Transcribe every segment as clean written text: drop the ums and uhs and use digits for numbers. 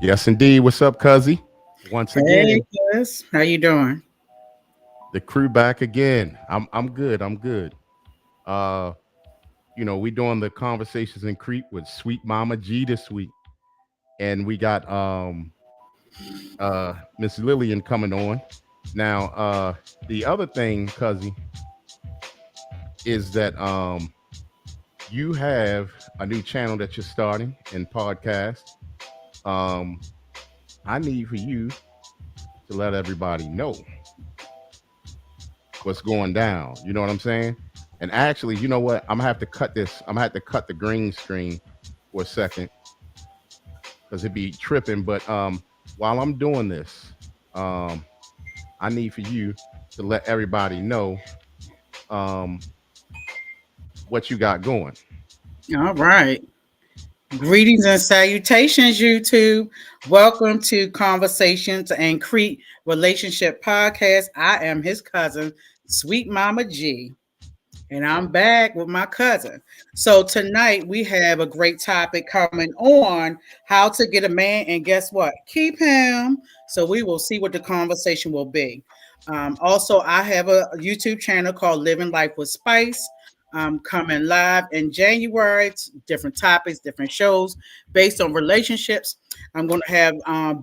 Yes, indeed. What's up, Cuzzy? Once Hey, again, Chris. How you doing? the crew back again. I'm good. I'm good. Uh, we doing the conversations in Crete with Sweet Mama G this week, and we got Miss Lillian coming on. Now, the other thing, Cuzzy, is that you have a new channel that you're starting in podcast. Um, I need for you to let everybody know what's going down. You know what I'm saying? And actually, you know what? I'm gonna have to cut this. I'm gonna have to cut the green screen for a second because it'd be tripping. But while I'm doing this, um, I need for you to let everybody know um, what you got going. All right. Greetings and salutations, YouTube. Welcome to Conversations and Crete Relationship Podcast. I am his cousin, Sweet Mama G, and I'm back with my cousin. So tonight we have a great topic coming on how to get a man, and guess what? Keep him. So we will see what the conversation will be. Also, I have a YouTube channel called Living Life with Spice. Coming live in January, different topics, different shows based on relationships. I'm going to have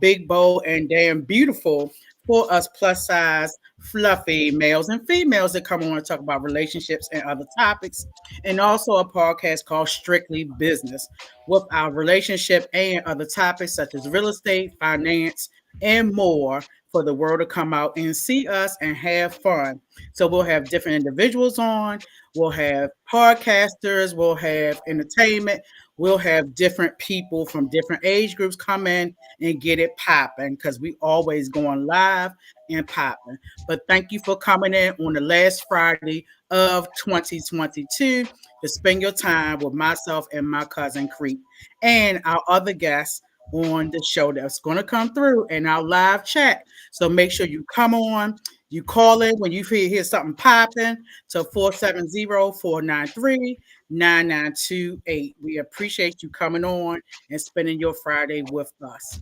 Big Bold and Damn Beautiful for us plus size fluffy males and females that come on and talk about relationships and other topics, and also a podcast called Strictly Business with our relationship and other topics such as real estate, finance, and more for the world to come out and see us and have fun. So we'll have different individuals on, we'll have podcasters, we'll have entertainment, we'll have different people from different age groups come in and get it popping because we always going live and popping. But thank you for coming in on the last Friday of 2022 to spend your time with myself and my cousin Crete and our other guests on the show that's going to come through in our live chat. So make sure you come on, you call in when you hear something popping to 470-493-9928. We appreciate you coming on and spending your Friday with us.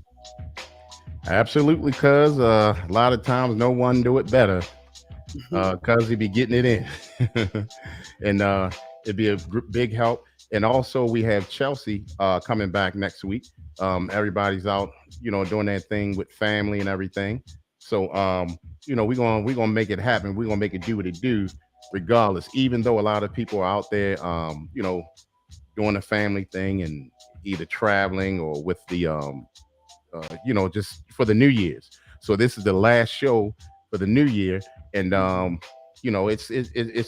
Absolutely, cuz a lot of times no one do it better. Cuz he be getting it in, and it'd be a big help. And also we have Chelsea coming back next week. Everybody's out, doing that thing with family and everything. So we're gonna make it happen. We're gonna make it do what it do, regardless. Even though a lot of people are out there, doing a family thing and either traveling or with the just for the New Year's. So this is the last show for the New Year, and it's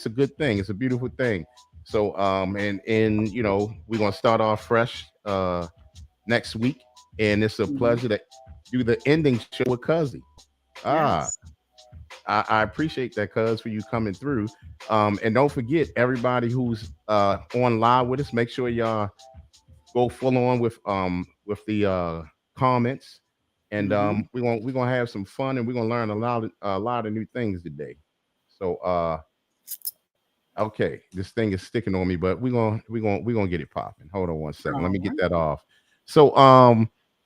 a good thing. It's a beautiful thing. So and we're gonna start off fresh next week, and it's a Mhm. pleasure to do the ending show with Cuzzy. Ah, Yes. I appreciate that, Cuz, for you coming through. And don't forget everybody who's on live with us. Make sure y'all go full on with the comments, and Mhm. we're gonna have some fun, and we're gonna learn a lot of new things today. So okay, this thing is sticking on me, but we're gonna get it popping. Hold on one second. Let All me get right. that off. So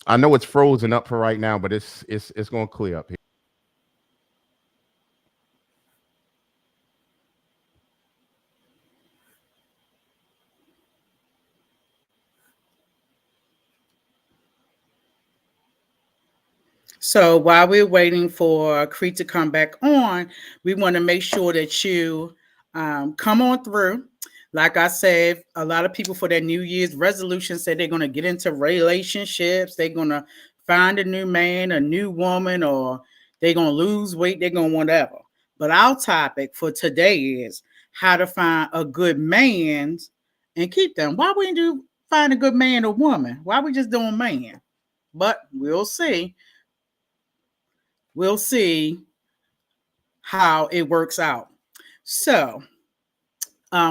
I know it's frozen up for right now, but it's gonna clear up here. So while we're waiting for Crete to come back on, we want to make sure that you come on through. Like I said, a lot of people for their New Year's resolution said they're going to get into relationships. They're going to find a new man, a new woman, or they're going to lose weight. They're going to whatever. But our topic for today is how to find a good man and keep them. Why wouldn't you find a good man or woman? Why we just doing man? But we'll see. We'll see how it works out. So,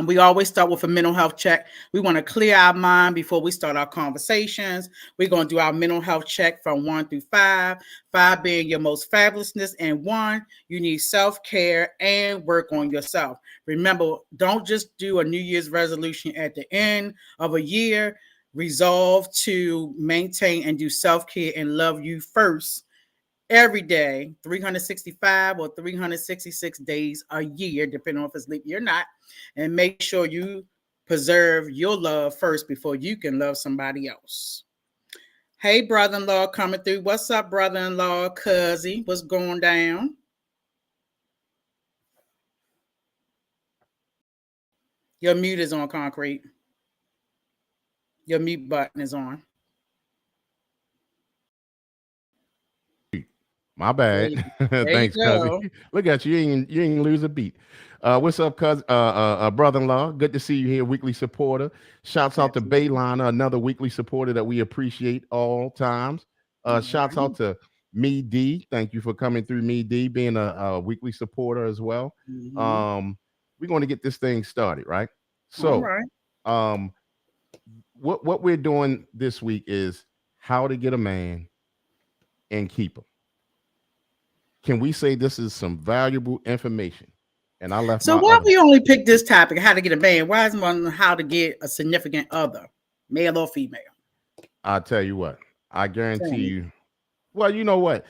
we always start with a mental health check. We want to clear our mind before we start our conversations. We're going to do our mental health check from 1 through 5. 5 being your most fabulousness, and 1, you need self care and work on yourself. Remember, don't just do a New Year's resolution at the end of a year. Resolve to maintain and do self care and love you first every day, 365 or 366 days a year, depending on if it's leap year or not. And make sure you preserve your love first before you can love somebody else. Hey, brother in law, coming through. What's up, brother in law, cousin? What's going down? Your mute is on, concrete. Your mute button is on. My There bad. you, there you Thanks, cousin. go. Look at you. You ain't lose a beat. What's up, cousin? Brother-in-law. Good to see you here, weekly supporter. Shouts out to Absolutely. Bayliner, another weekly supporter that we appreciate all times. All Shouts right. out to Me D. Thank you for coming through, Me D, being a weekly supporter as well. Mm-hmm. Um, we're going to get this thing started, right? All So, right. um, what we're doing this week is how to get a man and keep him. Can we say this is some valuable information? And I left So my why other. we only pick this topic, how to get a man? Why is one how to get a significant other, male or female? I'll tell you what. I Tell guarantee me. you. Well, you know what?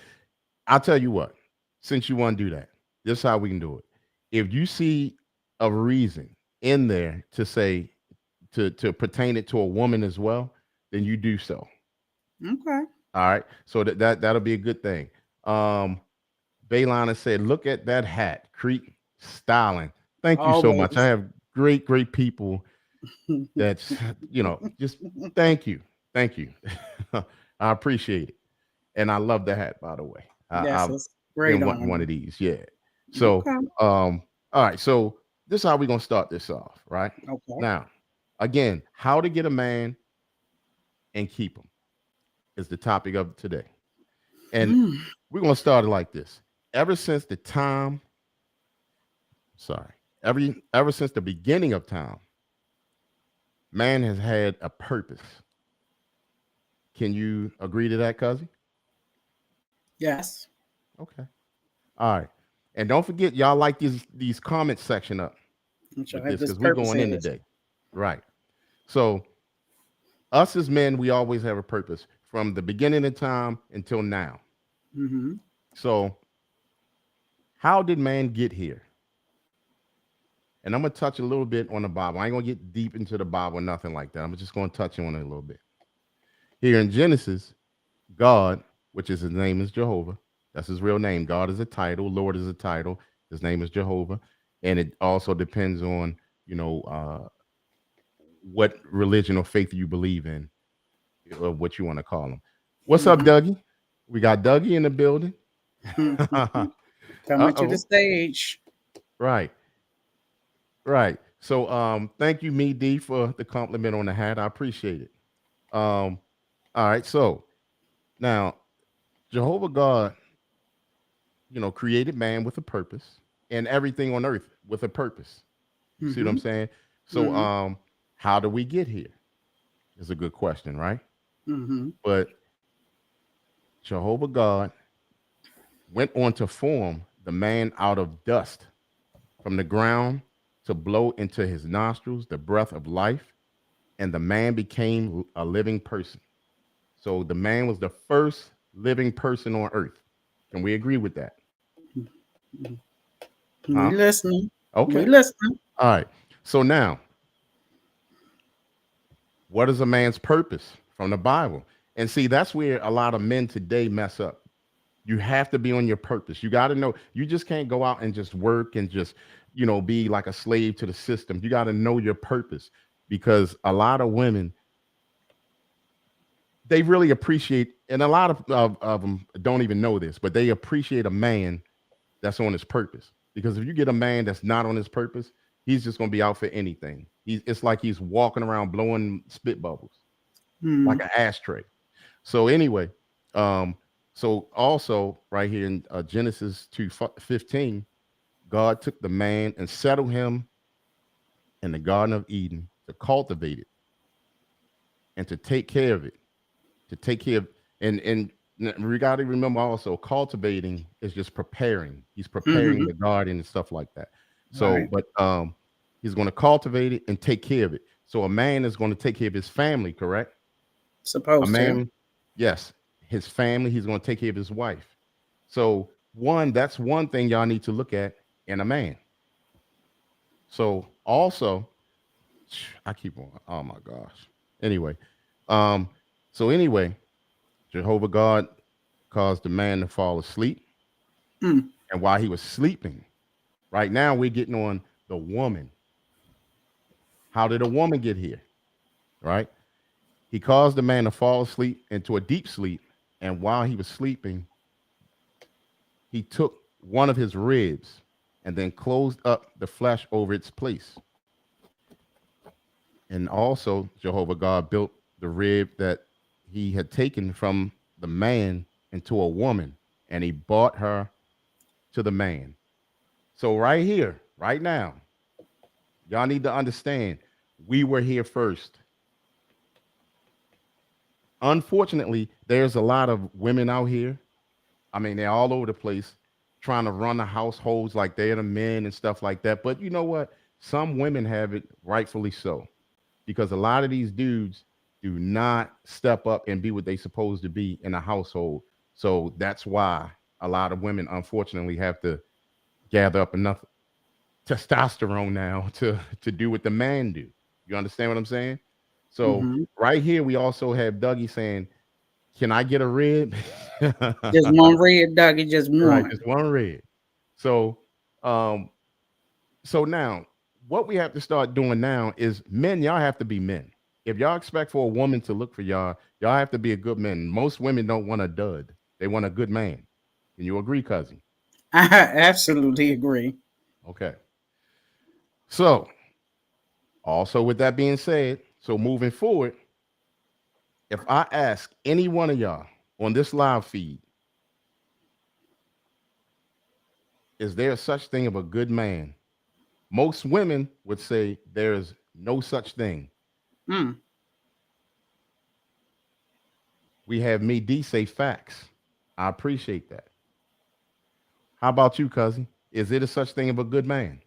I'll tell you what. Since you want to do that, this is how we can do it. If you see a reason in there to say to pertain it to a woman as well, then you do so. Okay. All right. So that'll be a good thing. Um, Baylana said, "Look at that hat, Crete styling." Thank you so much. I Always. have great people that's just thank you, thank you. I appreciate it, and I love the hat, by the way. That's I've a great been wanting honor. one of these, yeah. So Okay. all right, so this is how we're gonna start this off, right? Okay. Now, again, how to get a man and keep him is the topic of today. And Mm. we're gonna start it like this. Ever since the time, sorry, ever since the beginning of time, man has had a purpose. Can you agree to that, cousin? Yes. Okay. All right. And don't forget, y'all like these comment section up I'm sure with what this this because we purpose going in is. today. Right. So us as men, we always have a purpose from the beginning of time until now. Mm-hmm. So how did man get here? And I'm gonna touch a little bit on the Bible. I ain't gonna get deep into the Bible, nothing like that. I'm just gonna touch on it a little bit. Here in Genesis, God, which is his name is Jehovah. That's his real name. God is a title. Lord is a title. His name is Jehovah, and it also depends on what religion or faith you believe in, or what you want to call them. What's up, Mm-hmm. Dougie? We got Dougie in the building. Uh Coming to the oh. stage. Right, right. So thank you, Me D, for the compliment on the hat. I appreciate it. Um, all right. So now Jehovah God, created man with a purpose and everything on earth with a purpose. You see what I'm Mm-hmm. saying? So, Mm-hmm. how do we get here? Is a good question, right? Mm-hmm. But Jehovah God went on to form the man out of dust from the ground to blow into his nostrils the breath of life, and the man became a living person. So the man was the first living person on earth. Can we agree with that? We Huh? listening. We Okay. listening. All right. So now, what is a man's purpose from the Bible? And see, that's where a lot of men today mess up. You have to be on your purpose. You got to know. You just can't go out and just work and just, be like a slave to the system. You got to know your purpose because a lot of women, they really appreciate, and a lot of them don't even know this, but they appreciate a man that's on his purpose. Because if you get a man that's not on his purpose, he's just going to be out for anything. It's like he's walking around blowing spit bubbles like Mm-hmm. an ashtray. So anyway, um, so also right here in Genesis 2:15, God took the man and settled him in the Garden of Eden to cultivate it and to take care of it, to take care of and we got to remember also cultivating is just preparing. He's preparing Mm-hmm. the garden and stuff like that. So, Right. but he's going to cultivate it and take care of it. So a man is going to take care of his family, correct? A Supposed to. man, yes, his family. He's going to take care of his wife. So one, that's one thing y'all need to look at in a man. So also, I keep on. Oh my gosh. Anyway, um, so anyway, Jehovah God caused the man to fall asleep, Mm. and while he was sleeping, right now we're getting on the woman. How did a woman get here? Right? He caused the man to fall asleep into a deep sleep, and while he was sleeping, he took one of his ribs and then closed up the flesh over its place. And also, Jehovah God built the rib that he had taken from the man into a woman, and he brought her to the man. So, right here, right now, y'all need to understand we were here first. Unfortunately, there's a lot of women out here. I mean, they're all over the place trying to run the households like they're the men and stuff like that. But you know what? Some women have it rightfully so, because a lot of these dudes do not step up and be what they supposed to be in a household. So that's why a lot of women unfortunately have to gather up enough testosterone now to do what the man do. You understand what I'm saying? So Hmm. right here we also have Dougie saying, "Can I get a rib?" Just one red doggy, just Right, one. just one rib. So um so now what we have to start doing now is men, y'all have to be men. If y'all expect for a woman to look for y'all, y'all have to be a good man. Most women don't want a dud. They want a good man. Can you agree, cousin? I absolutely agree. Okay. So also with that being said, so moving forward, if I ask any one of y'all on this live feed, is there such thing of a good man? Most women would say there is no such thing. Mm. We have me D say facts. I appreciate that. How about you, cousin? Is it a such thing of a good man?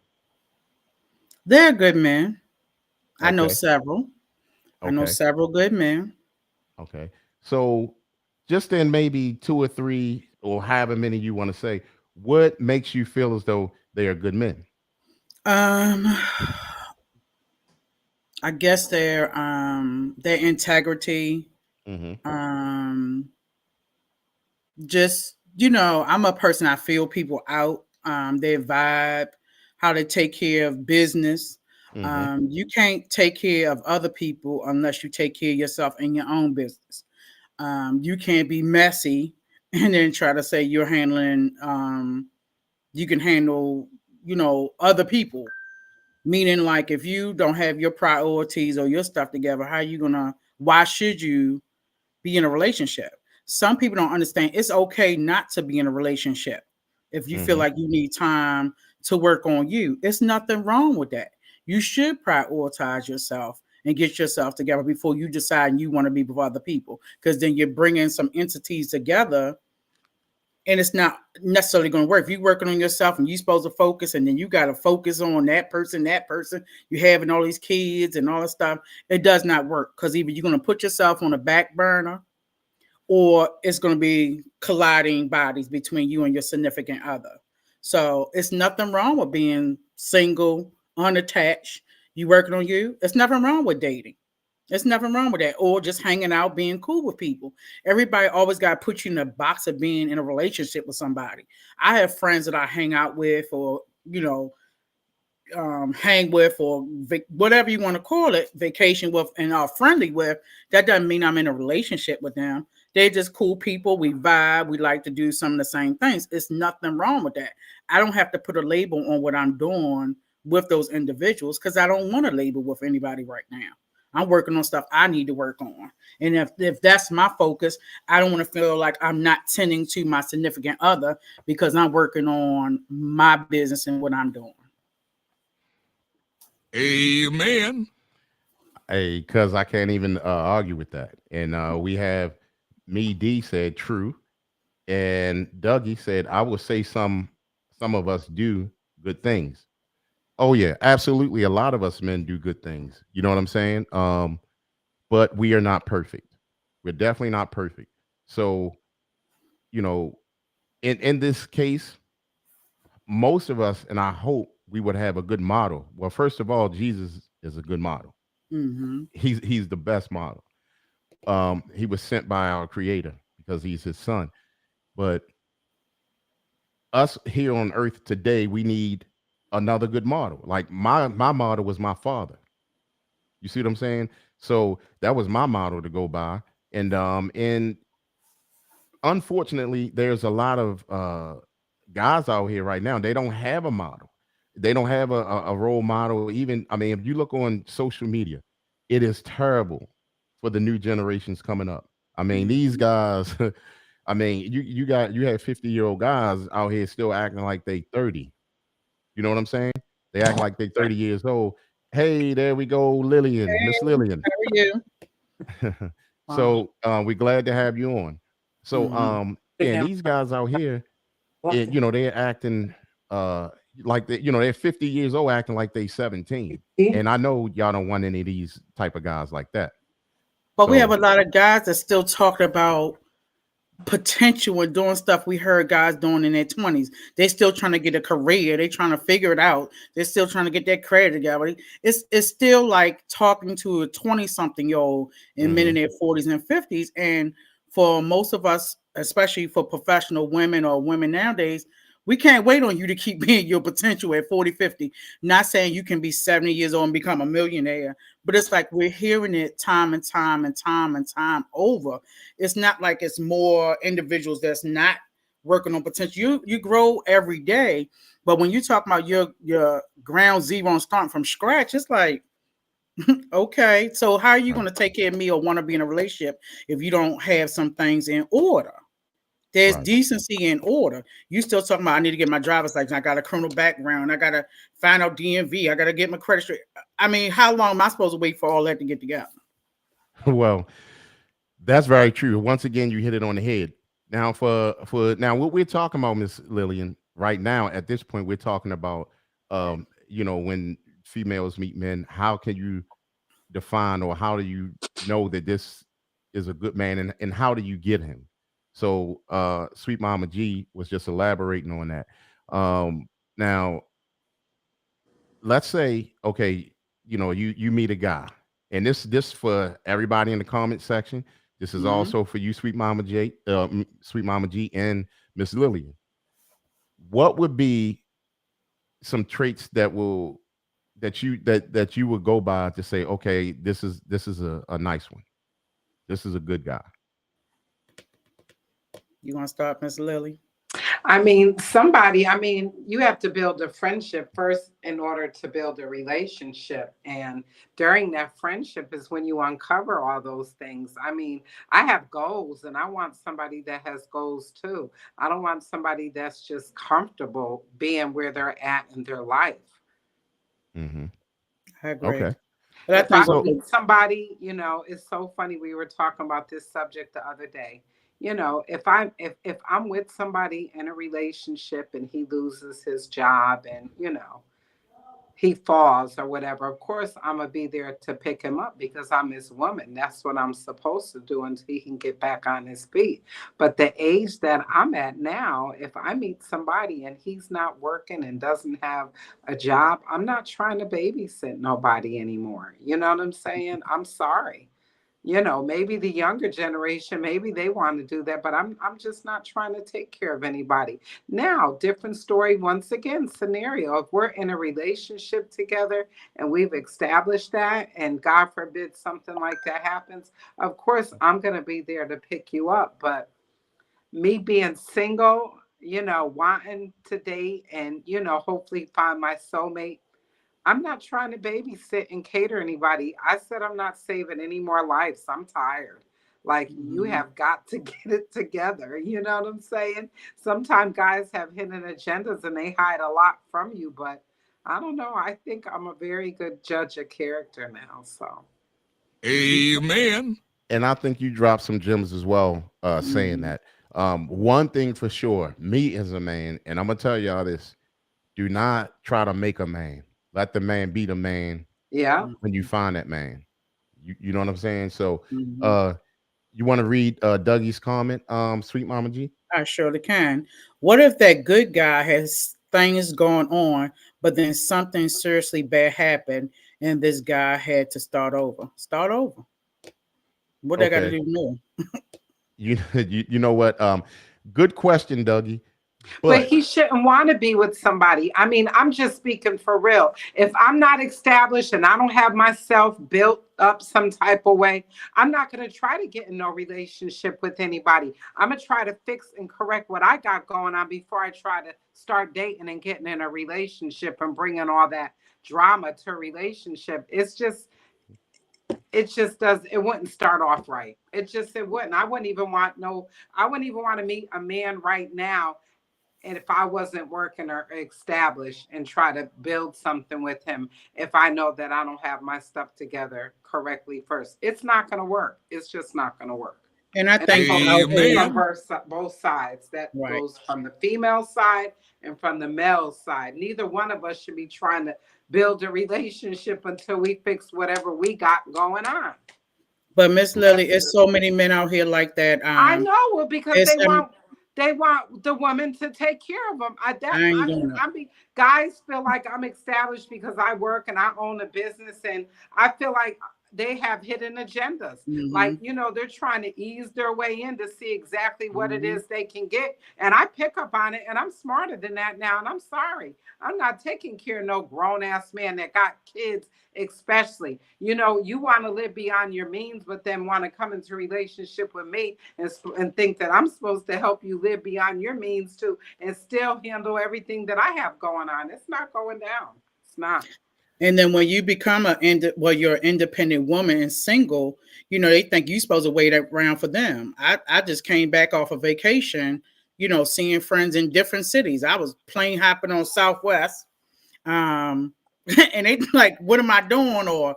They're good men. I know Okay. several. I know Okay. several good men. Okay. So just in maybe two or three or however many you want to say, what makes you feel as though they are good men? Um, I guess their integrity. Mm-hmm. Um, just I'm a person, I feel people out, their vibe, how they take care of business. Mm-hmm. You can't take care of other people unless you take care of yourself in your own business. You can't be messy and then try to say you're handling you can handle other people, meaning like if you don't have your priorities or your stuff together, how you gonna why should you be in a relationship? Some people don't understand it's okay not to be in a relationship. If you feel Mm-hmm. like you need time to work on you, it's nothing wrong with that. You should prioritize yourself and get yourself together before you decide you want to be with other people, because then you're bringing some entities together and it's not necessarily going to work. If you're working on yourself and you're supposed to focus, and then you got to focus on that person, you having all these kids and all this stuff, it does not work, because either you're going to put yourself on a back burner or it's going to be colliding bodies between you and your significant other. So it's nothing wrong with being single, unattached. You working on you. It's nothing wrong with dating. There's nothing wrong with that. Or just hanging out, being cool with people. Everybody always got to put you in a box of being in a relationship with somebody. I have friends that I hang out with, or, hang with, or whatever you want to call it, vacation with, and are friendly with. That doesn't mean I'm in a relationship with them. They're just cool people. We vibe. We like to do some of the same things. It's nothing wrong with that. I don't have to put a label on what I'm doing with those individuals, because I don't want to label with anybody right now. I'm working on stuff I need to work on. And if that's my focus, I don't want to feel like I'm not tending to my significant other because I'm working on my business and what I'm doing. Amen. Hey, cuz I can't even argue with that. And we have me D said true, and Dougie said I would say some of us do good things. Oh yeah, absolutely. A lot of us men do good things. You know what I'm saying? But we are not perfect. We're definitely not perfect. So, you know, in this case, most of us, and I hope we would have a good model. Well, first of all, Jesus is a good model. Mm-hmm. He's the best model. He was sent by our creator because he's his son. But us here on earth today, we need another good model. Like my model was my father. You see what I'm saying? So that was my model to go by. And unfortunately, there's a lot of guys out here right now. They don't have a model. They don't have a role model. Even I mean, if you look on social media, it is terrible for the new generations coming up. I mean, these Mm-hmm. guys. I mean, you have 50-year-old guys out here still acting like they 30. You know what I'm saying? They act like they 30 years old. Hey, there we go, Lillian, Miss Hey, Lillian. how are you? Wow. So we're glad to have you on. So Mm-hmm. yeah, and these guys out here, you know, they're acting uh like they, you know, they're 50 years old acting like they 17. And I know y'all don't want any of these type of guys like that. But we have So a lot of guys that still talk about potential and doing stuff we heard guys doing in their 20s. They still trying to get a career. They trying to figure it out. They're still trying to get their credit together. It's still like talking to a 20 something year old and men in mhm, their 40s and 50s. And for most of us, especially for professional women or women nowadays, we can't wait on you to keep being your potential at 40, 50. Not saying you can be 70 years old and become a millionaire, but it's like we're hearing it time and time and time and time over. It's not like it's more individuals that's not working on potential. You grow every day, but when you talk about your ground zero and starting from scratch, it's like okay, so how are you right, going to take care of me or want to be in a relationship if you don't have some things in order? There's right. decency in order. You still talking about I need to get my driver's license. I got a criminal background. I got to find out DMV. I got to get my credit straight. I mean, how long am I supposed to wait for all that to get together? Well, that's very true. Once again, you hit it on the head. Now, for now, what we're talking about, Miss Lillian, right now at this point, we're talking about, you know, when females meet men, how can you define or how do you know that this is a good man, and how do you get him? So, Sweet Mama G was just elaborating on that. Now, let's say, okay, you know, you meet a guy, and this for everybody in the comment section. This is Mm-hmm. also for you, Sweet Mama G, and Miss Lillian. What would be some traits that you would go by to say, okay, this is a nice one. This is a good guy. You want to start, Miss Lily? You have to build a friendship first in order to build a relationship. And during that friendship is when you uncover all those things. I have goals and I want somebody that has goals too. I don't want somebody that's just comfortable being where they're at in their life. Hmm. I agree. Okay. But I If I think So okay. meet somebody, it's so funny. We were talking about this subject the other day. If I'm with somebody in a relationship and he loses his job and he falls or whatever, of course I'm gonna be there to pick him up because I'm his woman. That's what I'm supposed to do until he can get back on his feet. But the age that I'm at now, if I meet somebody and he's not working and doesn't have a job, I'm not trying to babysit nobody anymore. You know what I'm saying? I'm sorry. Maybe the younger generation, maybe they want to do that, but I'm just not trying to take care of anybody. Now, different story once again, scenario. If we're in a relationship together and we've established that, and God forbid something like that happens, of course I'm gonna be there to pick you up. But me being single, wanting to date and hopefully find my soulmate, I'm not trying to babysit and cater anybody. I said I'm not saving any more lives. I'm tired. Like, you Mhm. have got to get it together. You know what I'm saying? Sometimes guys have hidden agendas and they hide a lot from you, but I don't know. I think I'm a very good judge of character now. So Amen. and I think you dropped some gems as well, saying Mhm. that. One thing for sure, me as a man, and I'm gonna tell y'all this: do not try to make a man. let the man be the man Yeah. when you find that man. You know what I'm saying? So Mhm. uh you want to read Dougie's comment, Sweet Mama G? I surely can. What if that good guy has things going on, but then something seriously bad happened, and this guy had to start over? Start over. What they got to Okay. do more? You know what? Good question, Dougie. But But he shouldn't want to be with somebody. I mean, I'm just speaking for real. If I'm not established and I don't have myself built up some type of way, I'm not going to try to get in no relationship with anybody. I'm going to try to fix and correct what I got going on before I try to start dating and getting in a relationship and bringing all that drama to a relationship. It just does, it wouldn't start off right. It wouldn't. I wouldn't even want to meet a man right now, and if I wasn't working or established, and try to build something with him, if I know that I don't have my stuff together correctly first, it's not going to work. It's just not going to work. And I And that think goes out there, from Amen. both sides. That right? goes from the female side and from the male side. Neither one of us should be trying to build a relationship until we fix whatever we got going on. But Miss Lily, That's it's just, so many men out here like that. I know, well, because It's they want the woman to take care of them. I ain't doing it. I mean, guys feel like I'm established because I work and I own a business, and I feel like they have hidden agendas. Hmm. Like, they're trying to ease their way in to see exactly what it Hmm. is they can get. And I pick up on it, and I'm smarter than that now. And I'm sorry, I'm not taking care of no grown ass man that got kids, especially. You want to live beyond your means, but then want to come into a relationship with me and think that I'm supposed to help you live beyond your means too, and still handle everything that I have going on. It's not going down. It's not. And then when you become you're an independent woman and single, they think you're supposed to wait around for them. I just came back off a vacation, seeing friends in different cities. I was plane hopping on Southwest. Um, and they like, what am I doing? Or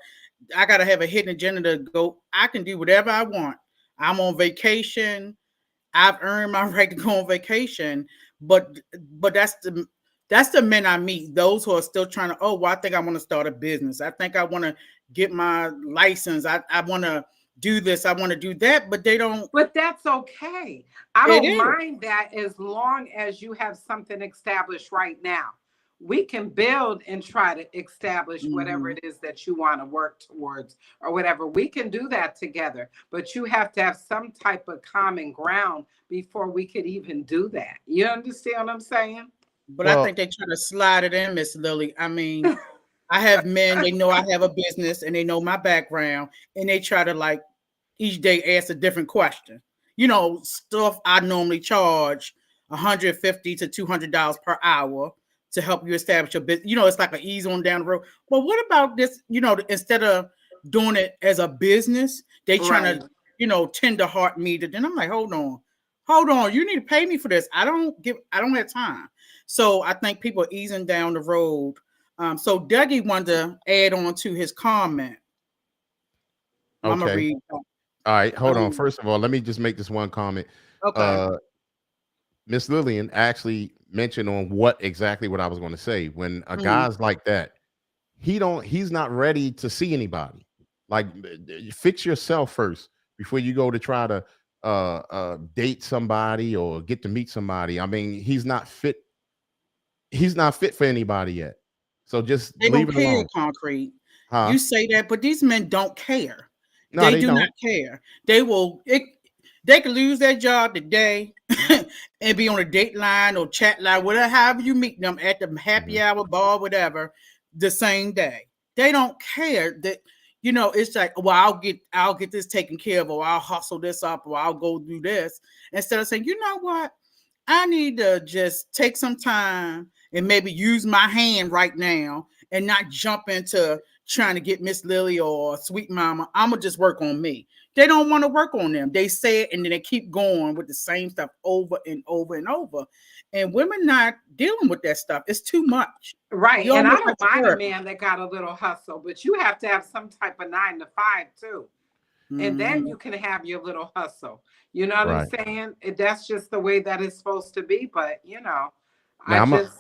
I gotta have a hidden agenda to go. I can do whatever I want. I'm on vacation. I've earned my right to go on vacation, but that's the men I meet. Those who are still trying to. Oh, well, I think I want to start a business. I think I want to get my license. I want to do this. I want to do that. But they don't. But that's okay. I It don't is. mind that as long as you have something established right now. We can build and try to establish whatever Mm-hmm. it is that you want to work towards or whatever. We can do that together, but you have to have some type of common ground before we could even do that. You understand what I'm saying? But I well, think they try to slide it in, Miss Lily. I mean, I have men. They know I have a business and they know my background, and they try to like each day ask a different question. Stuff I normally charge $150 to $200 per hour to help you establish your business. It's like an ease on down the road. But what about this? Instead of doing it as a business, they trying Right. to, tender heart me. Then I'm like, hold on. You need to pay me for this. I don't have time. So I think people are easing down the road. So Dougie wanted to add on to his comment. I'm gonna okay. read. All right, hold on. Um, First of all, let me just make this one comment. okay. Uh Miss Lillian actually mentioned on what I was going to say. When a Mhm. guy's like that, he's not ready to see anybody. Like fix yourself first before you go to try to date somebody or get to meet somebody. I mean, he's not fit for anybody yet. So just They leave don't it care, alone. concrete. Huh? You say that, but these men don't care. No, They they do not don't. care. They could lose their job today and be on a date line or chat line, whatever, however you meet them at the Mhm. happy hour bar, whatever, the same day. They don't care that it's like, well, I'll get this taken care of, or I'll hustle this up, or I'll go do this. Instead of saying, you know what? I need to just take some time and maybe use my hand right now and not jump into trying to get Miss Lily or Sweet Mama. I'm gonna just work on me. They don't want to work on them. They say it and then they keep going with the same stuff over and over and over. And women not dealing with that stuff. It's too much. Right. You And I almost like don't a mind a therapy. man that got a little hustle, but you have to have some type of 9 to 5 too. And then Mhm. you can have your little hustle. You know what I'm Right. saying? That's just the way that it's supposed to be. But I Now I'm a just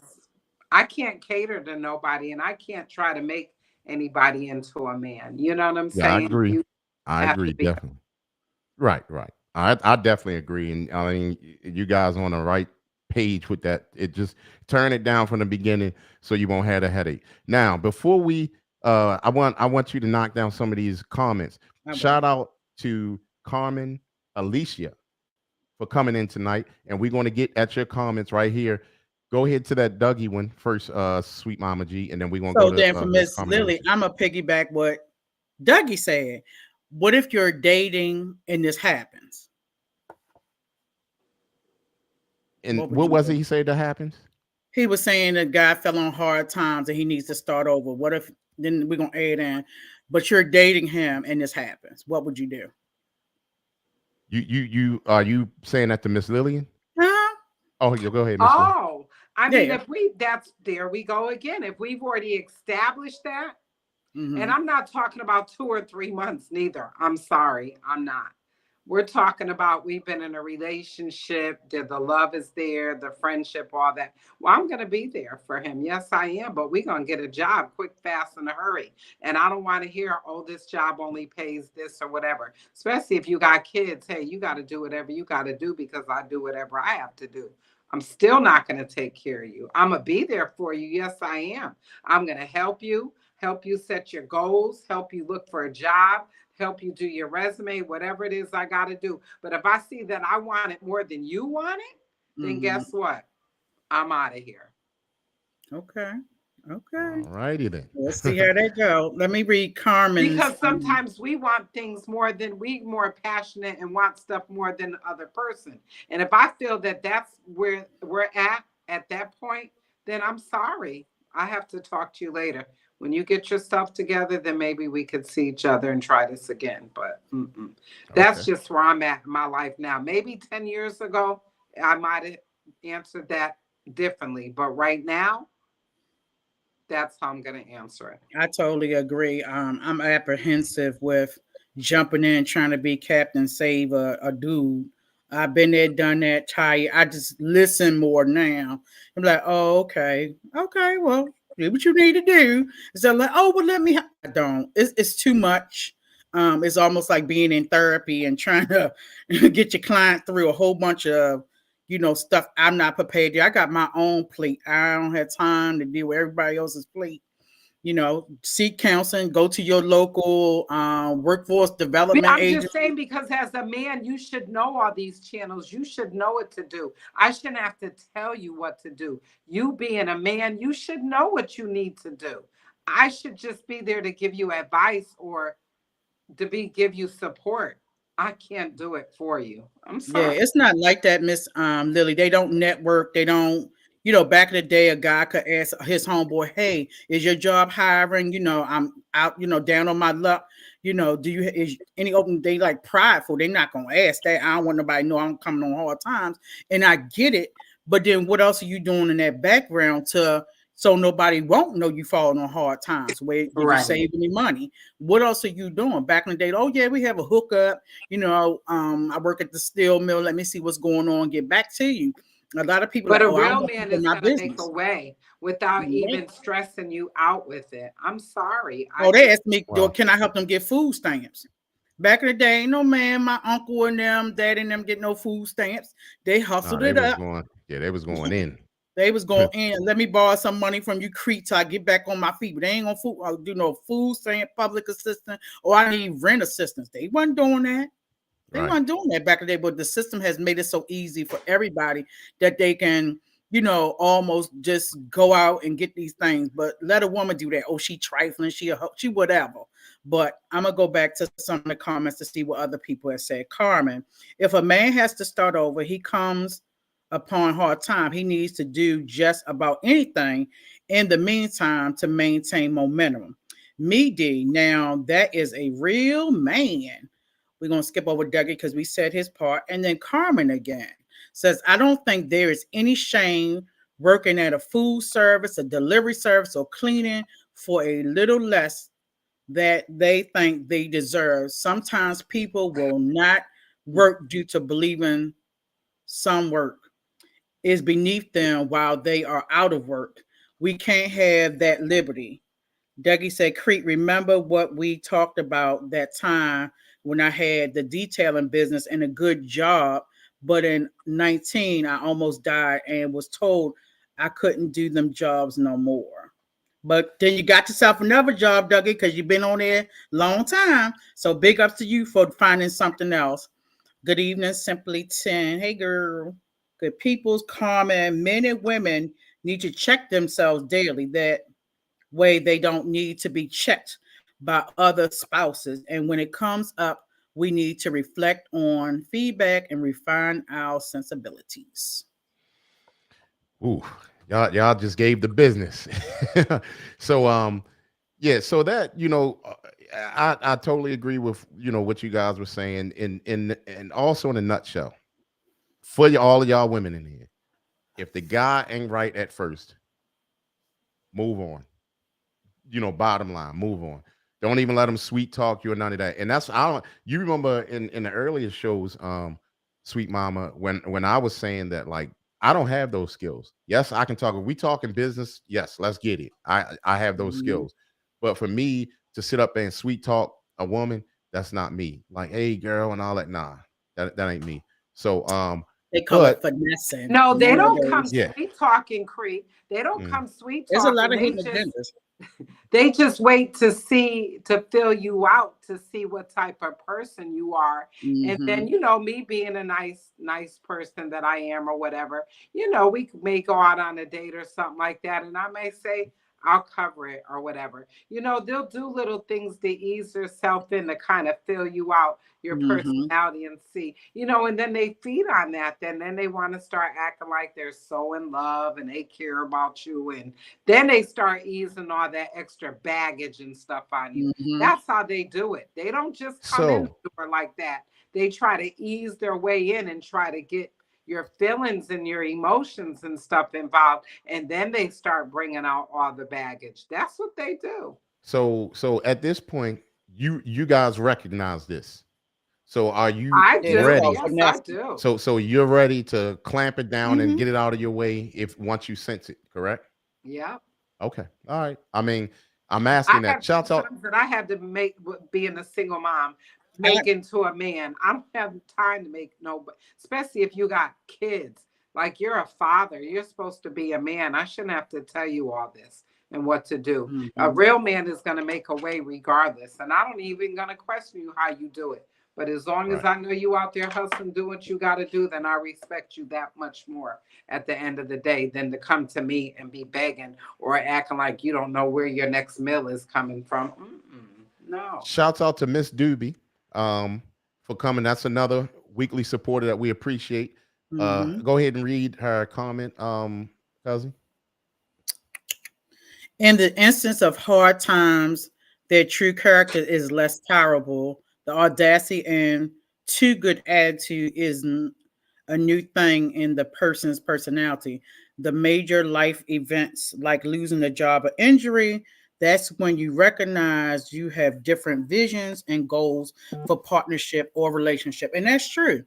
I can't cater to nobody, and I can't try to make anybody into a man. You know what I'm Yeah, I saying? agree. You I have to agree, be. definitely. Right, right. I definitely agree, and I mean, you guys on the right page with that. It just turn it down from the beginning so you won't have a headache. Now, before we, I want you to knock down some of these comments. All right. Shout out to Carmen Alicia for coming in tonight, and we're going to get at your comments right here. Go ahead to that Dougie one first, Sweet Mama G, and then we're gonna go So to then for this Miss Carmen Lily, Alicia. I'm gonna piggyback what Dougie said. What if you're dating and this happens? And What would what you was it do? he said that happens? He was saying the guy fell on hard times and he needs to start over. What if then we're gonna add in, but you're dating him and this happens? What would you do? You are you saying that to Miss Lillian? Huh? Oh, you go ahead, Miss Lillian. Oh, I mean, Yeah. if we that's there we go again. If we've already established that, and Mm-hmm. I'm not talking about 2 or 3 months neither. I'm sorry, I'm not. We're talking about we've been in a relationship, the love is there, the friendship, all that. Well, I'm going to be there for him. Yes, I am. But we're going to get a job quick, fast, in a hurry. And I don't want to hear, oh, this job only pays this or whatever. Especially if you got kids. Hey, you got to do whatever you got to do because I do whatever I have to do. I'm still not going to take care of you. I'm going to be there for you. Yes, I am. I'm going to help you set your goals, help you look for a job, help you do your resume, whatever it is I got to do. But if I see that I want it more than you want it, then Mm-hmm. guess what? I'm out of here. Okay. Okay. All righty then. Let's see how they go. Let me read Carmen's. Because sometimes we want things more than we more passionate and want stuff more than the other person. And if I feel that that's where we're at that point, then I'm sorry. I have to talk to you later. When you get your stuff together, then maybe we could see each other and try this again. But that's Okay. just where I'm at in my life now. Maybe 10 years ago, I might have answered that differently. But right now, that's how I'm going to answer it. I totally agree. I'm apprehensive with jumping in trying to be captain, save a dude. I've been there, done that, tired. I just listen more now. I'm like, oh, okay, okay, well, do what you need to do. So like, oh, well, let me. I don't. It's too much. It's almost like being in therapy and trying to get your client through a whole bunch of stuff I'm not prepared to. I got my own plate. I don't have time to deal with everybody else's plate. Seek counseling, go to your local workforce development I'm just agency. saying because as a man, you should know all these channels. You should know what to do. I shouldn't have to tell you what to do. You being a man, you should know what you need to do. I should just be there to give you advice or to give you support. I can't do it for you. I'm Yeah, sorry. it's not like that, Miss Lily. They don't network. They don't. Back in the day, a guy could ask his homeboy, "Hey, is your job hiring? I'm out. Down on my luck. Do you is any open?" They like prideful. They're not gonna ask that. I don't want nobody to know I'm coming on hard times, and I get it. But then, what else are you doing in that background to so nobody won't know you falling on hard times? Where did you Right. save any money? What else are you doing? Back in the day, oh yeah, we have a hookup. I work at the steel mill. Let me see what's going on. Get back to you. A lot of people are But like, a oh, I real want man people in is my going to make a business. way without Yeah. even stressing you out with it. I'm sorry. I Oh, they just, asked me, Wow. can I help them get food stamps? Back in the day, no man, my uncle and them, daddy and them get no food stamps. They No, hustled they it was up. going. Yeah, they was going in. They was going in. Let me borrow some money from you, Crete, till I get back on my feet. But they ain't gonna do no food stamp, public assistance, or I need rent assistance. They wasn't doing that. They Right. weren't doing that back in the day, but the system has made it so easy for everybody that they can, almost just go out and get these things. But let a woman do that. Oh, she trifling, she whatever. But I'm gonna go back to some of the comments to see what other people have said. Carmen, if a man has to start over, he comes upon hard time. He needs to do just about anything in the meantime to maintain momentum. Me D, now that is a real man. We're going to skip over Dougie because we said his part. And then Carmen again says, I don't think there is any shame working at a food service, a delivery service, or cleaning for a little less that they think they deserve. Sometimes people will not work due to believing some work is beneath them while they are out of work. we can't have that liberty. Dougie said, Crete, remember what we talked about that time when I had the detailing business and a good job, but in 19, I almost died and was told I couldn't do them jobs no more. But then you got yourself another job, Dougie, because you've been on there a long time. So big ups to you for finding something else. Good evening, Simply 10. Hey, girl. Good people's comment. Men and women need to check themselves daily. That way they don't need to be checked by other spouses. And when it comes up, we need to reflect on feedback and refine our sensibilities. Ooh, y'all just gave the business. So yeah, so that I totally agree with what you guys were saying and also in a nutshell for all of y'all women in here. If the guy ain't right at first, move on. Bottom line, move on. Don't even let them sweet talk you or none of that. And that's I don't. You remember in the earlier shows, Sweet Mama, when I was saying that like I don't have those skills. Yes, I can talk. If we talk in business, yes, let's get it. I have those Mhm. skills. But for me to sit up and sweet talk a woman, that's not me. Like, hey girl, and all that. Nah, that ain't me. So They call it but finessing No, they don't come nowadays. yeah. sweet talking, Crete. They don't Mm. come sweet There's a lot talking. of hidden agendas. They just wait to fill you out to see what type of person you are. And then, Hmm. me being a nice person that I am or whatever, we may go out on a date or something like that. And I may say, I'll cover it or whatever. They'll do little things to ease themselves in to kind of fill you out, your Hmm. personality and see, and then they feed on that. Then they want to start acting like they're so in love and they care about you. And then they start easing all that extra baggage and stuff on you. Hmm. That's how they do it. They don't just come in So the door like that. They try to ease their way in and try to get your feelings and your emotions and stuff involved. And then they start bringing out all the baggage. That's what they do. so at this point, you guys recognize this. So are you I Yeah, that's do. called ready? Yes, I finessing. do. So you're ready to clamp it down and Hmm. get it out of your way if once you sense it, correct? Yeah. Okay. All right. I mean, I'm I asking that. have two Shouts out. sons that I had to make being a single mom, I, make into a man. I don't have time to make no, especially if you got kids. Like you're a father, you're supposed to be a man. I shouldn't have to tell you all this and what to do. A mhm. real man is going to make a way regardless, and I don't even going to question you how you do it. But as long as Right. I know you out there hustling, do what you got to do, then I respect you that much more at the end of the day than to come to me and be begging or acting like you don't know where your next meal is coming from. No. Shouts out to Miss Doobie for coming. That's another weekly supporter that we appreciate. Hmm. Go ahead and read her comment, cousin. In the instance of hard times, their true character is less tolerable. The audacity and too good attitude is a new thing in the person's personality. The major life events like losing a job or injury, that's when you recognize you have different visions and goals for partnership or relationship. And that's true.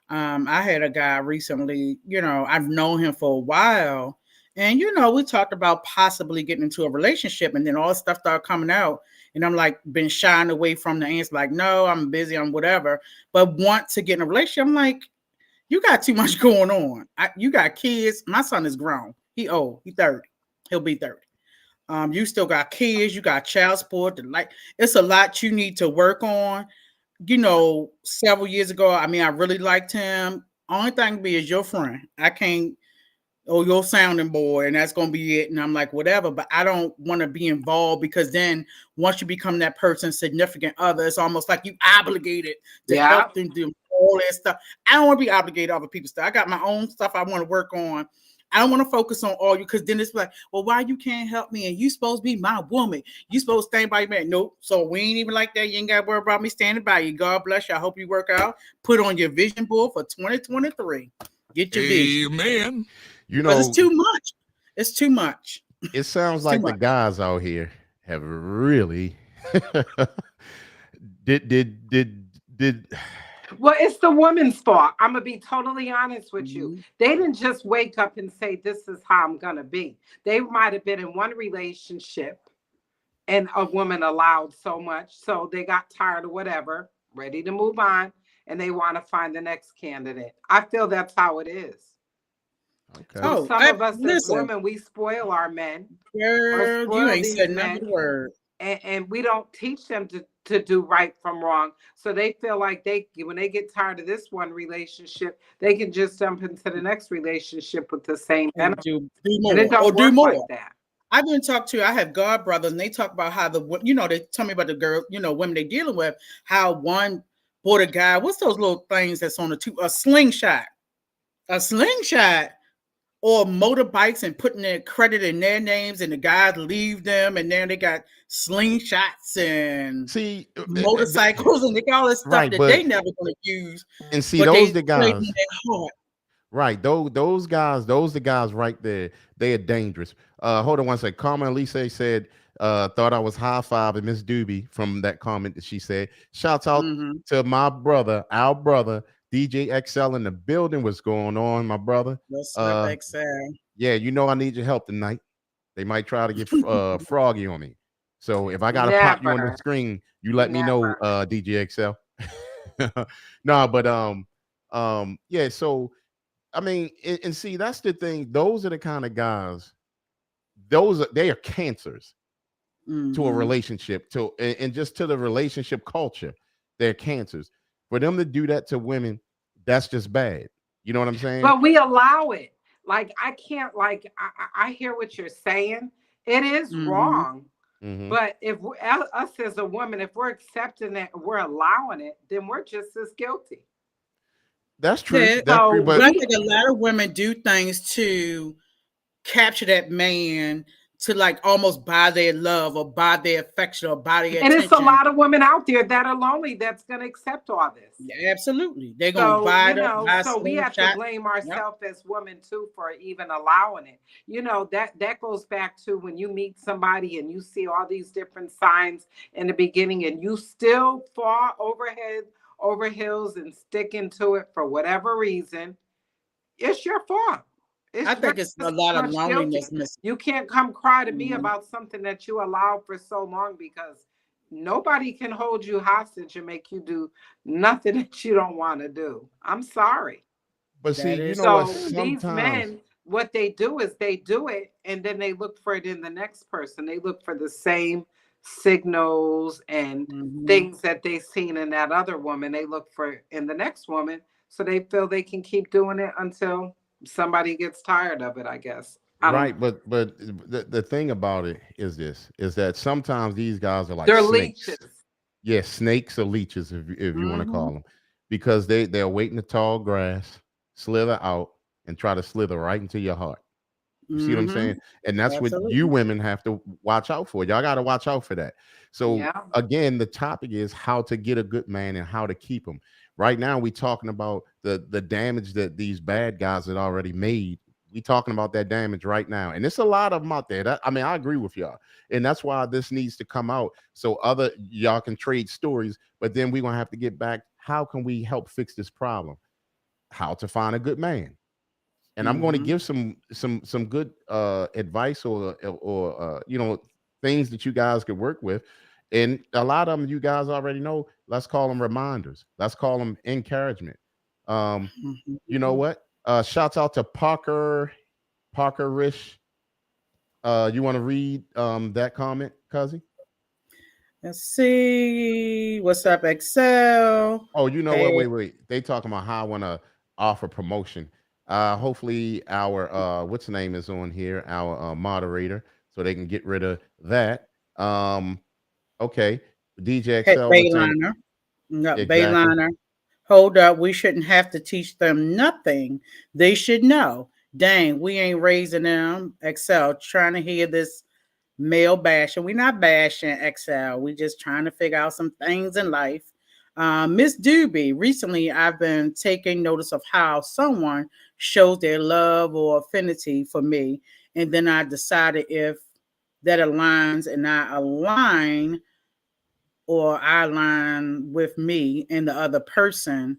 I had a guy recently, I've known him for a while. And, we talked about possibly getting into a relationship. And then all this stuff started coming out. And I'm like, been shying away from the answer, like, no, I'm busy, I'm whatever. But want to get in a relationship. I'm like, you got too much going on. You got kids. My son is grown. He old. He 30. He'll be 30. You still got kids. You got child support. Like it's a lot you need to work on. Several years ago, I mean, I really liked him. Only thing to be is your friend. I can't. Oh, your sounding board, and that's gonna be it. And I'm like, whatever. But I don't want to be involved because then once you become that person's significant other, it's almost like you obligated to Yeah. help them do all that stuff. I don't want to be obligated to other people's stuff. I got my own stuff I want to work on. I don't want to focus on all you because then it's like, well, why you can't help me? And you supposed to be my woman. You supposed to stand by your man. Nope. So we ain't even like that. You ain't got to worry about me standing by you. God bless you. I hope you work out. Put on your vision board for 2023. Get your vision. Amen. You Because it's know, too much. It's too much. it sounds It's too like the much. guys out here have really did Well, it's the woman's fault. I'm gonna be totally honest with you. Mhm. They didn't just wake up and say, "This is how I'm gonna be." They might have been in one relationship, and a woman allowed so much, so they got tired of whatever, ready to move on, and they want to find the next candidate. I feel that's how it is. Okay. So Oh, some of us as listen, women, we spoil our men or girl, you spoil ain't these said another men, word. and we don't teach them to do right from wrong. So they feel like they, when they get tired of this one relationship, they can just jump into the next relationship with the same And energy. do And it more or don't do work like more. that. I've been talked to. I have god brothers, and they talk about how they tell me about the girl, women they dealing with. How one bought a guy. What's those little things that's on a slingshot, or motorbikes, and putting their credit in their names, and the guys leave them, and then they got slingshots and See, motorcycles, and they got all this stuff right, that they but never gonna use, and see but they those the play in guys. their heart. Right. Those the guys right there. They are dangerous. Hold on one second. Carmen Elise said, thought I was high fiving Miss Doobie from that comment that she said. Shouts out Mm-hmm. to my brother, our brother, DJ XL in the building. What's going on, my brother? What's up, Uh XL? yeah, you know I need your help tonight. They might try to get froggy on me. So if I gotta pop you on the Never, screen, you let me know, never. DJ XL. No, but yeah, so I mean, and see, that's the thing. Those are the kind of guys. They are cancers to a Mm-hmm. relationship, and just to the relationship culture. They're cancers. For them to do that to women, that's just bad. You know what I'm saying? But we allow it. Like I can't. Like I hear what you're saying. It is Mm-hmm. wrong. Hmm. But if us as a woman, if we're accepting it, we're allowing it, then we're just as guilty. That's true. Yeah, That's true. So but I But we, think a lot of women do things to capture that man, to like almost buy their love or buy their affection or buy their and it's a attention. lot of women out there that are lonely that's going to accept all this. Yeah, absolutely. They're gonna So, buy it up, buy a so we have to slingshot. blame Yep. ourselves as women too for even allowing it. That goes back to when you meet somebody and you see all these different signs in the beginning and you still fall overhead over heels and stick into it for whatever reason. It's your fault. I You're think it's a just lot as of much guilty. loneliness missing. You can't come cry to me Mhm. about something that you allowed for so long because nobody can hold you hostage and make you do nothing that you don't want to do. I'm sorry. see, That you is know what? So true. these Sometimes, men, what they do is they do it and then they look for it in the next person. They look for the same signals and Hmm. things that they seen in that other woman. They look for in the next woman. So they feel they can keep doing it until somebody gets tired of it, I guess. I don't know. right? But the thing about it is this: is that sometimes these guys are like They're snakes. leeches. Yeah, snakes or leeches, if you want to Hmm. call them, because they're waiting the tall grass, slither out, and try to slither right into your heart. You see what I'm Hmm. saying? And that's what you Absolutely. women have to watch out for. Y'all got to watch out for that. So Yeah. again, the topic is how to get a good man and how to keep him. Right now, we talking about the damage that these bad guys had already made. We talking about that damage right now, and it's a lot of them out there. I mean, I agree with y'all, and that's why this needs to come out so other y'all can trade stories. But then we're gonna have to get back. How can we help fix this problem? How to find a good man, and I'm going to Hmm. give some good advice or things that you guys could work with, and a lot of them you guys already know. Let's call them reminders. Let's call them encouragement. Um, you know Hmm. what? Shouts out to Parker Rich. You want to read that comment, Cuzzy? Let's see. What's up, Excel? Oh, you know what? Hey, Wait. They talking about how I want to offer promotion. Hopefully our what's the name is on here, our moderator, so they can get rid of that. Um, okay. DJ hey, XL was saying Bayliner. No, exactly. Bayliner. Hold up. We shouldn't have to teach them nothing. They should know. Dang, we ain't raising them. Excel, trying to hear this male bashing. We're not bashing Excel. We just trying to figure out some things in life. Miss Doobie, recently I've been taking notice of how someone shows their love or affinity for me, and then I decided if that aligns and I align or I align with me, and the other person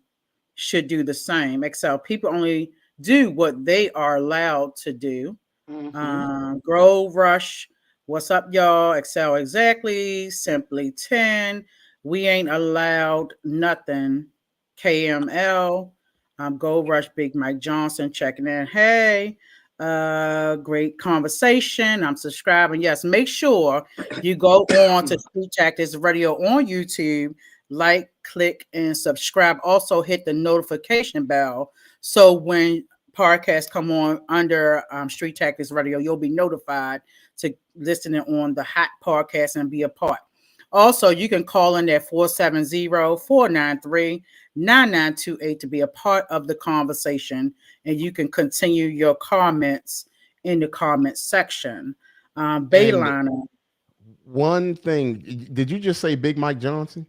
should do the same. Excel. People only do what they are allowed to do. Mm-hmm. Grove Rush. What's up, y'all? Excel exactly. Simply 10. We ain't allowed nothing. KML. Gold Rush, Big Mike Johnson checking in. Hey, great conversation. I'm subscribing. Yes, make sure you go on to Street Tactics Radio on YouTube, like, click, and subscribe. Also, hit the notification bell so when podcasts come on under Street Tactics Radio, you'll be notified to listen in on the hot podcast and be a part. Also, you can call in at 470-493-9928 to be a part of the conversation, and you can continue your comments in the comment section. And Bayliner. one thing, did you just say Big Mike Johnson?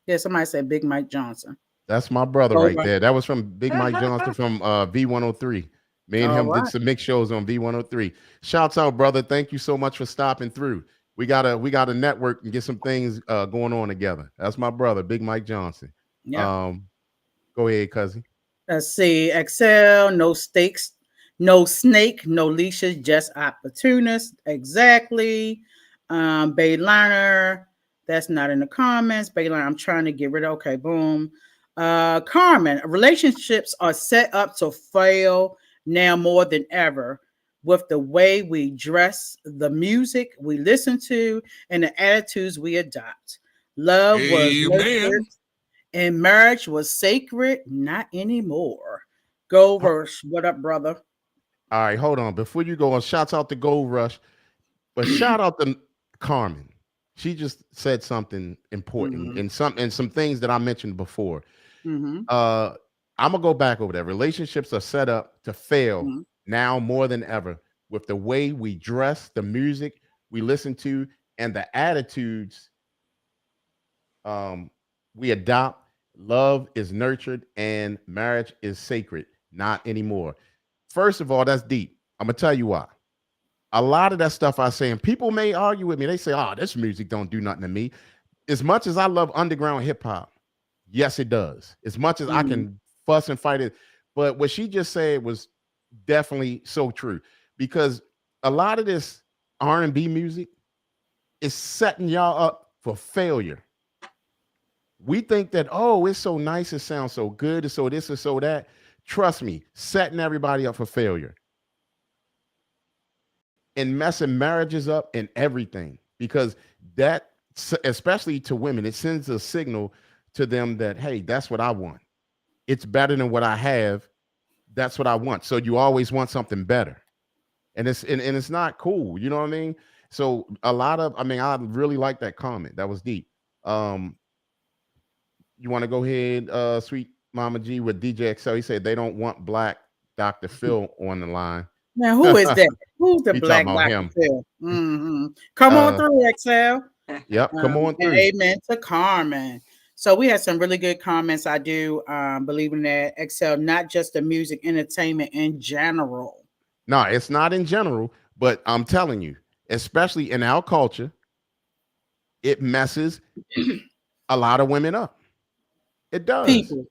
Yeah, somebody said Big Mike Johnson. That's my brother All right right. there. That was from Big Mike Johnson from V103. Me and All him did right. some mix shows on V103. Shouts out, brother. Thank you so much for stopping through. We gotta network and get some things going on together. That's my brother, Big Mike Johnson. Yeah. Go ahead, cousin. Let's see. Excel, no stakes, no snake, no leashes, just opportunists. Exactly. Bayliner, that's not in the comments. Bayliner, I'm trying to get rid of. Okay, boom. Carmen, relationships are set up to fail now more than ever with the way we dress, the music we listen to, and the attitudes we adopt. Love was nurtured Amen. and marriage was sacred, not anymore. Go verse. What up, brother? All right, hold on. Before you go on, shouts out to Gold Rush, but shout out to Carmen. She just said something important Mm-hmm. and some things that I mentioned before. Mm-hmm. I'm gonna go back over there. Relationships are set up to fail Mm-hmm. now more than ever with the way we dress, the music we listen to, and the attitudes we adopt. Love is nurtured and marriage is sacred, not anymore. First of all, that's deep. I'm gonna tell you why. A lot of that stuff I say, and people may argue with me. They say, "Oh, this music don't do nothing to me." As much as I love underground hip hop, yes, it does. As much as I Mm-hmm. can fuss and fight it, but what she just said was definitely so true because a lot of this R&B music is setting y'all up for failure. We think that, oh, it's so nice, it sounds so good, it's so this, and so that. Trust me, setting everybody up for failure and messing marriages up and everything because that, especially to women, it sends a signal to them that, hey, that's what I want. It's better than what I have. That's what I want. So you always want something better. And it's not cool. You know what I mean? So I really like that comment. That was deep. Um, you want to go ahead, sweet Mama G with DJ XL. He said they don't want black Dr. Phil on the line. Now, who is that? Who's the He talking black about Dr. him. Phil? Mm-hmm. Come on Uh, through, Excel. yep, come on And through. amen to Carmen. So we had some really good comments. I do believe in that. Excel, not just the music, entertainment in general. No, it's not in general, but I'm telling you, especially in our culture, it messes a lot of women up. It does. People.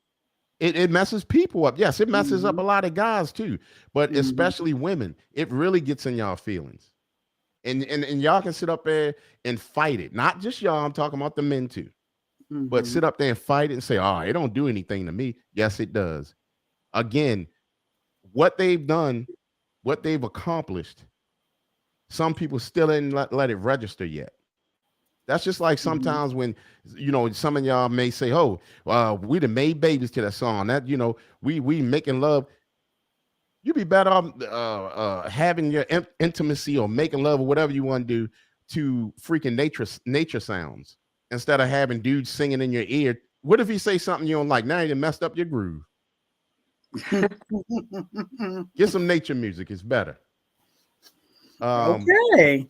It messes people up. Yes, it messes up Mm-hmm. a lot of guys too, but Mm-hmm. especially women. It really gets in y'all feelings. And y'all can sit up there and fight it. Not just y'all, I'm talking about the men too. But Mm-hmm. sit up there and fight it and say, oh, it don't do anything to me. Yes, it does. Again, what they've done, what they've accomplished, some people still didn't let it register yet. That's just like Mm-hmm. sometimes when some of y'all may say, "Oh, we done made babies to that song." That we making love. You be better off having your intimacy or making love or whatever you want to do to freaking nature sounds instead of having dudes singing in your ear. What if he say something you don't like? Now you done messed up your groove. Get some nature music. It's better. Okay.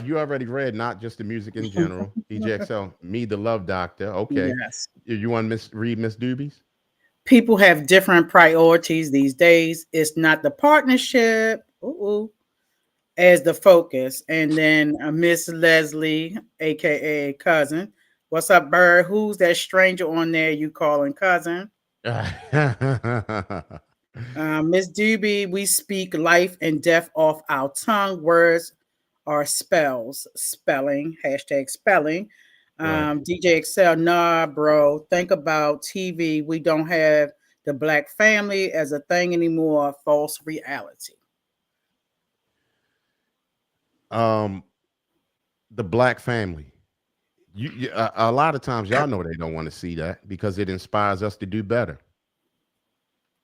You already read not just the music in general. DJXL, me the love doctor. Okay, Yes. you want to read Miss Doobies? People have different priorities these days. It's not the partnership. Ooh. as the focus. And then Miss Leslie, aka cousin. What's up, Bird? Who's that stranger on there you calling cousin? Miss Doobie, we speak life and death off our tongue. Words are spells. Spelling, hashtag spelling. Right. DJ Excel, nah, bro. Think about TV. We don't have the black family as a thing anymore. False reality. Um, the black family. A lot of times y'all know they don't want to see that because it inspires us to do better.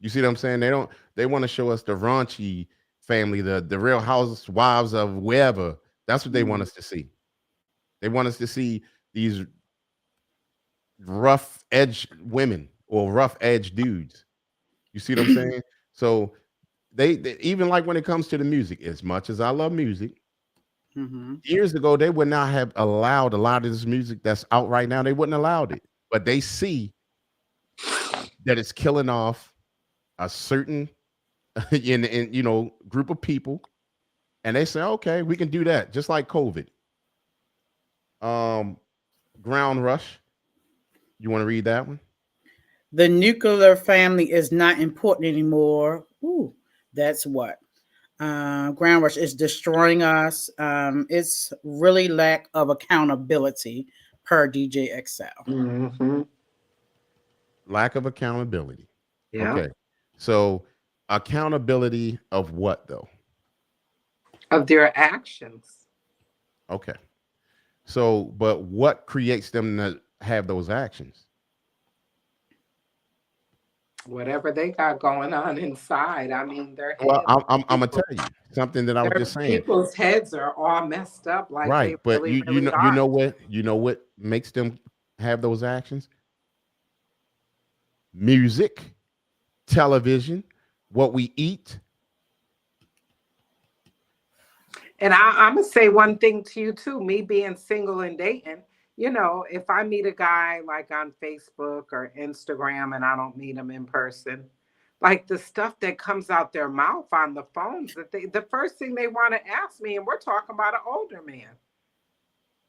You see what I'm saying? They want to show us the raunchy family, the real housewives of wherever. That's what they want us to see. They want us to see these rough edge women or rough edge dudes. You see what I'm saying? So they even like when it comes to the music, as much as I love music, years ago they would not have allowed a lot of this music that's out right now. They wouldn't allowed it, but they see that it's killing off a certain in group of people, and they say, okay, we can do that, just like COVID. Ground Rush. You want to read that one? The nuclear family is not important anymore. Ooh, that's what. Ground Rush is destroying us. It's really lack of accountability per DJ XL. Lack of accountability. Yeah. Okay. So accountability of what though? Of their actions. Okay. So, but what creates them to have those actions? Whatever they got going on inside. I mean, Well, I'm gonna tell you something that I was just saying. people's heads are all messed up, like they Right, but really, you really are. you know what makes them have those actions? Music, television, what we eat. And I'm gonna say one thing to you too. Me being single and dating, if I meet a guy like on Facebook or Instagram and I don't meet him in person, like the stuff that comes out their mouth on the phones, the first thing they want to ask me, and we're talking about an older man,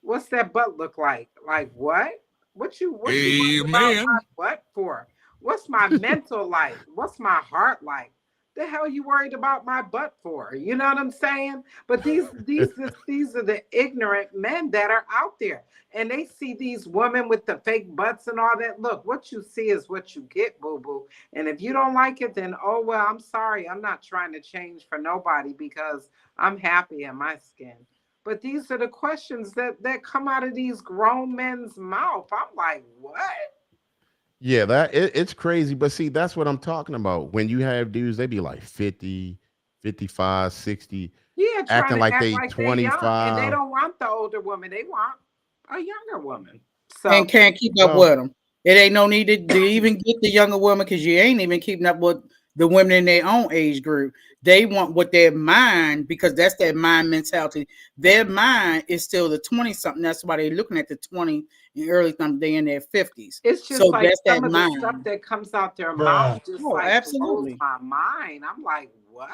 what's that butt look like? Like what? What you worried about my Amen. butt for? What's my mental like? What's my heart like? The hell you worried about my butt for? You know what I'm saying? But these are the ignorant men that are out there, and they see these women with the fake butts and all that. Look, what you see is what you get, boo boo. And if you don't like it, then oh well. I'm sorry. I'm not trying to change for nobody because I'm happy in my skin. But these are the questions that come out of these grown men's mouth. I'm like, what? Yeah, it's crazy, but see, that's what I'm talking about. When you have dudes, they be like 50, 55, 60, Yeah, trying acting to like act they like they're young, and they 25. don't want the older woman. They want a younger woman. And So can't keep up Well, with them. It ain't no need to even get the younger woman because you ain't even keeping up with the women in their own age group. They want what their mind, because that's their mind mentality. Their mind is still the 20 something. That's why they're looking at the 20 and early something. They in their 50s. it's just So like that's that some of the stuff mind. that comes out their mouth just Oh, like blows absolutely. my mind. I'm like, what?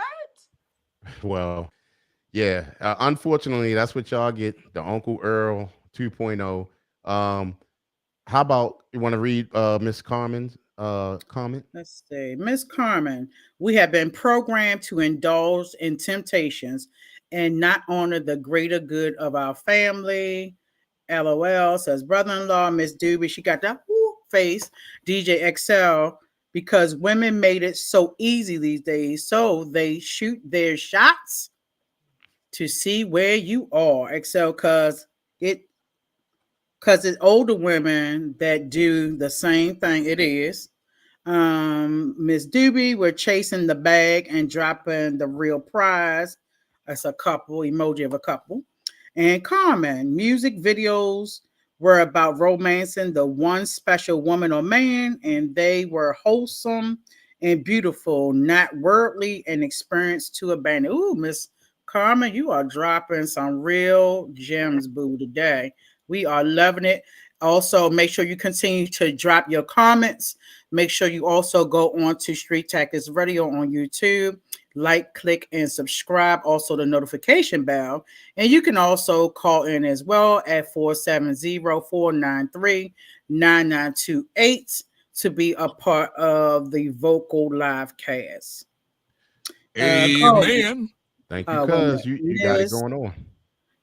well, yeah. Unfortunately, that's what y'all get. The Uncle Earl 2.0. How about you want to read Miss Carmen's comment? Let's see. Miss Carmen, we have been programmed to indulge in temptations and not honor the greater good of our family. LOL, says brother-in-law. Miss Doobie, she got that whoo face. DJ XL, because women made it so easy these days, so they shoot their shots to see where you are. XL, because it's older women that do the same thing. It is. Miss Doobie, we're chasing the bag and dropping the real prize. That's a couple emoji of a couple. And Carmen, music videos were about romancing the one special woman or man, and they were wholesome and beautiful, not worldly and experienced to abandon. Ooh, Miss Carmen, you are dropping some real gems, boo, today. We are loving it. Also, make sure you continue to drop your comments. Make sure you also go on to Street Tactics Radio on YouTube. like, click, and subscribe. Also, the notification bell. And you can also call in as well at 470-493-9928 to be a part of the Vocal Live cast. Amen. Thank you, Wait a minute. cuz you got it going on.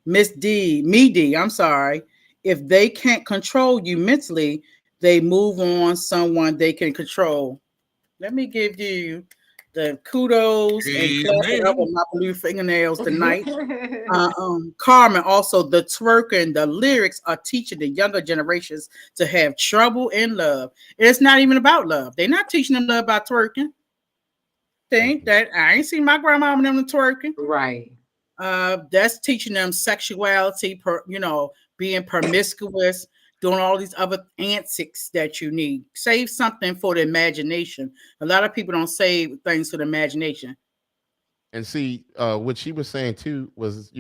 Miss D, I'm sorry. If they can't control you mentally, they move on someone they can control. Let me give you the kudos and clap it up Amen. with my blue fingernails tonight. Carmen, also the twerking, the lyrics are teaching the younger generations to have trouble in love. It's not even about love. They're not teaching them love by twerking. Think that I ain't seen my grandma and them twerking. Right. That's teaching them sexuality, being promiscuous, doing all these other antics that you need. Save something for the imagination. A lot of people don't save things for the imagination. And see, what she was saying too was,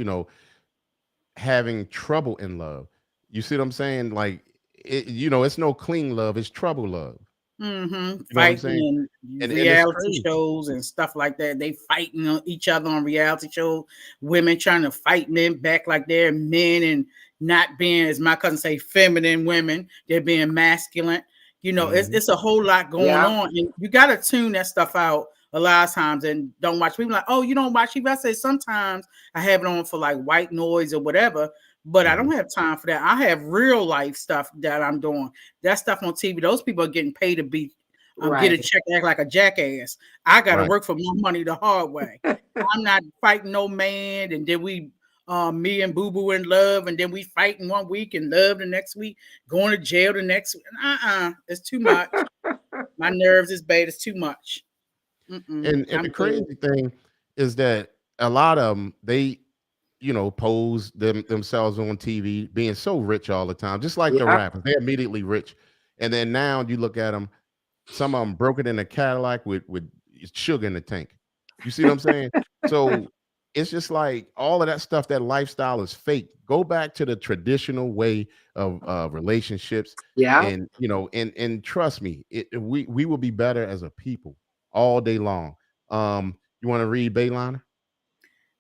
having trouble in love. You see what I'm saying? Like, it's no clean love; it's trouble love. You know what I'm saying? Fighting and And it's reality crazy. shows and stuff like that. They fighting on each other on reality shows. Women trying to fight men back like they're men and not being, as my cousin say, feminine women. They're being masculine. It's a whole lot going on, and you got to tune that stuff out a lot of times and don't watch. People like, oh, you don't watch TV. I say sometimes I have it on for like white noise or whatever, but I don't have time for that. I have real life stuff that I'm doing. That stuff on TV, those people are getting paid to be get a check, act like a jackass. I got to work for my money the hard way. I'm not fighting no man, and then me and Boo Boo in love, and then we fighting one week and love the next week, going to jail the next week. It's too much. My nerves is bad. It's too much. And the crazy thing is that a lot of them, they pose themselves on TV being so rich all the time, just like the rappers. They're immediately rich, and then now you look at them. Some of them broke it in a Cadillac with sugar in the tank. You see what I'm saying? So it's just like all of that stuff. That lifestyle is fake. Go back to the traditional way of relationships. Yeah. And and trust me, we will be better as a people all day long. You want to read Bayliner?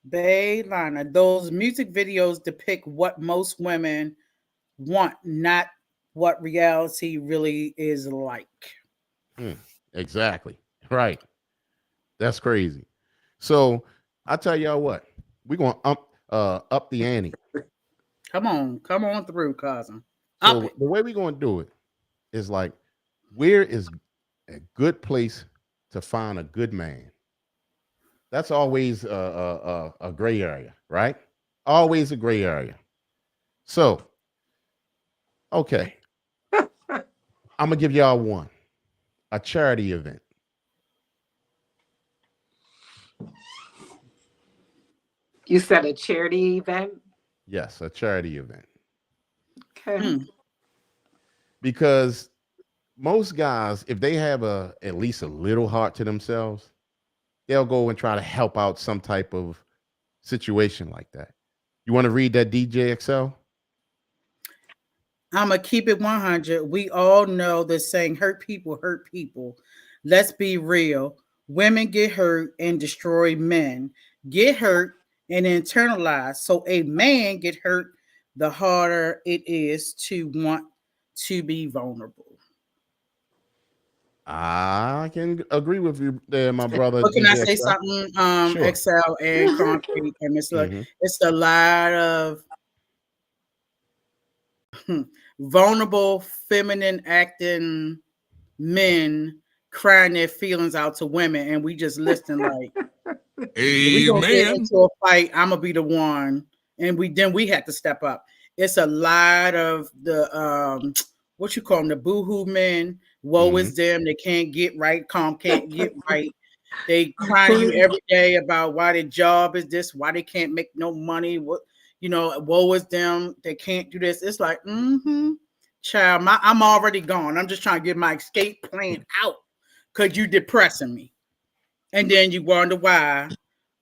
Bayliner. Those music videos depict what most women want, not what reality really is like. Exactly. Right. That's crazy. So I tell y'all what, we're gonna up the ante. Come on through, cousin. So the way we're gonna do it is like, where is a good place to find a good man? That's always a gray area, right? Always a gray area. So, okay, I'm gonna give y'all one, a charity event. You said a charity event? Yes, a charity event. Okay. Because most guys, if they have at least a little heart to themselves, they'll go and try to help out some type of situation like that. You want to read that, DJ XL? I'm going to keep it 100. We all know the saying, hurt people hurt people. Let's be real. Women get hurt and destroy men. Get hurt and internalize. So a man get hurt, the harder it is to want to be vulnerable. I can agree with you there, my brother. But can I DJ say XL. something? Sure. Excel and concrete and Mhm. it's a lot of vulnerable, feminine acting men crying their feelings out to women, and we just listen like, if we gonna get Amen. into a fight, I'm gonna be the one, and we have to step up. It's a lot of the what you call them, the boohoo men. Woe is them. They can't get right. Can't get right. They cry to you every day about why their job is this, why they can't make no money. What woe is them. They can't do this. It's like, child, I'm already gone. I'm just trying to get my escape plan out because you depressing me. And then you wonder why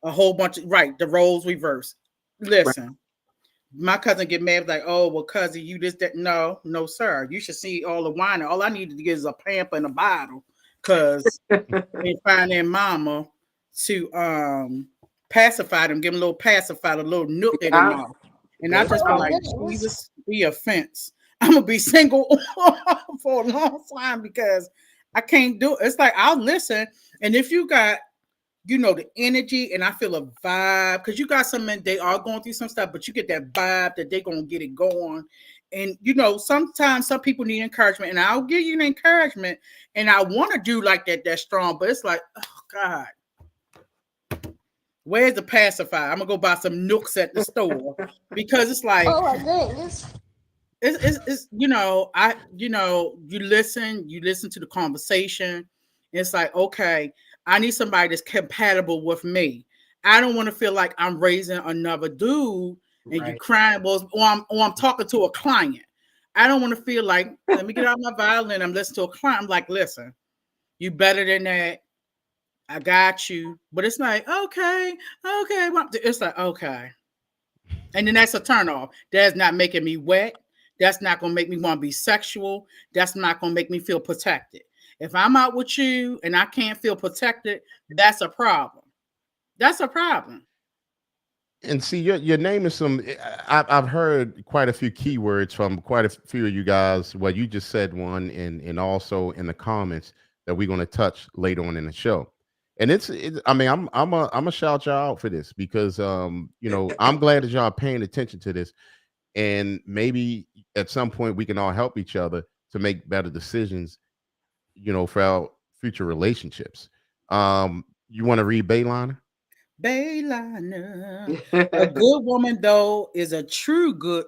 a whole bunch of the roles reverse. Listen, my cousin get mad like, oh well, cousin, you just that. No, sir. You should see all the wine. All I needed to get is a pamper and a bottle, cause they find their mama pacify them, give them a little pacifier, a little nook in the Yeah. mouth. And I There just you be go. like, Jesus, be offense. I'm gonna be single for a long time because I can't do it. It's like I'll listen, and if you got the energy, and I feel a vibe because you got some men, they are going through some stuff, but you get that vibe that they're gonna get it going. And sometimes some people need encouragement, and I'll give you an encouragement, and I want to do like that strong, but it's like, oh God, where's the pacifier? I'm gonna go buy some nooks at the store because it's like, Oh my goodness. it's you listen to the conversation. It's like, okay, I need somebody that's compatible with me. I don't want to feel like I'm raising another dude and you Right. crying, or I'm talking to a client. I don't want to feel like, let me get out my violin, I'm listening to a client. I'm like, listen, you better than that. I got you. But it's like, okay. It's like, okay. And then that's a turnoff. That's not making me wet. That's not going to make me want to be sexual. That's not going to make me feel protected. If I'm out with you and I can't feel protected, that's a problem. That's a problem. And see, your name is some. I've heard quite a few keywords from quite a few of you guys. Well, you just said one, and also in the comments that we're going to touch later on in the show. And I mean, I'm a shout y'all out for this because I'm glad that y'all are paying attention to this, and maybe at some point we can all help each other to make better decisions, for our future relationships. You want to read Bayliner? Bayliner. A good woman, though, is a true good.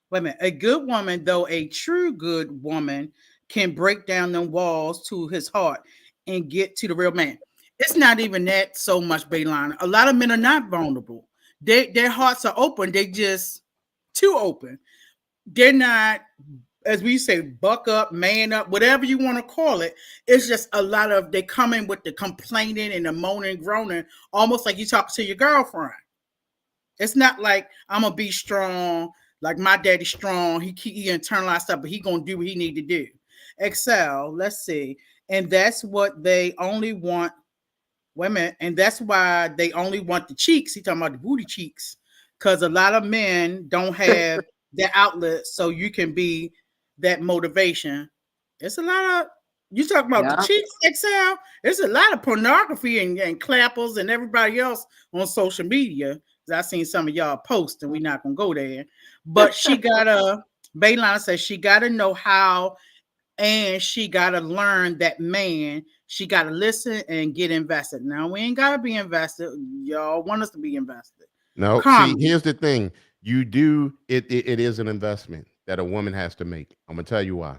Wait a minute. A good woman, though, a true good woman can break down them walls to his heart and get to the real man. It's not even that so much, Bayliner. A lot of men are not vulnerable. Their hearts are open. They just too open. They're not, as we say, buck up, man up, whatever you want to call it. It's just a lot of, they come in with the complaining and the moaning, groaning, almost like you talk to your girlfriend. It's not like I'm gonna be strong, like my daddy's strong. He internalized stuff, but he gonna do what he need to do. Excel, let's see. And that's what they only want women, and that's why they only want the cheeks. He talking about the booty cheeks, because a lot of men don't have that outlet, so you can be that motivation. It's a lot of, you talk about the Yeah. cheeks, Excel. There's a lot of pornography and clappers and everybody else on social media. I've seen some of y'all post, and we're not gonna go there. But she gotta, Baylana says she gotta know how, and she gotta learn that man. She gotta listen and get invested. Now we ain't gotta be invested. Y'all want us to be invested. No, see, Carmen. here's the thing. You do it is an investment that a woman has to make. I'm gonna tell you why.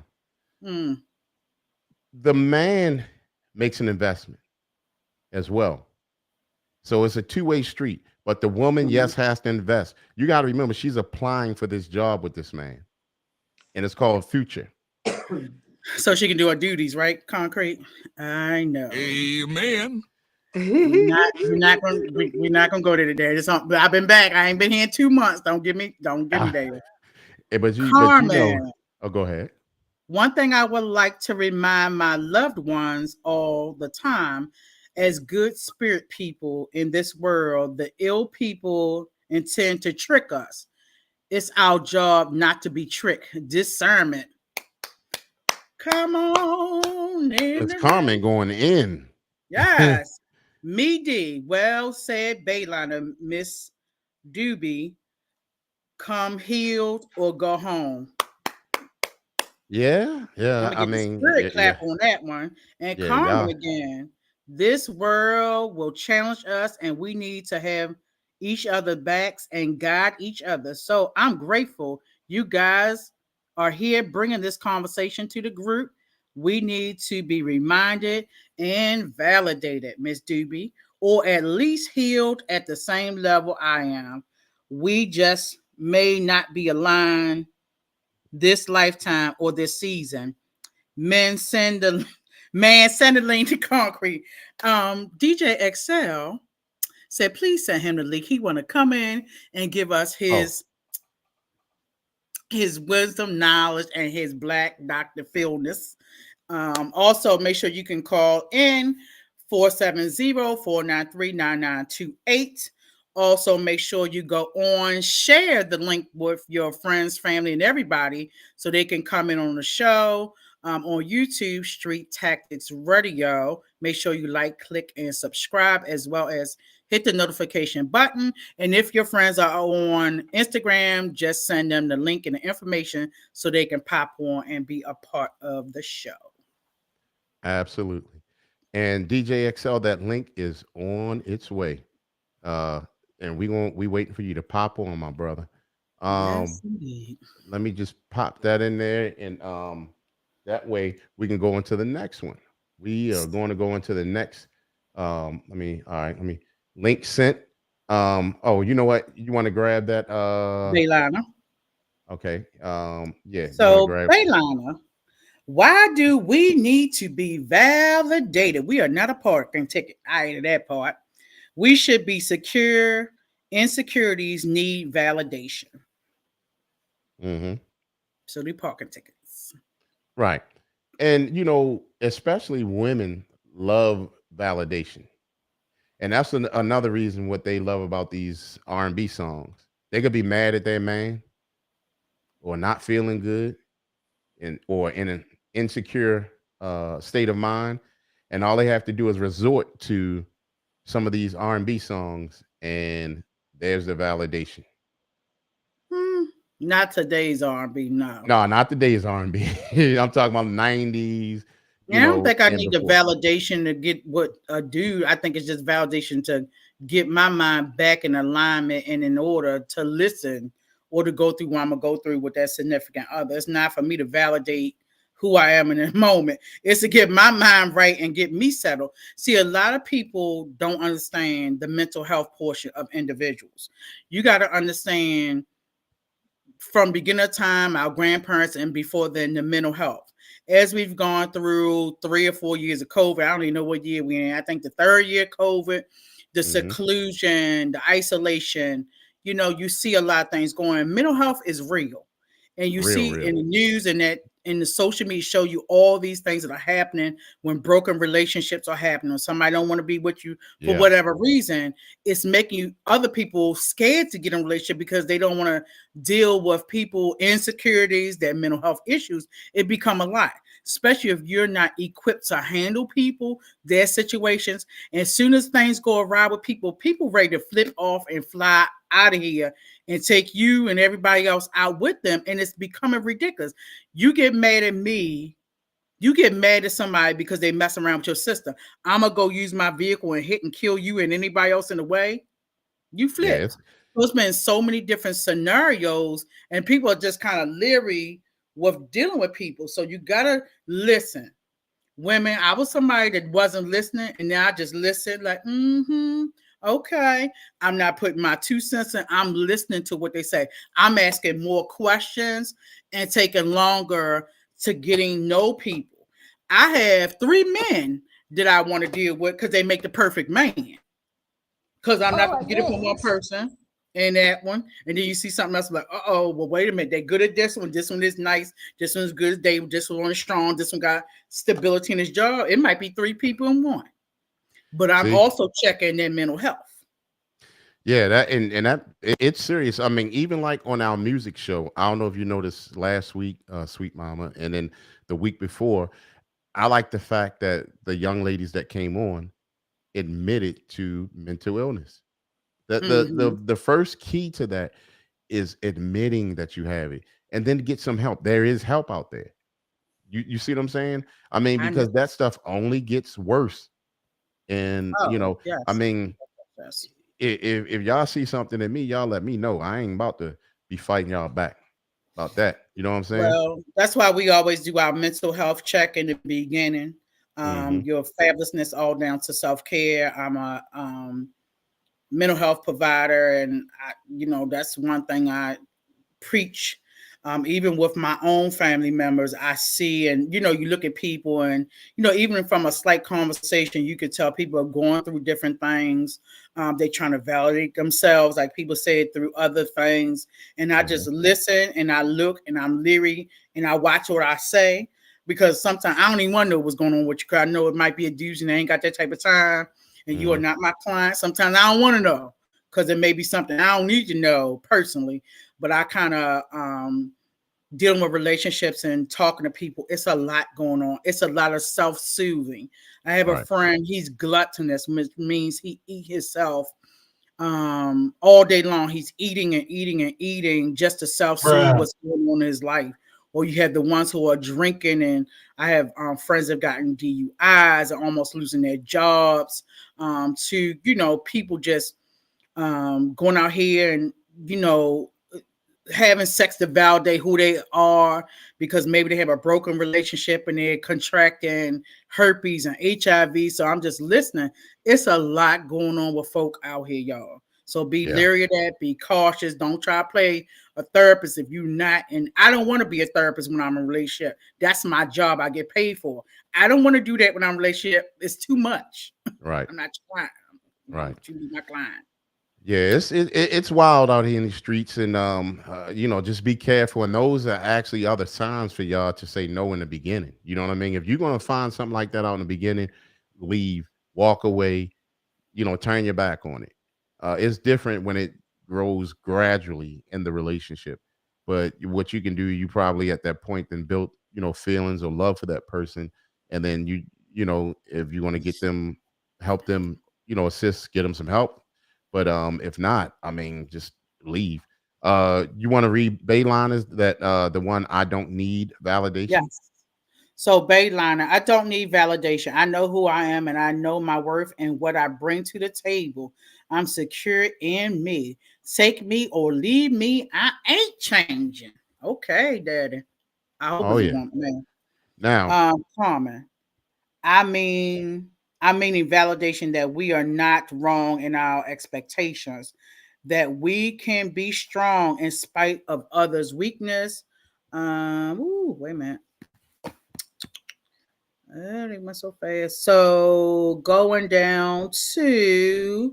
Mm, The man makes an investment as well. So it's a two-way street. But the woman, mhm. yes, has to invest. You got to remember she's applying for this job with this man. And it's called future. So she can do her duties, right? Concrete. I know. Amen. We're not gonna go there today. But I've been back. I ain't been here in 2 months. Don't get me Ah, there. but you know, Carmen. oh, go ahead. One thing I would like to remind my loved ones all the time, as good spirit people in this world, the ill people intend to trick us. It's our job not to be tricked. Discernment. Come on in It's the room. Carmen going in. Yes. Me D. Well said, Bayliner. Miss Doobie. Come healed or go home. Yeah, I'm yeah. gonna I get the mean, spirit yeah, yeah, clap on that one. And yeah, Carmen y'all. again. This world will challenge us, and we need to have each other backs and guide each other. So I'm grateful you guys are here bringing this conversation to the group. We need to be reminded and validated, Miss Doobie, or at least healed at the same level I am. We just may not be aligned this lifetime or this season. Men send the lean to concrete. DJ XL said, please send him the link. He want to come in and give us Oh, his wisdom, knowledge, and his black Dr. Philness. Also, make sure you can call in 470-493-9928. Also, make sure you go on, share the link with your friends, family, and everybody so they can come in on the show. On YouTube, Street Tactics Radio. Make sure you like, click, and subscribe, as well as hit the notification button. And if your friends are on Instagram, just send them the link and the information so they can pop on and be a part of the show. Absolutely. And DJ XL, that link is on its way. Uh, and we waiting for you to pop on, my brother. Yes, Um, indeed. Let me just pop that in there, and that way we can go into the next one. We are going to go into the next. All right, let me link sent. Oh, you know what? You want to grab that? Baylana. Okay. Yeah, you want to So, grab. Baylana, why do we need to be validated? We are not a parking ticket. I added that part. We should be secure. Insecurities need validation. Mm-hmm. So, the parking tickets. Right. And especially women love validation. And that's another reason what they love about these R&B songs. They could be mad at their man or not feeling good or in an insecure state of mind, and all they have to do is resort to some of these R&B songs, and there's the validation. Hmm, not today's R&B, no. No, not today's R&B. I'm talking about 90s, I don't think I and need the before. validation to get what a dude. I think it's just validation to get my mind back in alignment and in order to listen or to go through what I'm gonna go through with that significant other. It's not for me to validate who I am in the moment. It's to get my mind right and get me settled. See, a lot of people don't understand the mental health portion of individuals. You got to understand from beginner time, our grandparents, and before then, the mental health. As we've gone through 3 or 4 years of COVID, I don't even know what year we're in. I think the third year COVID, the Hmm. seclusion, the isolation, you see a lot of things going. Mental health is real. And you Real, see real. in the news and that in the social media show you all these things that are happening when broken relationships are happening, or somebody don't want to be with you for Yeah. whatever reason. It's making you other people scared to get in a relationship because they don't want to deal with people insecurities, their mental health issues. It become a lot, especially if you're not equipped to handle people, their situations. And as soon as things go awry with people ready to flip off and fly out of here and take you and everybody else out with them. And it's becoming ridiculous. You get mad at me. You get mad at somebody because they mess around with your sister. I'm going to go use my vehicle and hit and kill you and anybody else in the way. You Yeah, flip. So it's been so many different scenarios, and people are just kind of leery with dealing with people. So you got to listen. Women, I was somebody that wasn't listening, and now I just listen like, okay. I'm not putting my 2 cents in. I'm listening to what they say. I'm asking more questions and taking longer to getting know people. I have 3 men that I want to deal with because they make the perfect man. Because I'm not going to get it from one person and that one. And then you see something else like, well, wait a minute. They're good at this one. This one is nice. This one's good. This one is strong. This one got stability in his job. It might be 3 people in one. But I'm see, also checking their mental health. yeah, it's serious. I mean, even like on our music show, I don't know if you noticed last week, Sweet Mama, and then the week before. I like the fact that the young ladies that came on admitted to mental illness. Mm-hmm. The first key to that is admitting that you have it, and then get some help. There is help out there. You see what I'm saying? I mean, I know. because that stuff only gets worse. And Oh, I yes. mean, Yes. if y'all see something in me, y'all let me know. I ain't about to be fighting y'all back about that. You know what I'm saying? Well, that's why we always do our mental health check in the beginning. Hmm. Your fabulousness all down to self-care. I'm a mental health provider, and that's one thing I preach. Even with my own family members, I see, and you look at people, and even from a slight conversation, you could tell people are going through different things. They're trying to validate themselves, like people say it through other things. And I Hmm. just listen, and I look, and I'm leery, and I watch what I say. because sometimes I don't even want to know what's going on with you. Cause I know it might be a dude and they ain't got that type of time, and you are not my client. Sometimes I don't want to know because it may be something I don't need to know personally. But I kind of dealing with relationships and talking to people. It's a lot going on. It's a lot of self-soothing. I have a friend. He's gluttonous, which means he eat himself all day long. He's eating and eating and eating just to self-soothe what's going on in his life. Or you have the ones who are drinking, and I have friends that have gotten DUIs and almost losing their jobs, to people just going out here and having sex to validate who they are, because maybe they have a broken relationship and they're contracting herpes and HIV. So I'm just listening. It's a lot going on with folk out here, y'all. So be leery of that. Be cautious. Don't try to play a therapist if you're not. And I don't want to be a therapist when I'm in a relationship. That's my job. I get paid for. I don't want to do that when I'm in a relationship. It's too much. Right. I'm not your client. Right. You be my client. Yeah, it's wild out here in the streets, and just be careful. And those are actually other signs for y'all to say no in the beginning. You know what I mean? If you're gonna find something like that out in the beginning, leave, walk away, turn your back on it. It's different when it grows gradually in the relationship. But what you can do, you probably at that point then built, feelings or love for that person. And then if you want to get them, help them, assist, get them some help. But if not, I mean, just leave. You want to read Bayline, is that the one I don't need validation? Yes. So, Bayliner, I don't need validation. I know who I am and I know my worth and what I bring to the table. I'm secure in me. Take me or leave me. I ain't changing. Okay, Daddy. I hope Oh it's a yeah. woman, man. Now, Carmen. I mean validation that we are not wrong in our expectations, that we can be strong in spite of others' weakness. Wait a minute. They went so fast. So going down to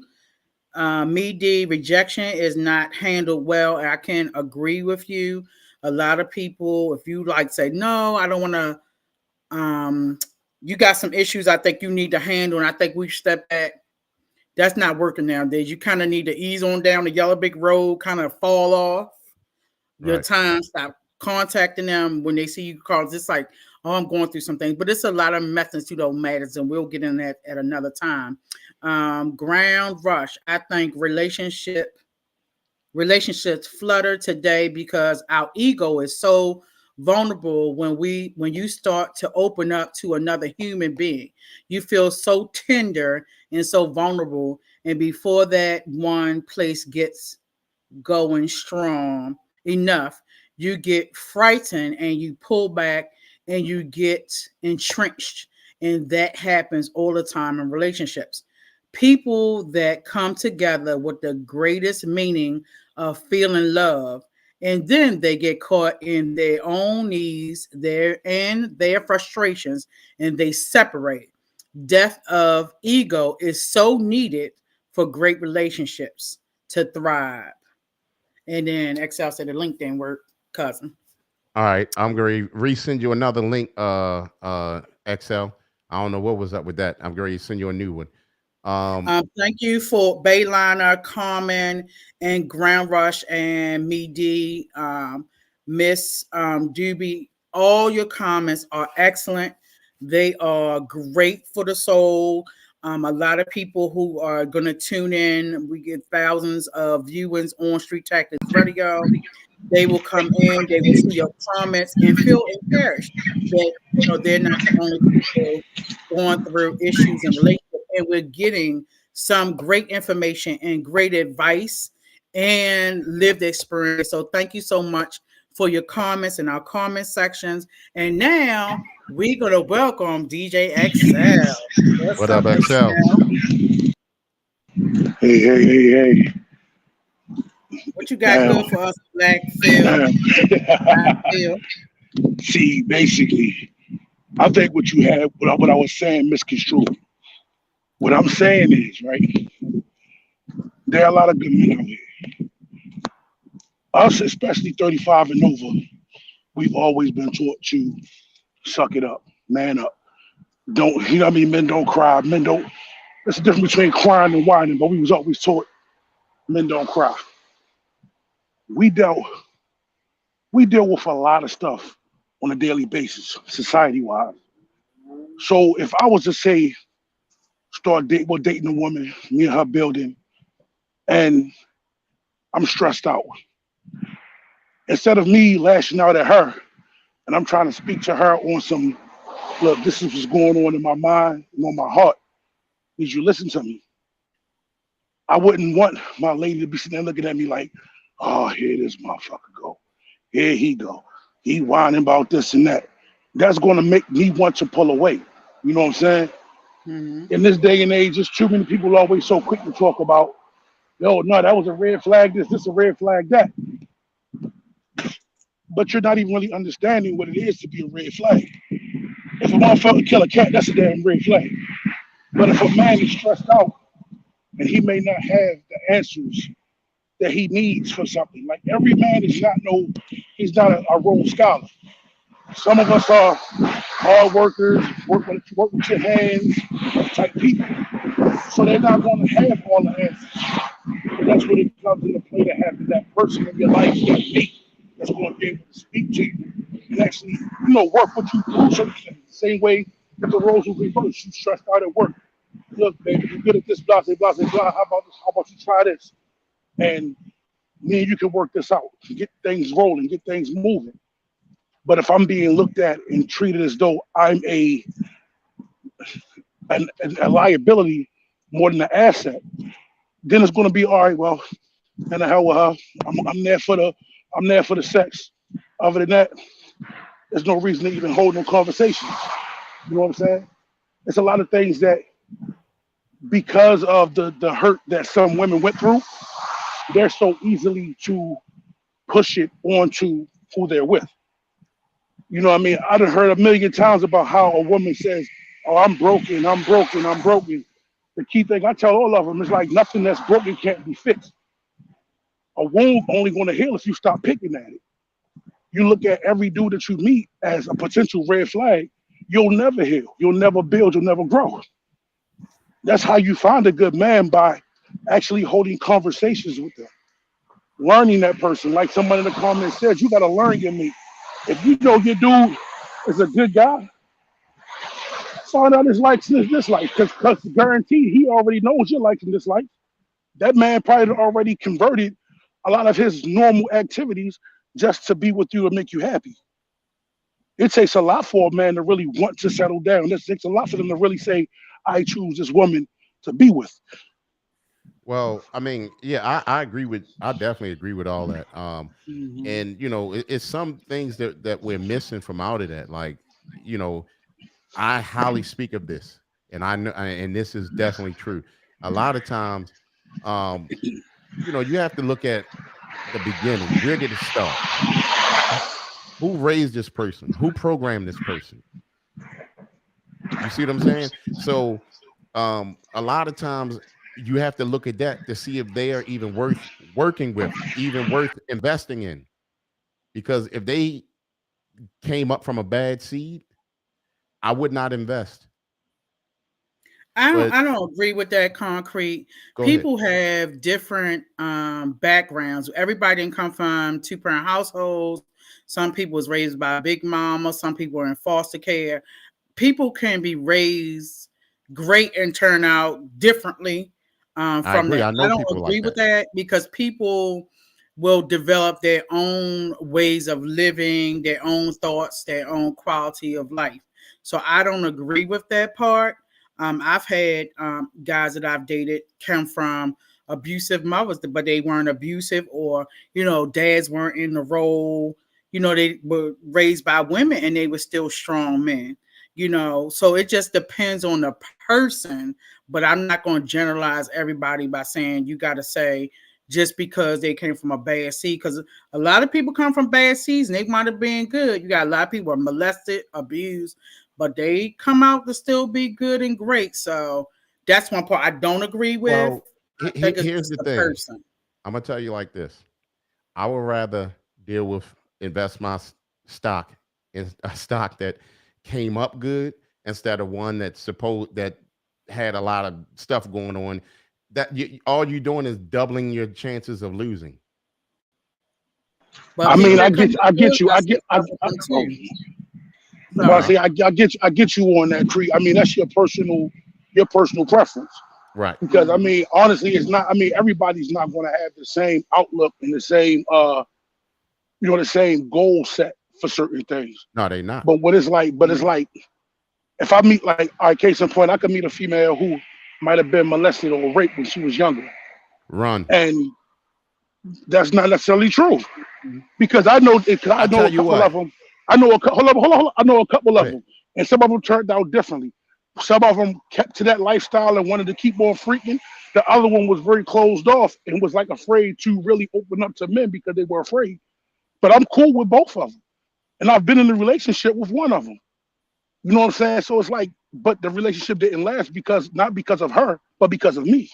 me, D, rejection is not handled well. I can agree with you. A lot of people, if you like say, no, I don't want to, you got some issues I think you need to handle, and I think we step back. That's not working nowadays. You kind of need to ease on down the yellow brick road, kind of fall off your right. time, stop contacting them when they see you calls. It's like, oh, I'm going through some things, but it's a lot of methods to those matters, and we'll get in that at another time. Ground rush. I think relationships flutter today because our ego is so vulnerable. When you start to open up to another human being, you feel so tender and so vulnerable, and before that one place gets going strong enough, you get frightened and you pull back and you get entrenched. And that happens all the time in relationships. People that come together with the greatest meaning of feeling love, and then they get caught in their own needs, their frustrations, and they separate. Death of ego is so needed for great relationships to thrive. And then Excel said the link didn't work, cousin. All right, I'm going to resend you another link, XL. I don't know what was up with that. I'm going to send you a new one. Thank you for Bayliner, Carmen, and Ground Rush, and me, D, Miss Doobie. All your comments are excellent. They are great for the soul. A lot of people who are going to tune in. We get thousands of viewers on Street Tactics Radio. They will come in, they will see your comments and feel encouraged that they're not the only people going through issues and relationships, and we're getting some great information and great advice and lived experience. So thank you so much for your comments in our comment sections. And now we're gonna welcome DJ XL. What's What up, up, XL? Hey. What you got good for us, Black Phil? See, basically, I think what you had, what I was saying, misconstrued. What I'm saying is, right, there are a lot of good men out here. Us, especially 35 and over, we've always been taught to Suck it up. Man up. Don't, you know what I mean? Men don't cry. Men don't, there's a difference between crying and whining, but we was always taught men don't cry. We dealt, we deal with a lot of stuff on a daily basis, society wise. So if I was to say, well, dating a woman, me and her building, and I'm stressed out, instead of me lashing out at her, and I'm trying to speak to her on some, look, this is what's going on in my mind and on my heart. Did you listen to me? I wouldn't want my lady to be sitting there looking at me like, oh, here this motherfucker go. Here he go. He whining about this and that. That's going to make me want to pull away. You know what I'm saying? Mhm. In this day and age, it's too many people always so quick to talk about, yo, no, that was a red flag, this a red flag, that. But you're not even really understanding what it is to be a red flag. If a motherfucker kill a cat, that's a damn red flag. But if a man is stressed out and he may not have the answers that he needs for something, like every man is not no, he's not a Rhodes Scholar. Some of us are hard workers, work with your hands type people. So they're not going to have all the answers. But that's when it comes into play to have that person in your life, that mate, that's going to be able to speak to you and actually, work with you through certain things. The same way if the roles will reverse, you stressed out at work. Look, baby, you're good at this, blah, blah, blah, blah. How about this? How about you try this? And me and you can work this out, get things rolling, get things moving. But if I'm being looked at and treated as though I'm a liability more than an asset, then it's going to be all right. Well, and the hell with her. I'm there for the sex. Other than that, there's no reason to even hold no conversation. You know what I'm saying? It's a lot of things that because of the hurt that some women went through, they're so easily to push it onto who they're with. You know what I mean? I've heard a million times about how a woman says, oh, I'm broken, I'm broken, I'm broken. The key thing I tell all of them is like nothing that's broken can't be fixed. A wound only going to heal if you stop picking at it. You look at every dude that you meet as a potential red flag, you'll never heal, you'll never build, you'll never grow. That's how you find a good man, by actually holding conversations with them, learning that person. Like someone in the comments said, you got to learn your mate. If you know your dude is a good guy, find out his likes and his dislikes, because guaranteed he already knows your likes and dislikes. That man probably already converted a lot of his normal activities just to be with you and make you happy. It takes a lot for a man to really want to settle down. It takes a lot for them to really say, I choose this woman to be with. Well, I mean, yeah, I definitely agree with all that. Mhm. And it's some things that we're missing from out of that. Like, you know, I highly speak of this, and I know, and this is definitely true. A lot of times, um, you have to look at the beginning. Where did it start? How, who raised this person? Who programmed this person? You see what I'm saying? So, a lot of times you have to look at that to see if they are even worth working with, even worth investing in. Because if they came up from a bad seed, I would not invest. I don't But I don't agree with that concrete. go ahead. People have different backgrounds. Everybody didn't come from two-parent households. Some people was raised by a big mama, some people are in foster care. People can be raised great and turn out differently I from agree. that. I I know don't people agree like with that. that because people will develop their own ways of living, their own thoughts, their own quality of life. So I don't agree with that part. I've had guys that I've dated come from abusive mothers, but they weren't abusive, or dads weren't in the role. They were raised by women and they were still strong men. So it just depends on the person. But I'm not going to generalize everybody by saying you got to say just because they came from a bad seed, because a lot of people come from bad seeds and they might have been good. You got a lot of people are molested, abused, but they come out to still be good and great. So that's one part I don't agree with. Well, I think it's here's just the the thing. person. I'm gonna tell you like this. I would rather deal with invest my stock in a stock that came up good instead of one that had a lot of stuff going on. All you're doing is doubling your chances of losing. But I people mean, I that come get, to I get good you, got some stuff with them oh, too. well, I Sorry. say, I get you on that, Crete. I mean, that's your personal preference. Right. Because I mean, honestly, it's not. I mean, everybody's not going to have the same outlook and the same, the same goal set for certain things. No, they not. But it's like, if I meet, like, all right, case in point, I could meet a female who might have been molested or raped when she was younger, Run. and that's not necessarily true because I know it. Cause I I know tell a you couple what. of them. I know a couple. Hold on. I know a couple Go of ahead. them, and some of them turned out differently. Some of them kept to that lifestyle and wanted to keep on freaking. The other one was very closed off and was like afraid to really open up to men because they were afraid. But I'm cool with both of them, and I've been in a relationship with one of them. You know what I'm saying? So it's like, but the relationship didn't last because not because of her, but because of me.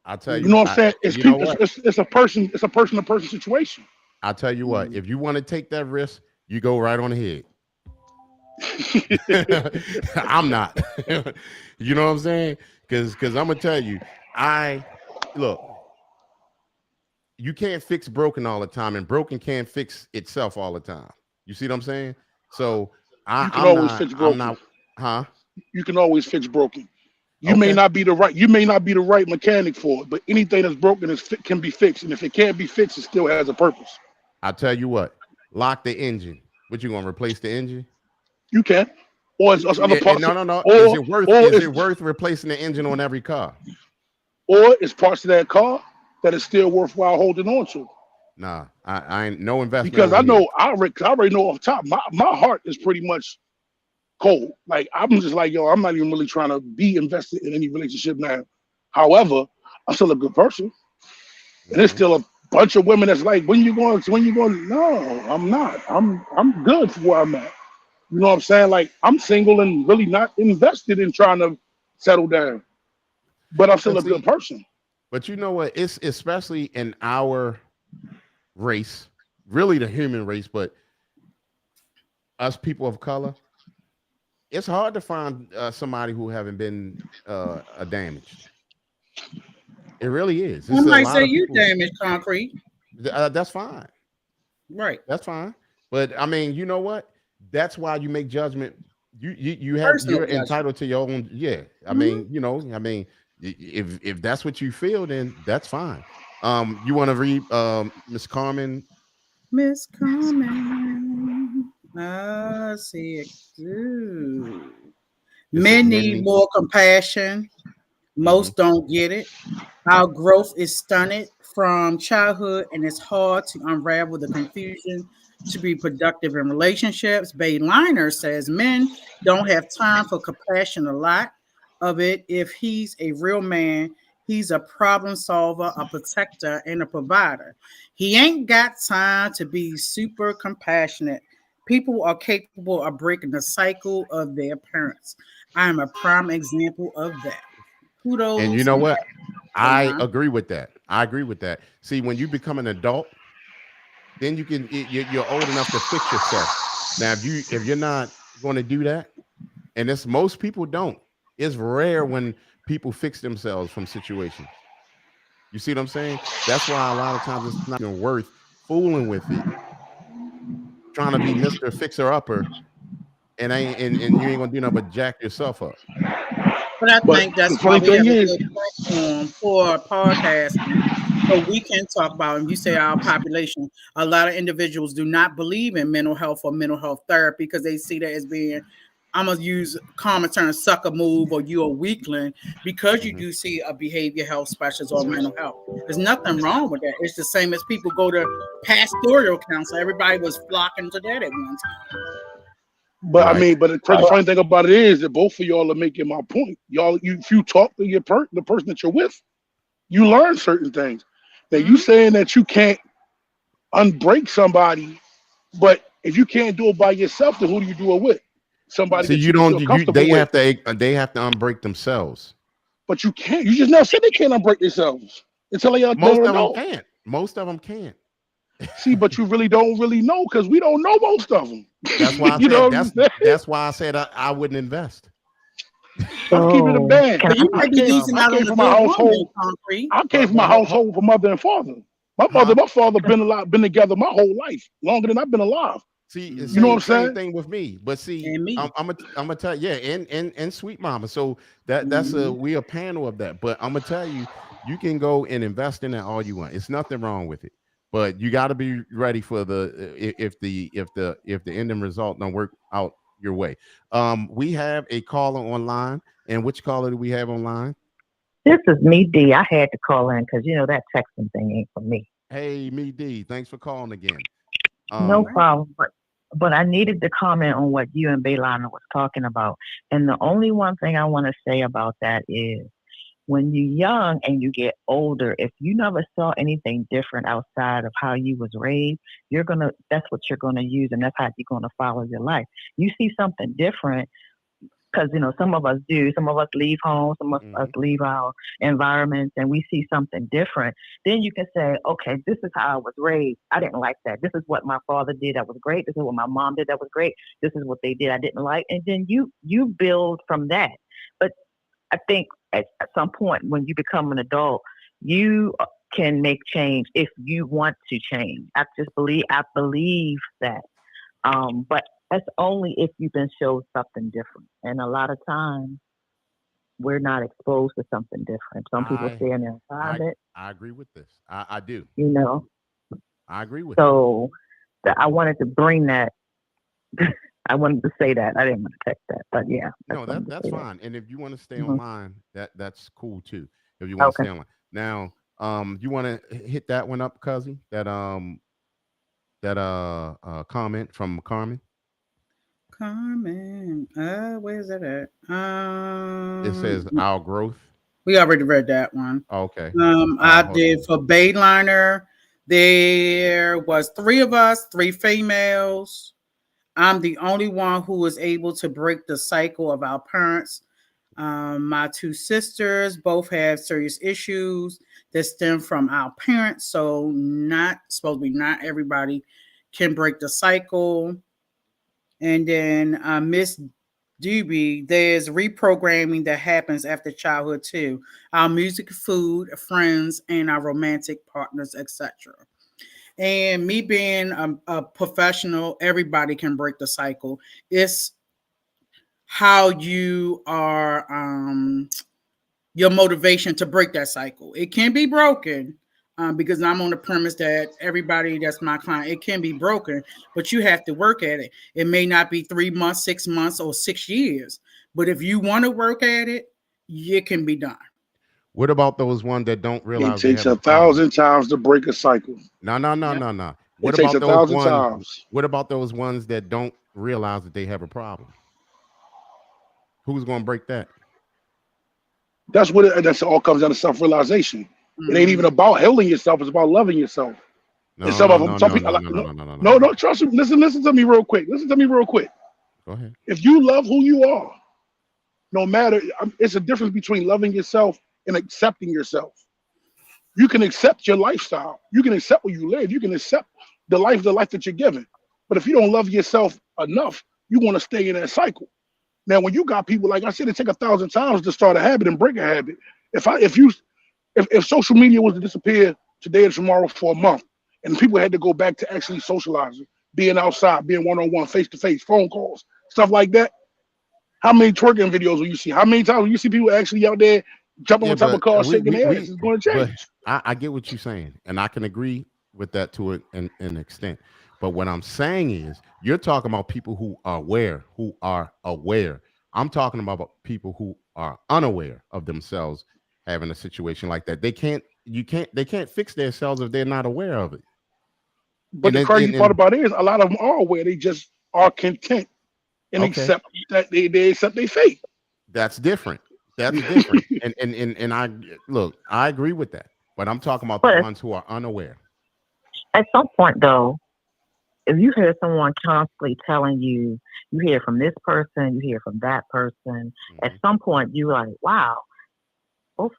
I'll tell You you. know what I'm saying? It's You know people. what? It's a person. It's a person to person situation. I'll tell you what. If you want to take that risk, you go right on ahead. I'm not. You know what I'm saying? Because I'm gonna tell you, look. You can't fix broken all the time, and broken can't fix itself all the time. You see what I'm saying? So You can I'm always not. fix I'm broken. not. Huh? You can always fix broken. You may Okay. not be the right. You may not be the right mechanic for it, but anything that's broken can be fixed, and if it can't be fixed, it still has a purpose. I'll tell you what. Lock the engine. What you gonna replace the engine? You can, or it's other parts, No, no, no. Is or it worth? or Is it's it worth replacing the engine on every car? or it's parts of that car that is still worthwhile holding on to. Nah, I ain't no investment Because on I here. know I already know off top. My heart is pretty much cold. Like I'm just like, yo, I'm not even really trying to be invested in any relationship now. However, I'm still a good person, and there's Mhm. still a bunch of women that's like, when you going? When you going? No, I'm not. I'm good for where I'm at. You know what I'm saying? Like I'm single and really not invested in trying to settle down, but I'm still But a good see, person. but you know what? It's especially in our race, really the human race, but us people of color, it's hard to find somebody who haven't been damaged. It really is. It's One a might lot say of you people. damaged concrete. That's fine. Right. That's fine. But I mean, you know what? That's why you make judgment. Personal You're judgment. entitled to your own. Yeah. I Mhm. mean, if that's what you feel, then that's fine. You want to read Miss Carmen? Miss Carmen. I see it. Ooh. It says Men men need need. more compassion. Mhm. Most don't get it. Our growth is stunted from childhood, and it's hard to unravel the confusion to be productive in relationships. Bay Liner says men don't have time for compassion a lot of it. If he's a real man, he's a problem solver, a protector, and a provider. He ain't got time to be super compassionate. People are capable of breaking the cycle of their parents. I am a prime example of that. And you Kudos know and what? I Bayline. agree with that. I agree with that. See, when you become an adult, then you're old enough to fix yourself. Now, if you're not going to do that, and it's most people don't. It's rare when people fix themselves from situations. You see what I'm saying? That's why a lot of times it's not even worth fooling with it, trying to be Mr. Fixer Upper, and you ain't gonna do nothing but jack yourself up. But I But think that's the why funny we thing have a is, good platform for podcasting. So we can talk about, and you say our population, a lot of individuals do not believe in mental health or mental health therapy because they see that as being, I'm gonna use common term sucker move or you a weakling because you Mhm. do see a behavior health specialist or mental health. There's nothing wrong with that. It's the same as people go to pastoral counsel. Everybody was flocking to that at one time. but I Right. mean, but the funny thing about it is that both of y'all are making my point. If you talk to the person that you're with, you learn certain things. Now you Mhm. saying that you can't unbreak somebody, but if you can't do it by yourself, then who do you do it with? Somebody Right. See, that you you can don't. feel comfortable They with. have to unbreak themselves. But you can't. You just now said they can't unbreak themselves until they're Most of them adult. can't. Most of them can't. See, but you really don't really know because we don't know most of them. That's why I You know said what I'm saying? that's why I said I wouldn't invest. I'm keeping it a So band. can But I? you might be losing I out came on a from a good woman, household. Concrete. I came from But a household with a mother and father. huh? My father been together my whole life, longer than I've been alive. See, Mhm. You know what I'm same saying? thing with me. But see, And me. I'm gonna tell you, yeah, and Sweet Mama. So that's Mhm. we a panel of that. But I'm gonna tell you, you can go and invest in it all you want. It's nothing wrong with it. But you got to be ready for if the ending result don't work out your way. We have a caller online, and which caller do we have online? This is me, D. I had to call in because that texting thing ain't for me. Hey, me D. Thanks for calling again. All No Um, right. problem. But I needed to comment on what you and Baylana was talking about. And the only one thing I want to say about that is when you're young and you get older, if you never saw anything different outside of how you was raised, that's what you're gonna use and that's how you're gonna follow your life. You see something different because some of us do, some of us leave home, some of us mhm. leave our environments and we see something different. Then you can say, okay, this is how I was raised. I didn't like that. This is what my father did that was great. This is what my mom did that was great. This is what they did I didn't like. And then you build from that. But I think at some point when you become an adult, you can make change if you want to change. I believe that. But that's only if you've been showed something different. And a lot of times we're not exposed to something different. Some people I stay in their I environment, I agree with this. I do. you know. I agree with it. So I wanted to bring that. I wanted to say that. I didn't want to text that, but yeah, I No, just wanted to that's say that. fine. And if you want to stay Hmm. online, that's cool too. If you want to Okay. stay online. Now, you want to hit that one up, cousin? That comment from Carmen. Carmen. Where's that at? It says our growth. We already read that one. Okay. I Hold did on. for Bayliner. There was three of us, three females. I'm the only one who was able to break the cycle of our parents. My two sisters both have serious issues that stem from our parents. So not supposed to be not everybody can break the cycle. And then Miss Doobie, there's reprogramming that happens after childhood too. Our music, food, friends, and our romantic partners, etc. And me being a professional, everybody can break the cycle. It's how you are your motivation to break that cycle. It can be broken because I'm on the premise that everybody that's my client, it can be broken, but you have to work at it. It may not be 3 months, 6 months, or 6 years, but if you want to work at it, it can be done. What about those ones that don't It realize they takes have a a problem? thousand times to break a cycle. No, no, no, Yep. no, no. It What takes about a those thousand ones? times. What about those ones that don't realize that they have a problem? Who's going to break that? That's all comes down to self-realization. It ain't even Mm-hmm. about healing yourself, it's about loving yourself. And No, some no, of them, no, some no, people no, like, no, no, no, no, no, no, no, no, no. no, trust me. Listen to me real quick. Listen to me real quick. Go ahead. If you love who you are, no matter, it's a difference between loving yourself and accepting yourself. You can accept your lifestyle. You can accept where you live. You can accept the life that you're given. But if you don't love yourself enough, you want to stay in that cycle. Now, when you got people, like I said, it take a thousand times to start a habit and break a habit. If social media was to disappear today or tomorrow for a month, and people had to go back to actually socializing, being outside, being one on one, face to face, phone calls, stuff like that, how many twerking videos will you see? How many times will you see people actually out there jumping Yeah, on top of but cars, shaking their ass? It's going to but change. I get what you're saying, and I can agree with that to an extent. But what I'm saying is, you're talking about people who are aware, who are aware. I'm talking about people who are unaware of themselves having a situation like that. They can't fix themselves if they're not aware of it. But And the it, crazy and, part and about it is a lot of them are aware. They just are content and okay, accept that they accept their fate. that's different. That's different. And I look, I agree with that. But I'm talking about the But ones who are unaware. at some point, though, if you hear someone constantly telling you, you hear from this person, you hear from that person, at Mhm. some point you're like, wow, both,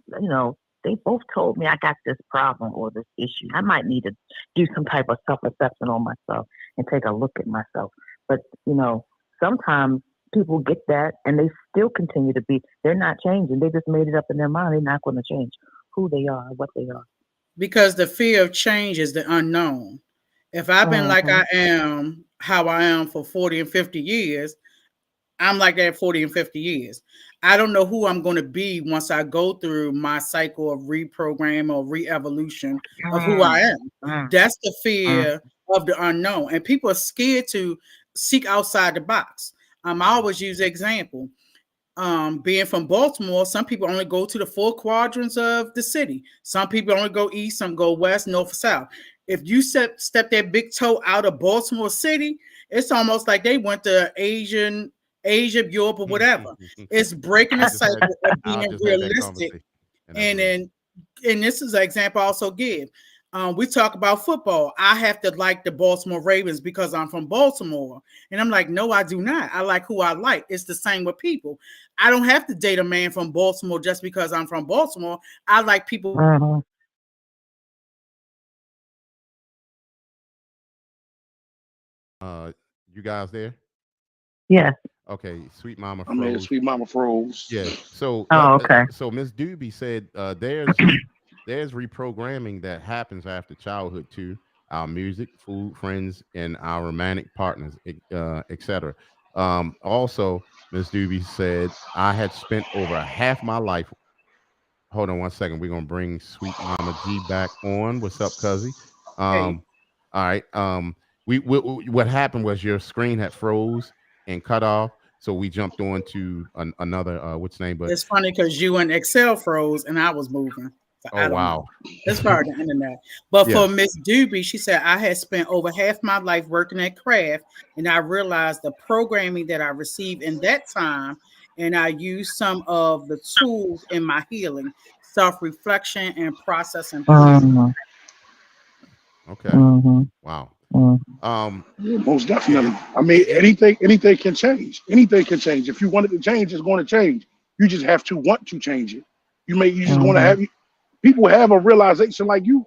they both told me I got this problem or this issue. I might need to do some type of self-assessment on myself and take a look at myself. But, sometimes people get that and they still continue to be, they're not changing. They just made it up in their mind. They're not going to change who they are, what they are. Because the fear of change is the unknown. If I've been like I am, how I am for 40 and 50 years, I'm like that 40 and 50 years. I don't know who I'm going to be once I go through my cycle of reprogram or re-evolution of who I am. That's the fear of the unknown. And people are scared to seek outside the box. I always use the example. Being from Baltimore, some people only go to the 4 quadrants of the city. Some people only go east, some go west, north, south. If you step that big toe out of Baltimore City, it's almost like they went to Asia, Europe, or whatever. It's breaking the cycle of being realistic. And this is an example I also give. We talk about football. I have to like the Baltimore Ravens because I'm from Baltimore. And I'm like, no, I do not. I like who I like. It's the same with people. I don't have to date a man from Baltimore just because I'm from Baltimore. I like people. You guys there? Yeah. Okay, Sweet Mama I'm here, froze. Sweet Mama froze. Yeah. So okay. So Miss Doobie said there's reprogramming that happens after childhood too. Our music, food, friends, and our romantic partners, etc. Also, Miss Doobie said I had spent over half my life. Hold on one second. We're gonna bring Sweet Mama G back on. What's up, Cuzzy? Hey, All right. What happened was your screen had froze and cut off, so we jumped on to another what's the name? But it's funny because you and Excel froze and I was moving. So oh I don't know. wow, It's probably the internet. But yeah. for Miss Doobie, she said, I had spent over half my life working at craft, and I realized the programming that I received in that time, and I used some of the tools in my healing, self-reflection and process improvement. Okay, wow. Yeah, most Yeah, definitely. I mean, anything can change. Anything can change. If you want it to change, it's going to change. You just have to want to change it. You just going to have people have a realization like you.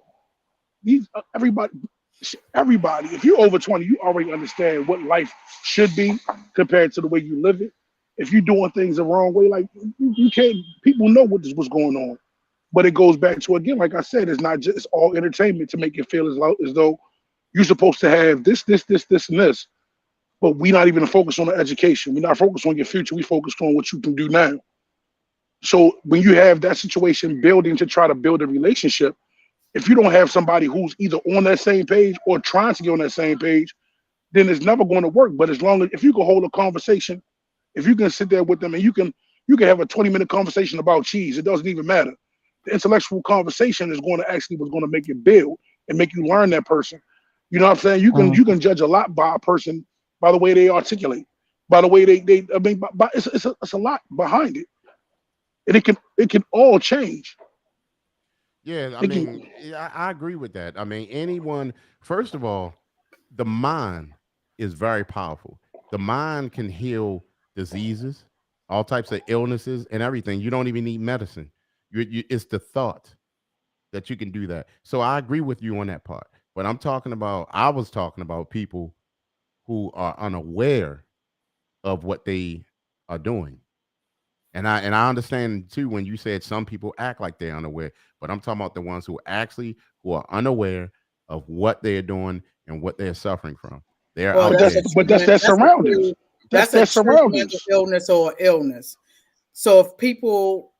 These everybody. If you're over 20, you already understand what life should be compared to the way you live it. If you're doing things the wrong way, like you can't. People know what's going on. But it goes back to, again, like I said, it's not just all entertainment to make it feel as though you're supposed to have this, and this. But we not even focused on the education. We're not focused on your future. We focused on what you can do now. So when you have that situation building to try to build a relationship, if you don't have somebody who's either on that same page or trying to get on that same page, then it's never going to work. But as long as if you can hold a conversation, if you can sit there with them and you can have a 20-minute conversation about cheese, it doesn't even matter. The intellectual conversation is going to actually what's going to make it build and make you learn that person. You know what I'm saying? You can judge a lot by a person by the way they articulate, by the way they I mean, it's a lot behind it, and it can all change. yeah. I It can, mean, I agree with that. I mean, anyone. First of all, the mind is very powerful. The mind can heal diseases, all types of illnesses, and everything. You don't even need medicine. It's the thought that you can do that. So I agree with you on that part. But I was talking about people who are unaware of what they are doing. And I understand too when you said some people act like they're unaware, but I'm talking about the ones who are unaware of what they're doing and what they're suffering from. They're Well, out there. but that's their surroundings. That's that's a their true mental surroundings. illness or illness. So if people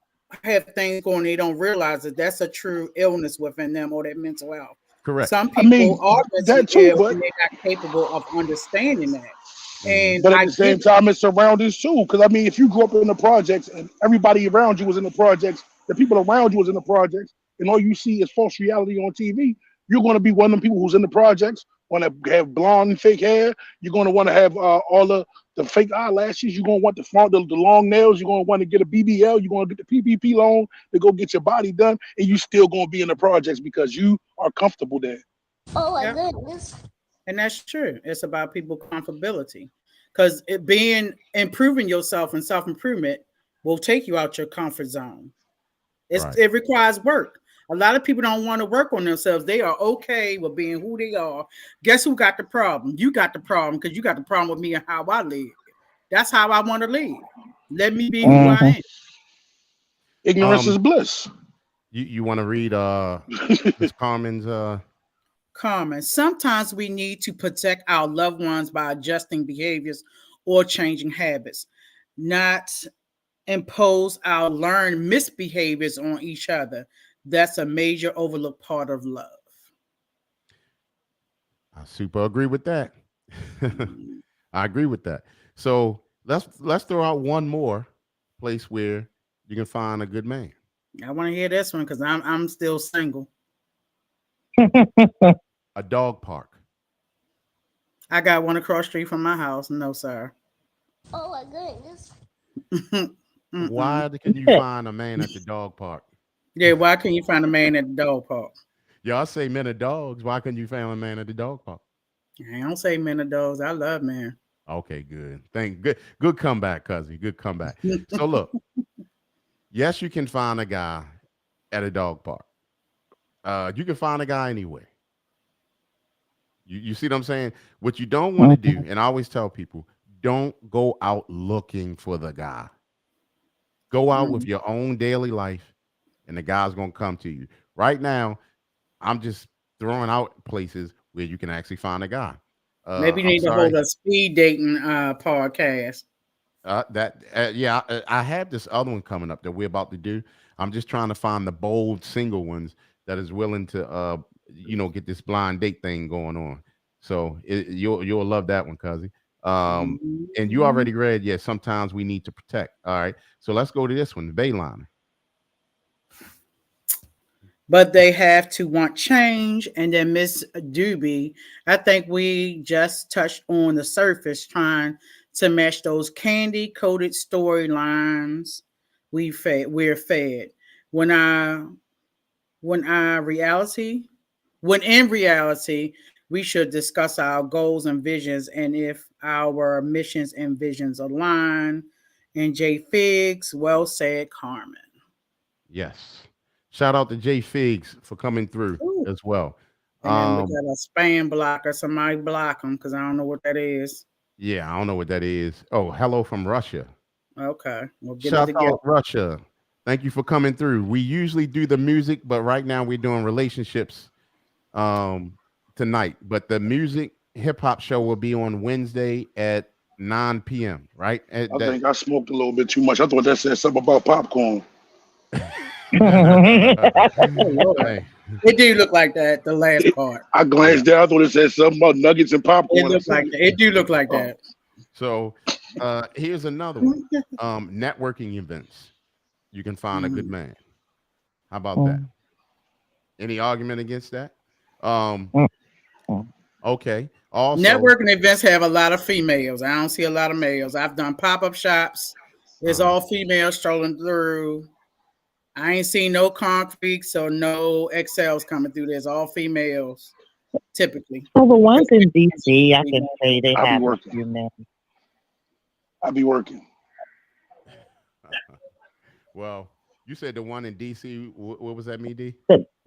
have things going, they don't realize that that's a true illness within them or their mental health. Correct. Some I people mean, are that mentally too, ill but and they're not capable of understanding that. Hmm. And but at I the get same time, it's surroundings too. Because I mean, if you grew up in the projects and everybody around you was in the projects, the people around you was in the projects, and all you see is false reality on TV, you're going to be one of them people who's in the projects. Want to have blonde and fake hair. You're going to want to have all the fake eyelashes. You're going to want the long nails. You're going to want to get a BBL. You're going to get the PPP loan to go get your body done, and you still going to be in the projects because you are comfortable there. Oh my yeah, goodness. and that's true. It's about people comfortability. Because it being improving yourself and self-improvement will take you out your comfort zone. Right. It requires work. A lot of people don't want to work on themselves. They are okay with being who they are. Guess who got the problem? You got the problem because you got the problem with me and how I live. That's how I want to live. Let me be who I am. Ignorance is Um, bliss. you want to read Miss Carmen's Common. Sometimes we need to protect our loved ones by adjusting behaviors or changing habits, not impose our learned misbehaviors on each other. That's a major overlooked part of love. I super agree with that. I agree with that. So let's throw out one more place where you can find a good man. I want to hear this one because I'm still single. A dog park. I got one across the street from my house. No, sir. Oh my goodness. Why can you find a man at the dog park? Yeah, why can't you find a man at the dog park? Y'all say men are dogs. Why couldn't you find a man at the dog park? I don't say men are dogs. I love men. Okay, good. Good comeback, cousin. Good comeback. So look, yes, you can find a guy at a dog park. You can find a guy anywhere. You see what I'm saying? What you don't want to do, and I always tell people, don't go out looking for the guy. Go out with your own daily life, and the guy's gonna come to you. Right now, I'm just throwing out places where you can actually find a guy. Maybe you I'm need to hold sorry. a speed dating podcast. Yeah, I have this other one coming up that we're about to do. I'm just trying to find the bold single ones that is willing to get this blind date thing going on. So you'll love that one, Cuzzy. And you already read, yeah, sometimes we need to protect. All right. So let's go to this one, Bayliner. But they have to want change. And then Miss Doobie, I think we just touched on the surface trying to match those candy coated storylines we're fed. When I when I reality when in reality we should discuss our goals and visions and if our missions and visions align. And J Figs, well said, Carmen. Yes. Shout out to Jay Figs for coming through Ooh. as well. And then we got a spam blocker. Somebody block them because I don't know what that is. Yeah, I don't know what that is. Oh, hello from Russia. Okay, we'll get it Shout together. out Russia. Thank you for coming through. We usually do the music, but right now we're doing relationships tonight. But the music hip hop show will be on Wednesday at 9 p.m. Right? I think I smoked a little bit too much. I thought that said something about popcorn. Hey. It do look like that. The last part. I glanced down. I thought it said something about nuggets and popcorn. It look like that. It do look like that. So here's another one. Networking events. You can find a good man. How about that? Any argument against that? Okay. Also, networking events have a lot of females. I don't see a lot of males. I've done pop-up shops. It's all females strolling through. I ain't seen no concrete, so no XLs coming through. There's all females, typically. Well, the ones in DC, I can say they I'll be have a working. few men. I'll be working. well, you said the one in DC. What was that, D?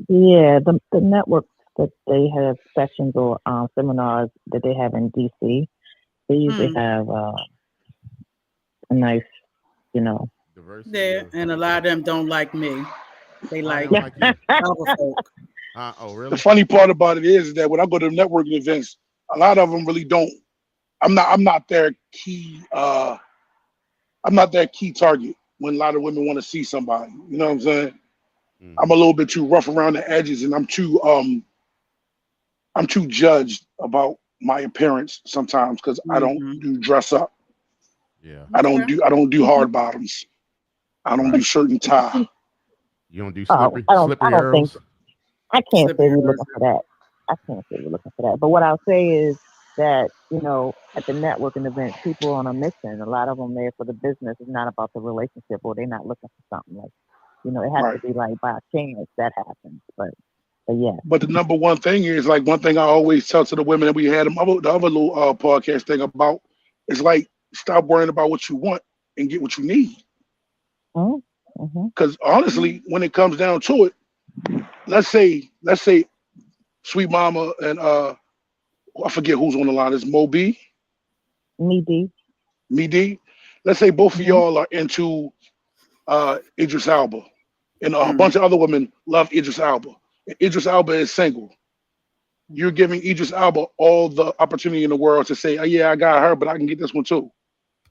Yeah, the network that they have sessions or seminars that they have in DC, they usually have a nice, Diversity. Yeah, and a lot of them don't like me. They like you. other folk. Oh, really? The funny part about it is that when I go to networking events, a lot of them really don't. I'm not their key. I'm not their key target when a lot of women want to see somebody. You know what I'm saying? I'm a little bit too rough around the edges, and I'm too judged about my appearance sometimes because I don't do dress up. Yeah. I don't do hard bottoms. I don't do shirt and tie. You don't do I don't earls? I can't say we're looking for that. I can't say we're looking for that. But what I'll say is that, at the networking event, people are on a mission. A lot of them there for the business. It's not about the relationship, or they're not looking for something like, it has to be like by chance that happens. But yeah. But the number one thing is, like, one thing I always tell to the women that we had the other little podcast thing about is, like, stop worrying about what you want and get what you need. Because honestly, when it comes down to it, let's say Sweet Mama and I forget who's on the line. Is Mo B, Me, D. Me D. Let's say both of Mm-hmm. y'all are into Idris Elba, and a Mm. bunch of other women love Idris Elba. And Idris Elba is single. You're giving Idris Elba all the opportunity in the world to say, "Oh yeah, I got her, but I can get this one too."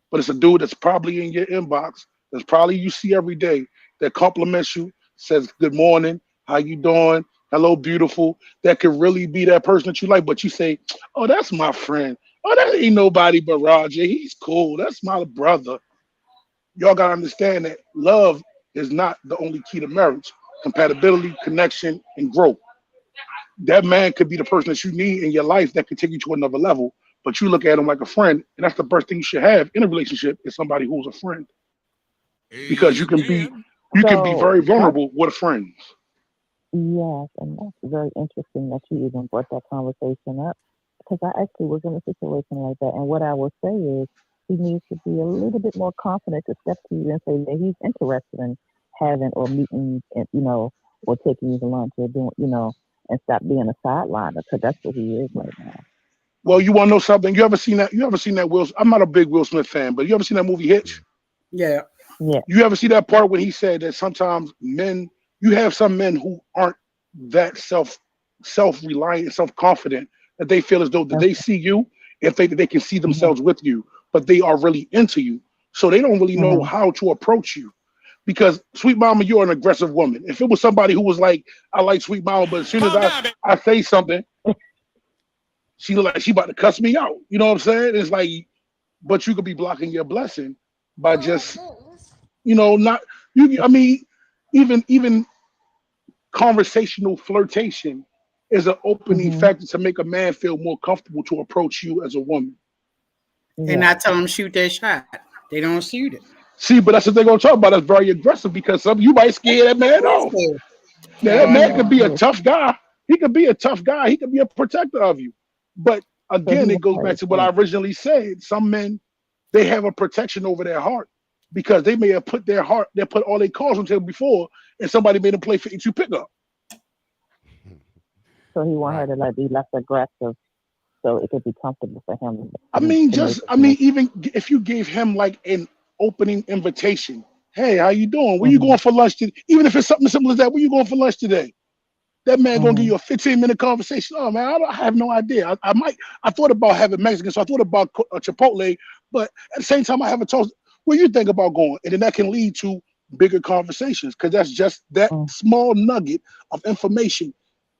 But it's a dude that's probably in your inbox, that's probably you see every day, that compliments you, says good morning, how you doing, hello beautiful, that could really be that person that you like, but you say, oh, that's my friend. Oh, that ain't nobody but Roger. He's cool. That's my brother. Y'all gotta understand that love is not the only key to marriage. Compatibility, connection, and growth. That man could be the person that you need in your life that could take you to another level. But you look at him like a friend, and that's the first thing you should have in a relationship is somebody who's a friend, because Amen. you can be So very I vulnerable with friends. Yes, and that's very interesting that you even brought that conversation up because I actually was in a situation like that. And what I will say is he needs to be a little bit more confident to step to you and say that he's interested in having or meeting, and, or taking you to lunch or doing, and stop being a sideliner because that's what he is right now. Well, you want to know something? You ever seen that? You ever seen that Will? I'm not a big Will Smith fan, but you ever seen that movie Hitch? Yeah. Yeah. You ever see that part when he said that sometimes men, you have some men who aren't that self-reliant and self-confident, that they feel as though that they see you and think that they can see Mm-hmm. themselves with you, but they are really into you. So they don't really know Mm-hmm. how to approach you. Because Sweet Mama, you're an aggressive woman. If it was somebody who was like, I like Sweet Mama, but as soon as Calm down, man. I say something, she look like she about to cuss me out. You know what I'm saying? It's like, but you could be blocking your blessing by Oh my just, goodness. not you. I mean, even conversational flirtation is an opening Mm-hmm. factor to make a man feel more comfortable to approach you as a woman. And Yeah. I tell them shoot their shot. They don't shoot it. See, but that's what they're gonna talk about. That's very aggressive because some you might scare that man off. Now that No, I man Yeah. could don't. be a True. tough guy. He could be a tough guy. He could be a protector of you. But So he again, it will goes play back it to what I safe. originally said. Some men, they have a protection over their heart because they may have put their heart, they put all their cards on the table before, and somebody made them play 52 pickup. So he want her Right. to be less aggressive so it could be comfortable for him to make a move. Even if you gave him like an opening invitation, hey, how you doing? Where you Mm-hmm. going for lunch today? Even if it's something simple as that, where you going for lunch today? That man gonna give Mm-hmm. you a 15-minute conversation. Oh man, I have no idea. I thought about having Mexican, so I thought about Chipotle, but at the same time, I haven't told. Where you think about going, and then that can lead to bigger conversations because that's just that small nugget of information.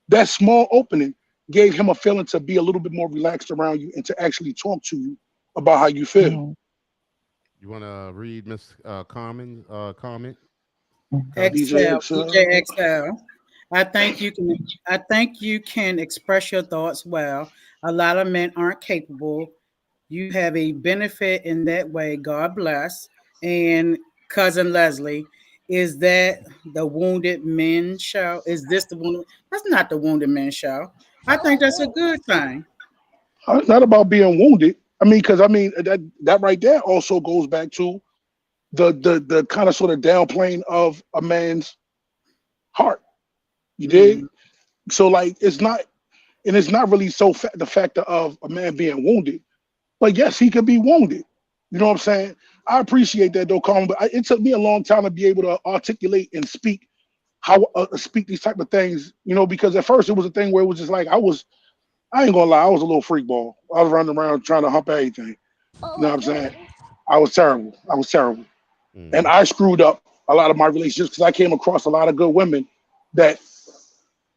That small opening gave him a feeling to be a little bit more relaxed around you and to actually talk to you about how you feel. Mm-hmm. You want to read Miss Carmen's comment, Mm-hmm. cousin? DJ Excel, DJ XL. Excel. I think you can express your thoughts well. A lot of men aren't capable. You have a benefit in that way. God bless. And cousin Leslie, is that the Wounded Men show? Is this the one? That's not the Wounded Men show. I Oh my think that's a goodness. good thing. It's not about being wounded. Because that right there also goes back to the kind of sort of downplaying of a man's heart. You dig? Mhm. So like it's not really the factor of a man being wounded, but yes, he could be wounded. You know what I'm saying? I appreciate that though, Colin, but it took me a long time to be able to articulate and speak how speak these type of things. Because at first it was a thing where it was just like I ain't gonna lie, I was a little freak ball. I was running around trying to hump everything. Oh You know my what I'm saying? goodness. I was terrible. I was terrible. And Hmm. I screwed up a lot of my relationships because I came across a lot of good women that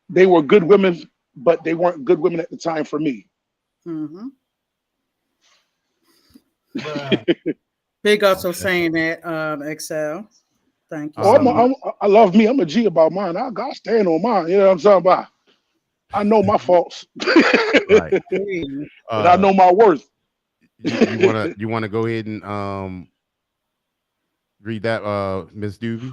they were good women, but they weren't good women at the time for me. Mhm. Big ups for saying that, Excel. Thank you Oh, so Um, much. I love me. I'm a G about mine. I got stand on mine. You know what I'm talking about? I know my faults, right. Hey, and I Uh, know my worth. you wanna go ahead and read that, Miss Doobie,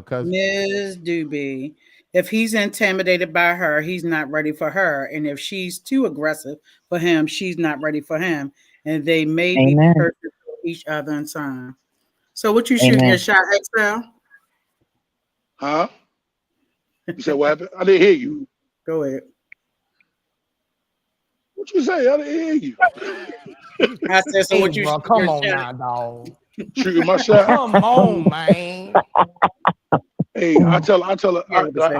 cousin? Ms. Doobie, if he's intimidated by her, he's not ready for her. And if she's too aggressive for him, she's not ready for him. And they may be Amen. perfect for each other in time. So what you shooting your Amen. shot, Excel? Huh? You said what happened? I didn't hear you. Go ahead. What you say? I didn't hear you. I said, so Hey, what you bro, shoot come your on shot? now, dog. Shooting my shot. Come on, man. Hey, I tell her, Yeah, what to say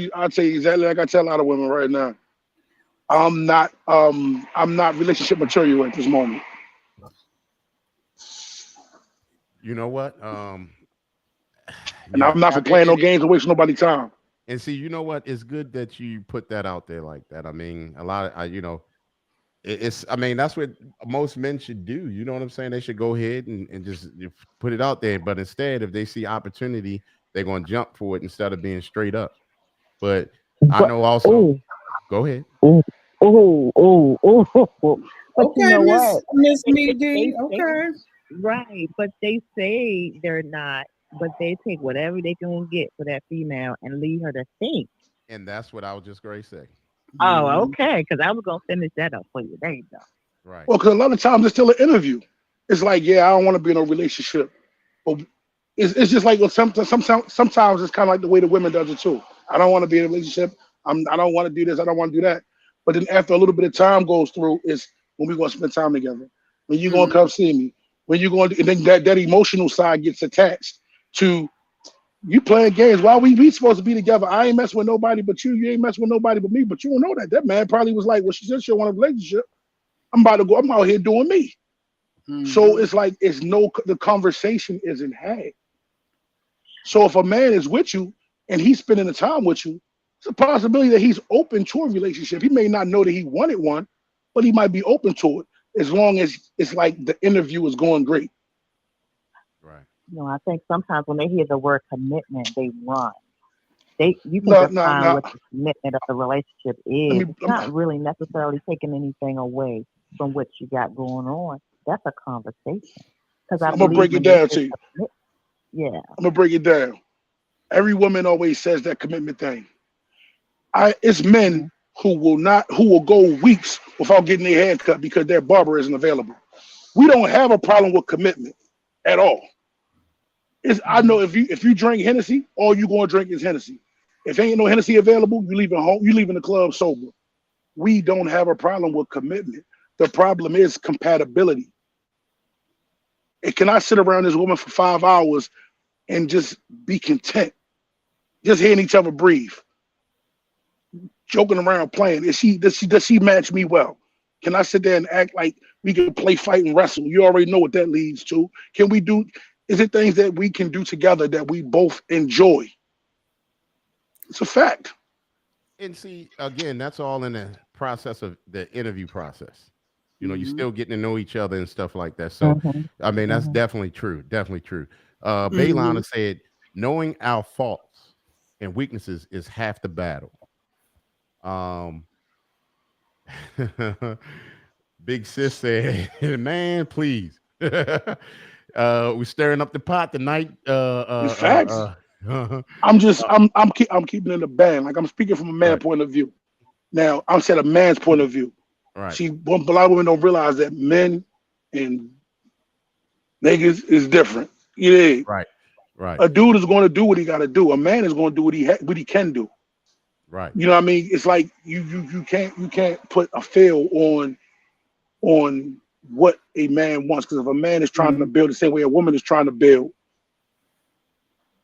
it. I tell you exactly like I tell a lot of women right now. I'm not relationship mature at this moment. You know what? And Yeah. I'm not for playing no games and wasting nobody's time. And see, you know what? It's good that you put that out there like that. I mean, a lot of, it's, I mean, that's what most men should do. You know what I'm saying? They should go ahead and just put it out there. But instead, if they see opportunity, they're going to jump for it instead of being straight up. But I But know also, oh, go ahead. oh, oh. But you Okay, know what? Miss Me They D. say Okay. right, but they say they're not. But they take whatever they can get for that female and leave her to think. And that's what I was just going to say. Oh, Mhm. okay. Because I was gonna finish that up for you. There you go. Right. Well, because a lot of times it's still an interview. It's like, yeah, I don't want to be in a relationship, but it's just like, well, sometimes it's kind of like the way the women does it too. I don't want to be in a relationship. I don't want to do this. I don't want to do that. But then after a little bit of time goes through, is when we gonna spend time together. When you gonna Mhm. come see me? When you going? And then that emotional side gets attached to you playing games. Why we supposed to be together? I ain't messing with nobody but you. You ain't messing with nobody but me. But you don't know that. That man probably was like, well, she said she don't want a relationship. I'm about to go. I'm out here doing me. So Mhm. it's like the conversation isn't had. So if a man is with you and he's spending the time with you, it's a possibility that he's open to a relationship. He may not know that he wanted one, but he might be open to it as long as it's like the interview is going great. Right. I think sometimes when they hear the word commitment, they run. You can No, no, define no. what the commitment of the relationship Let is. me. It's not really necessarily taking anything away from what you got going on. That's a conversation. Because I I'm gonna See, believe break it when they down say to you. commit, yeah. I'm gonna break it down. Every woman always says that commitment thing. It's men Mhm. who will go weeks without getting their hair cut because their barber isn't available. We don't have a problem with commitment at all. I know Mhm. if you drink Hennessy, all you gonna drink is Hennessy. If ain't no Hennessy available, you leaving home. You leaving the club sober. We don't have a problem with commitment. The problem is compatibility. And can I sit around this woman for 5 hours and just be content, just hearing each other breathe, joking around, playing? Does she match me well? Can I sit there and act like we can play, fight, and wrestle? You already know what that leads to. Can we do? Is it things that we can do together that we both enjoy? It's a fact. and see, again, that's all in the process of the interview process. You're Mhm. still getting to know each other and stuff like that. So, Mhm. I mean, that's Mhm. definitely true. Definitely true. Mhm. Baylana said, knowing our faults and weaknesses is half the battle. Um, Big sis said, man, please. We're stirring up the pot tonight. It's facts. Uh, I'm just I'm keeping it in the band. Like I'm speaking from a man right, point of view. Now I'm saying a man's point of view. right, See, a lot of women don't realize that men and niggas is different. You know, right, right, a dude is going to do what he got to do. A man is going to do what he can do. right. You know what I mean? It's like you can't put a fail on what a man wants, because if a man is trying to Mhm. build the same way a woman is trying to build,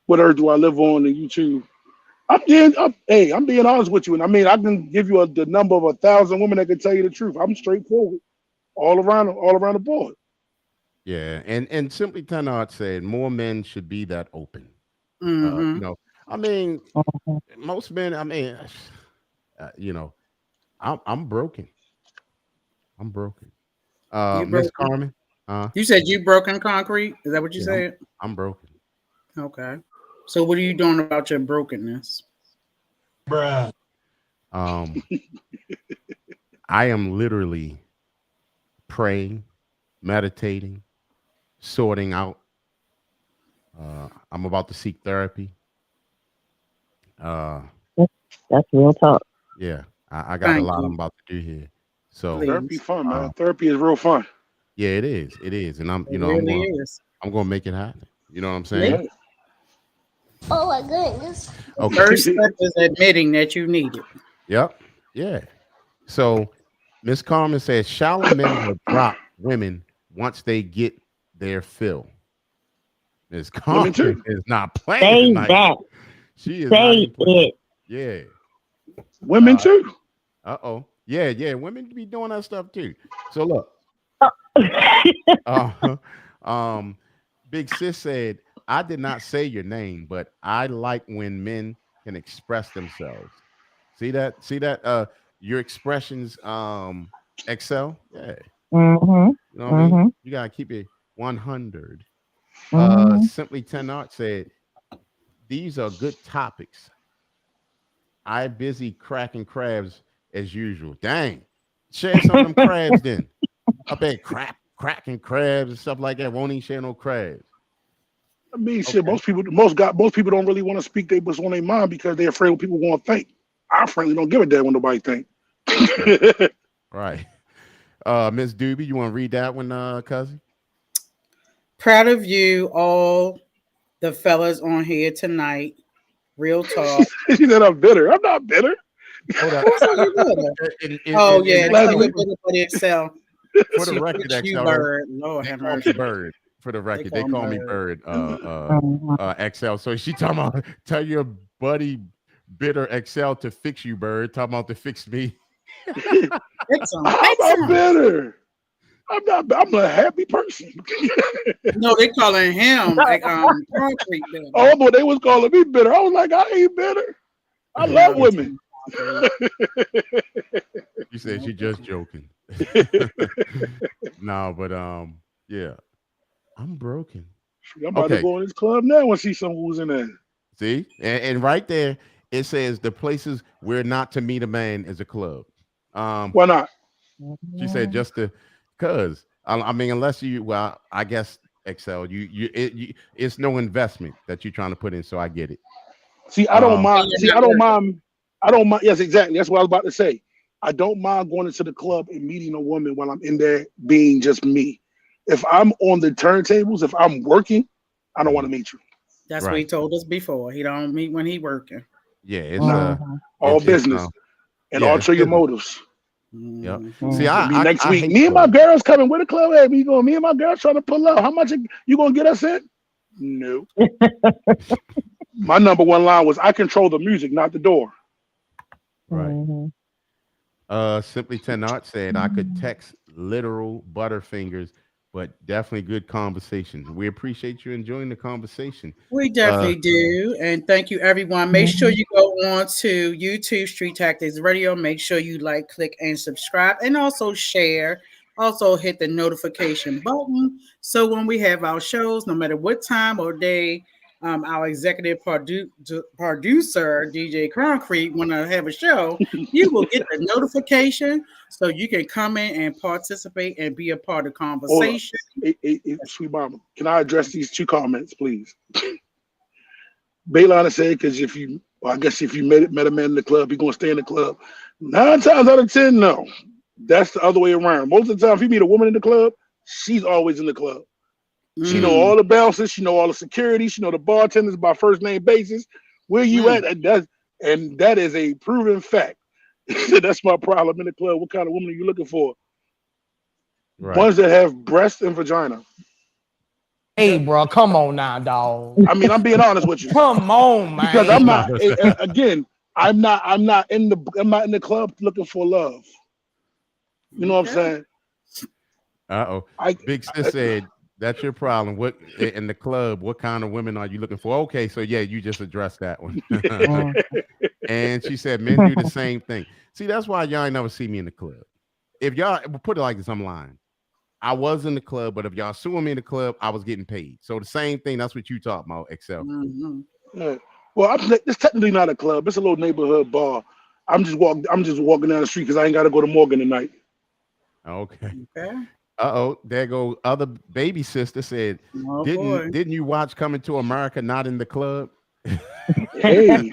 what earth do I live on? And you two, I'm being honest with you, and I mean I can give you the number of 1,000 women that can tell you the truth. I'm straightforward all around the board. Yeah, and simply Tenard said more men should be that open. Uh, you Mhm. know, I mean, Mhm. most men. I mean, uh, you know, I'm broken. I'm broken. You Miss broken? Carmen, You said you broken concrete? Is that what you yeah, said? I'm broken. Okay. So what are you doing about your brokenness? Bruh. Um, I am literally praying, meditating, sorting out. I'm about to seek therapy. Uh, That's real talk. yeah, I got a Thank lot I'm you. about to do here. So, Therapy Please. fun, man. uh, Therapy is real fun. yeah, it is. It is, and It really is. I'm gonna make it happen. You know what I'm saying? Yeah. Make Oh my goodness. Okay. First step is admitting that you need it. Yep. Yeah. So Miss Carmen says shallow men will drop women once they get their fill. Miss Women Carmen too. is not playing Say tonight. that. She is not Say even playing. it. Yeah. Women too. Uh-oh. Yeah, yeah. Women be doing that stuff too. So look, uh, Big Sis said, I did not say your name, but I like when men can express themselves. See that? See that? Your expressions excel. Yeah. Mm-hmm. You know what I mean? Mm-hmm. You gotta keep it 100. Mm-hmm. Simply 10 Art said, these are good topics. I busy cracking crabs as usual. Dang. Share some of them crabs then. Up there cracking crabs and stuff like that. Won't even share no crabs. I mean, shit. Okay. Most people don't really want to speak what's on their mind because they're afraid what people want to think. I frankly don't give a damn what nobody think. Right. Miss Doobie, you want to read that one, cousin? Proud of you, all the fellas on here tonight. Real talk. She said I'm bitter. I'm not bitter. Hold up. Who said you better? Oh yeah, they Last call you week, better for the Excel. for the She record, fix you XL, bird. Lord they have call me mercy. Bird. For the record, they call call me Bird. Bird. Mm-hmm. XL. So she talking about tell your buddy Bitter XL to fix you, Bird. Talking about to fix me. Fix 'em. I'm Fix not 'em. bitter. I'm not. I'm a happy person. No, they calling him concrete bitter. Oh, but they was calling me bitter. I was like, I ain't bitter. I love No, they women. calling him concrete. You said she just joking. No, but yeah, I'm broken. I'm about to Okay, go in this club now and see some who's in there. see, and right there it says the places where not to meet a man is a club. Um, Why not? she said just to, cause I mean, unless you, well, I guess Excel, it's no investment that you're trying to put in, so I get it. See, I don't Um, And mind. you're See, not I don't working. mind. I don't mind. Yes, exactly. That's what I was about to say. I don't mind going into the club and meeting a woman while I'm in there being just me. If I'm on the turntables, if I'm working, I don't want to meet you. That's what he right. told us before. He don't meet when he working. Yeah, Nah, Mm-hmm. all it's business and yeah, it's ulterior business. motives. Yep. Mhm. See, Mm-hmm. It'll be next I week. hate Me and my clubs. girls coming. Where the club at? We going. Me and my girls trying to pull up. How much you gonna get us in? No. My number one line was, "I control the music, not the door." Right. Mm-hmm. Simply 10 Art said I could text literal butterfingers, but definitely good conversation. We appreciate you enjoying the conversation. We Uh, definitely do. And thank you, everyone. Make sure you go on to YouTube Street Tactics Radio. Make sure you like, click, and subscribe, and also share. Also, hit the notification button. So when we have our shows, no matter what time or day, our executive producer, DJ Concrete, want to have a show, you will get the notification so you can come in and participate and be a part of the Hold up. conversation. Sweet mama, can I address these two comments, please? Baylana said, because I guess if you met a man in the club, you're gonna stay in the club. 9 times out of 10, no. That's the other way around. Most of the time, if you meet a woman in the club, she's always in the club. She know Mm. all the bouncers, she know all the security, she know the bartenders by first name basis. Where you Mm. at? And that is a proven fact. That's my problem in the club. What kind of woman are you looking for? right. Ones that have breast and vagina. Hey, bro, come on now, dog. I mean, I'm being honest with you Come on, because I'm man. not. Again, I'm not in the club looking for love. You know what I'm Okay. saying? Uh-oh. I, Big Sis said, that's your problem. What in the club, what kind of women are you looking for? Okay, so yeah, you just addressed that one. And she said men do the same thing. See, that's why y'all ain't never see me in the club. If y'all put it like this, I'm lying. I was in the club, but if y'all suing me in the club, I was getting paid. So the same thing, that's what you talking about, Excel. Mhm. yeah. Well, it's technically not a club. It's a little neighborhood bar. I'm just walking down the street because I ain't got to go to Morgan tonight. Okay. Okay. Uh-oh, there go other baby sister said, Oh boy. didn't you watch Coming to America not in the club? Hey,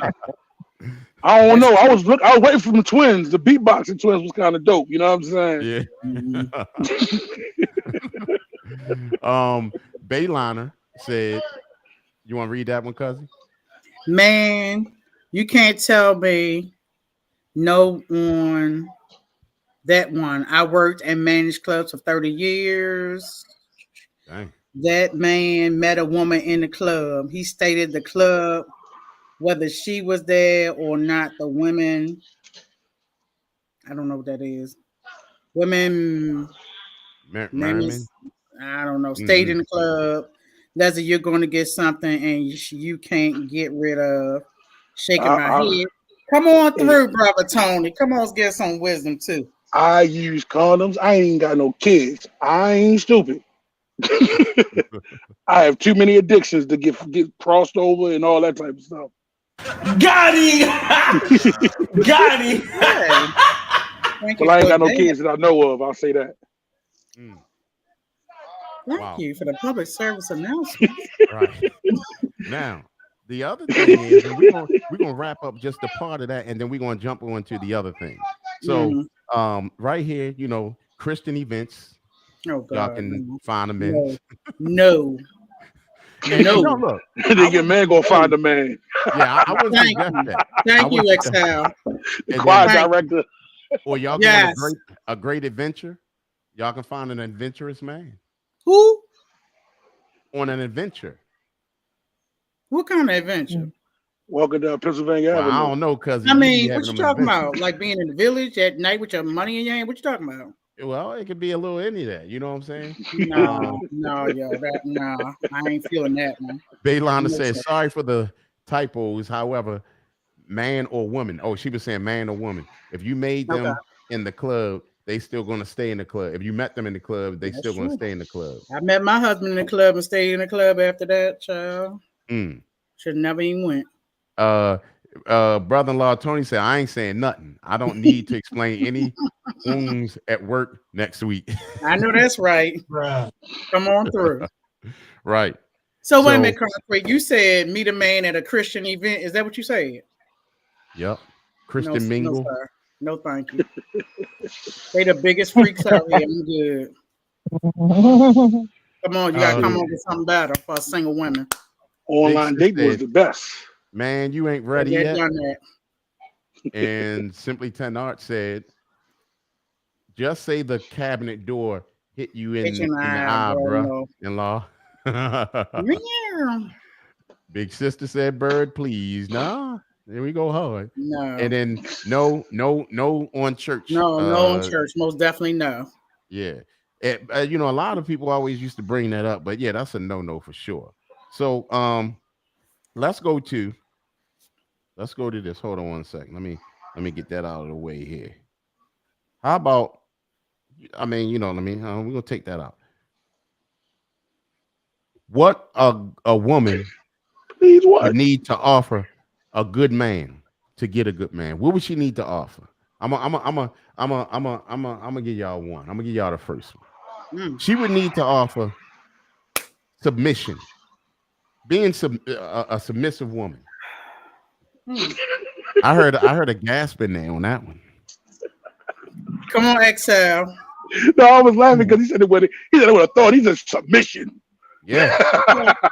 I don't know. I was waiting for the twins. The beatboxing twins was kind of dope. You know what I'm saying? Yeah. Mhm. Bayliner said, you want to read that one, cousin? Man, you can't tell me no on that one. I worked and managed clubs for 30 years. Dang. That man met a woman in the club. He stated the club, whether she was there or not, the women, I don't know what that is. Women, men, Merriman. I don't know, stayed Hmm. in the club. Leslie, you're going to get something and you can't get rid of. Shaking my I, head. Come on hey, through, brother Tony. Come on, let's get some wisdom too. I use condoms. I ain't got no kids. I ain't stupid. I have too many addictions to get crossed over and all that type of stuff. Got him. Got him. Yeah, thank Well, you I ain't for got no that. kids that I know of. I'll say that. Mm. Thank Wow. you for the public service announcement. Right. Now, the other thing is, and we're gonna wrap up just a part of that, and then we're gonna jump on to the other thing. So, Mm. right here, Christian events, Oh y'all God, can no, find them in. no, no, And no, no. look, I Then your wouldn't. man gonna No. find a man. Yeah, I wouldn't Thank suggest you, that. I thank would you, suggest, Excel. The and choir then, Thank you. director. or y'all can have a Yes. great adventure. Y'all can find an adventurous man Who? on an adventure. What kind of adventure? Walking down Pennsylvania Well, I Avenue. don't know, cause I you be mean, what having you them talking adventures. about? Like being in the village at night with your money in your hand? What you talking about? Well, it could be a little any of that. You know what I'm saying? No, no, yo, that no, I ain't feeling that one. Baylana No, says, sir. sorry for the typos. However, man or woman. Oh, she was saying man or woman. If you made Okay, them in the club, they still going to stay in the club. If you met them in the club, they that's still going to true. stay in the club. I met my husband in the club and stayed in the club after that, child. Mm. Should never even went. Uh, brother-in-law Tony said, I ain't saying nothing. I don't need to explain any wounds at work next week. I know that's right. Bruh. Come on through. Right. So wait a So, minute, Concrete. You said meet a man at a Christian event. Is that what you said? yep. No, Christian no, Mingle. sir. No, thank you. They the biggest freaks out here. I'm good. Come on, you gotta Uh, come up with something better for single women. Big Online Sis dating was said, the best. man, you ain't Been ready there, yet. done that. And Simply Ten Art said, just say the cabinet door hit you Itching in the eye, eye, bro. bruh, No. in law. Yeah. Big sister said, bird, please. Nah, there we go hard. And No. then no on church. No, no in church. Most definitely no. Yeah. A lot of people always used to bring that up, but yeah, that's a no for sure. So let's go to this. Hold on one second. Let me get that out of the way here. How about, I mean, you know what I mean? We're gonna take that out. What a woman Please would what? need to offer a good man to get a good man? What would she need to offer? I'm gonna give y'all one. I'm gonna give y'all the first one. Mm. She would need to offer submission, being a submissive woman. Mm. I heard a gasp in there on that one. Come on, Excel. No, I was laughing because he said it with a thought. He said submission. Yeah,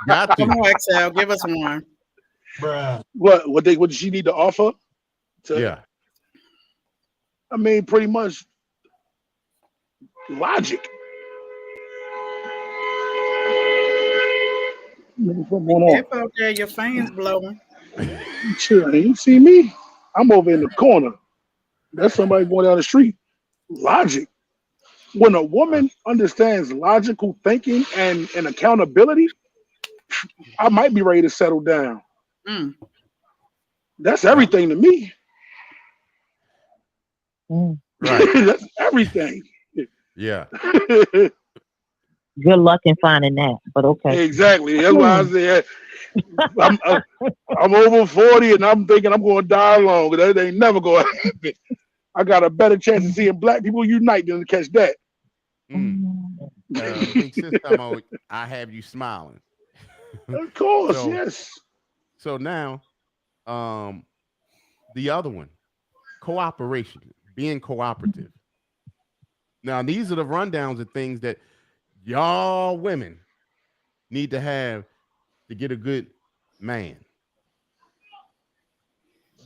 got Come to. on, Excel. Give us one. Bruh. What does she need to offer? Yeah, I mean, pretty much logic. What's going Be on? careful out there. Your fan's blowing. Sure, you see me? I'm over in the corner. That's somebody going down the street. Logic. When a uh, woman understands logical thinking and accountability, I might be ready to settle down. Mm. That's yeah, everything to me. Mm. right. That's everything. Yeah, Good luck in finding that, but okay. Exactly. That's why I Mm. said I'm I'm over 40 and I'm thinking I'm going to die alone. That ain't never going to happen. I got a better chance of seeing black people unite than to catch that. mm. Big sister, I have you smiling. Of course, so yes. so now, um, the other one, cooperation, being cooperative. Now these are the rundowns of things that y'all women need to have to get a good man.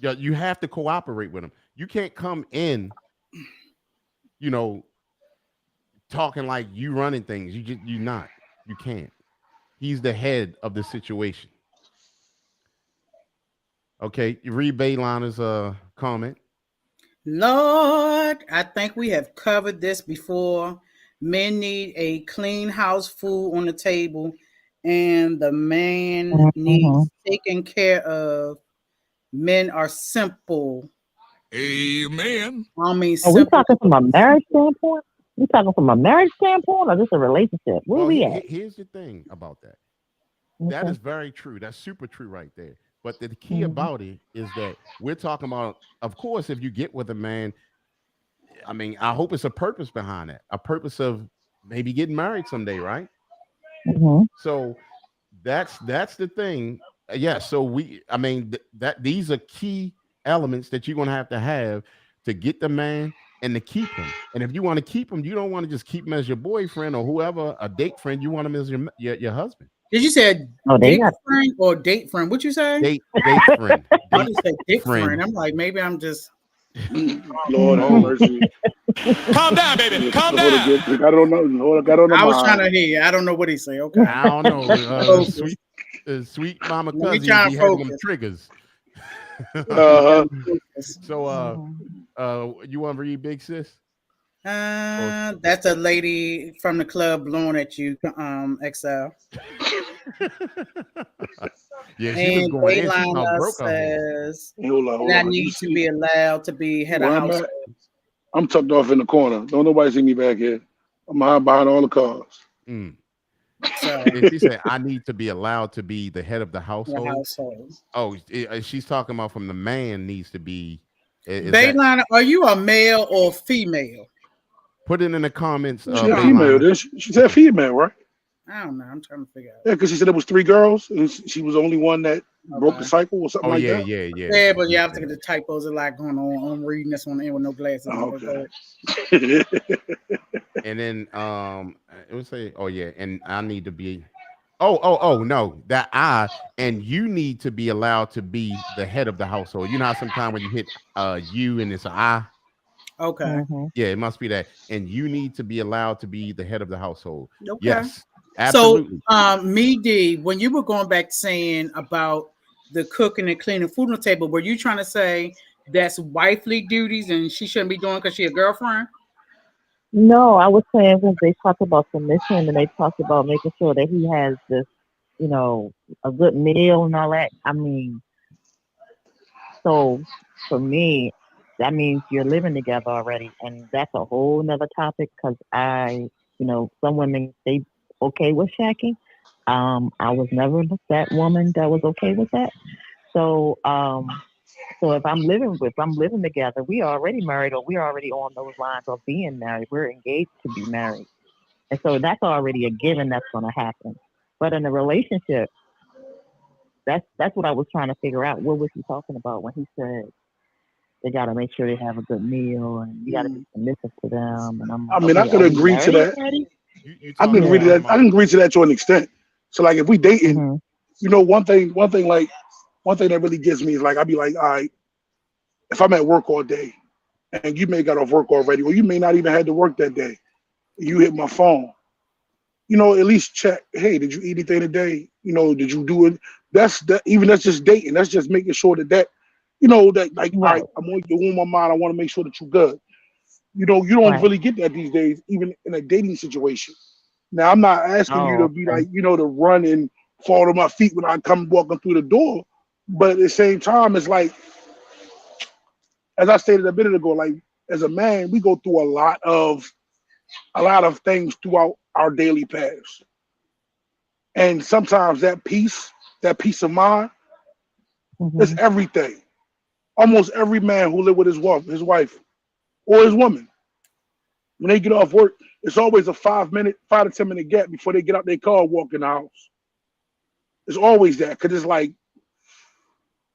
Yeah, you have to cooperate with him. You can't come in, you know, talking like you running things. You not. You can't. He's the head of the situation. Okay, you read Bayliner's comment. Lord, I think we have covered this before. Men need a clean house, food on the table, and the man Mm-hmm. needs taken care of. Men are simple. Amen. I mean, Are we simple. talking from a marriage standpoint? We talking from a marriage standpoint or just a relationship? Where Well, we at? here's the thing about that. That Okay. is very true. That's super true right there. But the key Mm-hmm. about it is that we're talking about, of course, if you get with a man, I mean, I hope it's a purpose behind it, a purpose of maybe getting married someday, right? Mm-hmm. So that's the thing. Yeah. So I mean, that these are key elements that you're gonna have to get the man and to keep him. And if you want to keep him, you don't want to just keep him as your boyfriend or whoever, a date friend. You want him as your husband. Did you say Oh, they dick got. friend or date friend? What you say? Date friend. I Date just said dick friend. friend. I'm like, maybe I'm just. Lord have Oh, mercy. Calm down, baby. Calm Hold down. I don't know. Hold I got on the I was trying mind. to hear. I don't know what he say. Okay, I don't know. focus. Sweet mama Let me Cuzzy try be and having them focus. triggers. Uh-huh. Focus. So Mhm. you want to read Big Sis? Or That's a lady from the club blowing at you, XL. yeah, she was And going in. She about Bayliner broke out here. says, Hey, hold and I on. You need to see be allowed to be head of where I'm at? household. I'm tucked off in the corner. Don't nobody see me back here. I'm behind all the cars. Mm. So, And she said, "I need to be allowed to be the head of the the household." household. Oh, she's talking about from the man needs to be. Is that Bayliner, are you a male or female? put it in the comments, She said Oh, female. Bayliner? Then she said Okay. female, right? I don't know. I'm trying to figure Yeah, because she said it was 3 girls and she was the only one that out. broke the Okay. cycle or something Oh like yeah, that. yeah, yeah. Yeah, She but yeah, did I say think that. the typos are like going on. I'm reading this one in with no glasses on. Oh, But go okay. And then it would say, "Oh yeah," and I need to be. Oh no, that I and you need to be allowed to be the head of the household. You know how sometimes when you hit you and it's an I, okay. Mm-hmm. yeah, it must be that. And you need to be allowed to be the head of the household. Okay. Yes, So, absolutely. me D, when you were going back saying about the cooking and cleaning food on the table, were you trying to say that's wifely duties and she shouldn't be doing because she a girlfriend? No, I was saying when they talked about submission and they talked about making sure that he has this, you know, a good meal and all that. I mean, so for me, that means you're living together already, and that's a whole nother topic. Because some women they okay with shacking. I was never that woman that was okay with that. So, so if I'm living together, we already married, or we're already on those lines of being married. We're engaged to be married, and so that's already a given that's going to happen. But in a relationship, that's what I was trying to figure out. What was he talking about when he said they got to make sure they have a good meal and you got to be Mm. submissive to them? And I'm I like, mean, I okay, could are we agree to married that. already? You I can talking agree to Yeah. talking that. I about can agree to that to an extent. So like if we dating, Hmm. one thing that really gets me is like I'd be like, all right, if I'm at work all day and you may got off work already, or you may not even had to work that day, you hit my phone, at least check, hey, did you eat anything today? Did you do it? That's just dating. That's just making sure that like, all Right. right, you're on my mind. I want to make sure that you're good. You don't Right. really get that these days, even in a dating situation. Now, I'm not asking you to Oh, be okay. like, to run and fall to my feet when I come walking through the door. But at the same time, it's like, as I stated a minute ago, like as a man, we go through a lot of things throughout our daily paths. And sometimes that peace of mind is Hmm. everything. Almost every man who live with his wife or his woman, when they get off work, it's always a 5 to 10 minute gap before they get out their car and walk in the house. It's always that because it's like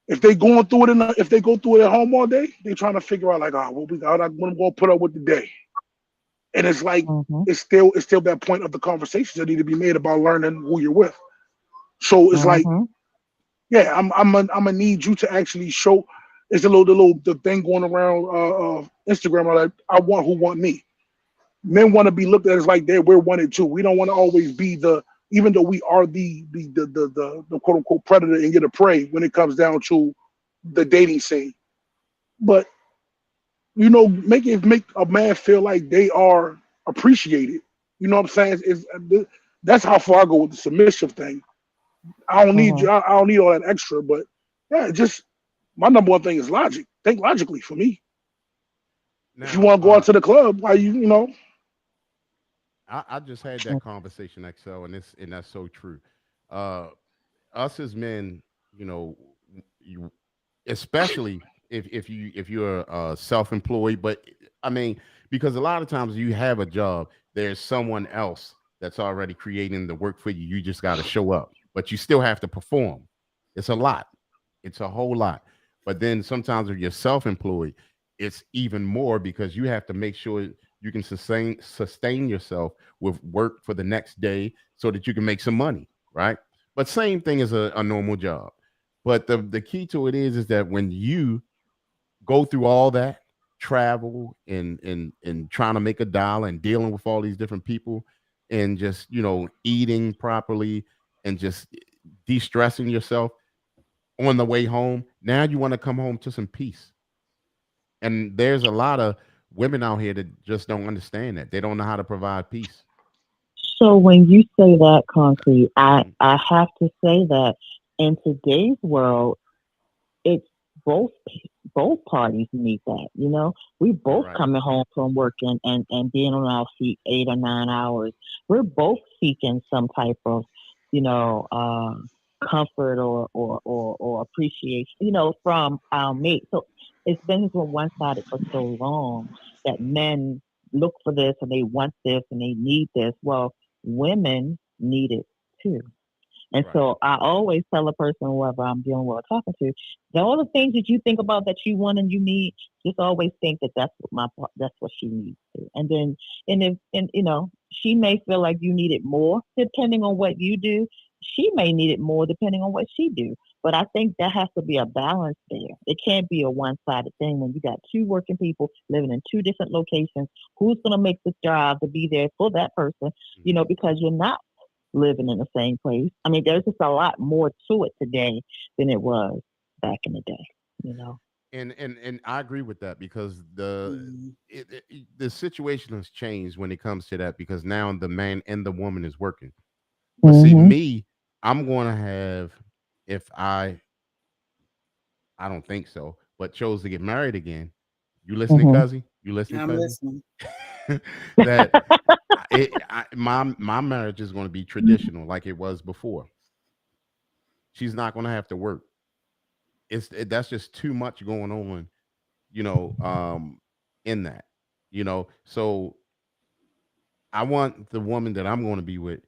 if they go through it at home all day, they trying to figure out like, what I'm gonna put up with today. And it's like Hmm. it's still that point of the conversations that need to be made about learning who you're with. So it's like, Hmm. yeah, I'm gonna need you to actually show. It's the thing going around Instagram, like I want who want me. Men want to be looked at as like we're wanted too. We don't want to always be the, even though we are the quote unquote predator and get a prey when it comes down to the dating scene. But make a man feel like they are appreciated. You know what I'm saying? That's how far I go with the submissive thing. I don't need you. I don't need all that extra. But yeah, just my number one thing is logic. Think logically for me. If you Now, want to go out to the club, why I just had that conversation, XL, and that's so true. Uh, us as men, you know, you especially if you're self-employed, but I mean, because a lot of times you have a job, there's someone else that's already creating the work for you. You just got to show up, but you still have to perform. It's a lot. It's a whole lot. But then sometimes if you're self-employed, it's even more because you have to make sure you can sustain yourself with work for the next day so that you can make some money, right? But same thing as a normal job. But the key to it is that when you go through all that travel and trying to make a dollar and dealing with all these different people and just eating properly and just de-stressing yourself on the way home, now you want to come home to some peace. And there's a lot of women out here that just don't understand that. They don't know how to provide peace. So when you say that, Concrete, I Mhm. I have to say that in today's world, it's both both parties need that. We You're both right. coming home from work and being on our feet 8 or 9 hours. We're both seeking some type of, you know, uh, comfort or appreciation, from our mate. So it's been one sided for so long that men look for this and they want this and they need this. Well, women need it too. And Right. so I always tell a person, whoever I'm dealing with or talking to, that all the things that you think about that you want and you need, just always think that that's what she needs to. And then, she may feel like you need it more depending on what you do. She may need it more depending on what she do. But I think there has to be a balance there. It can't be a one-sided thing when you got two working people living in two different locations. Who's going to make the job to be there for that person? Mhm. Because you're not living in the same place. I mean, there's just a lot more to it today than it was back in the day. You know. And I agree with that because Mhm. the situation has changed when it comes to that because now the man and the woman is working. But see, Mhm. me, I'm going to have if I don't think so, but chose to get married again. You listening, Mhm. Cuzzy? You listening, I'm Cuzzy? listening. That my marriage is going to be traditional like it was before. She's not going to have to work. That's just too much going on, you know, um, in that, So I want the woman that I'm going to be with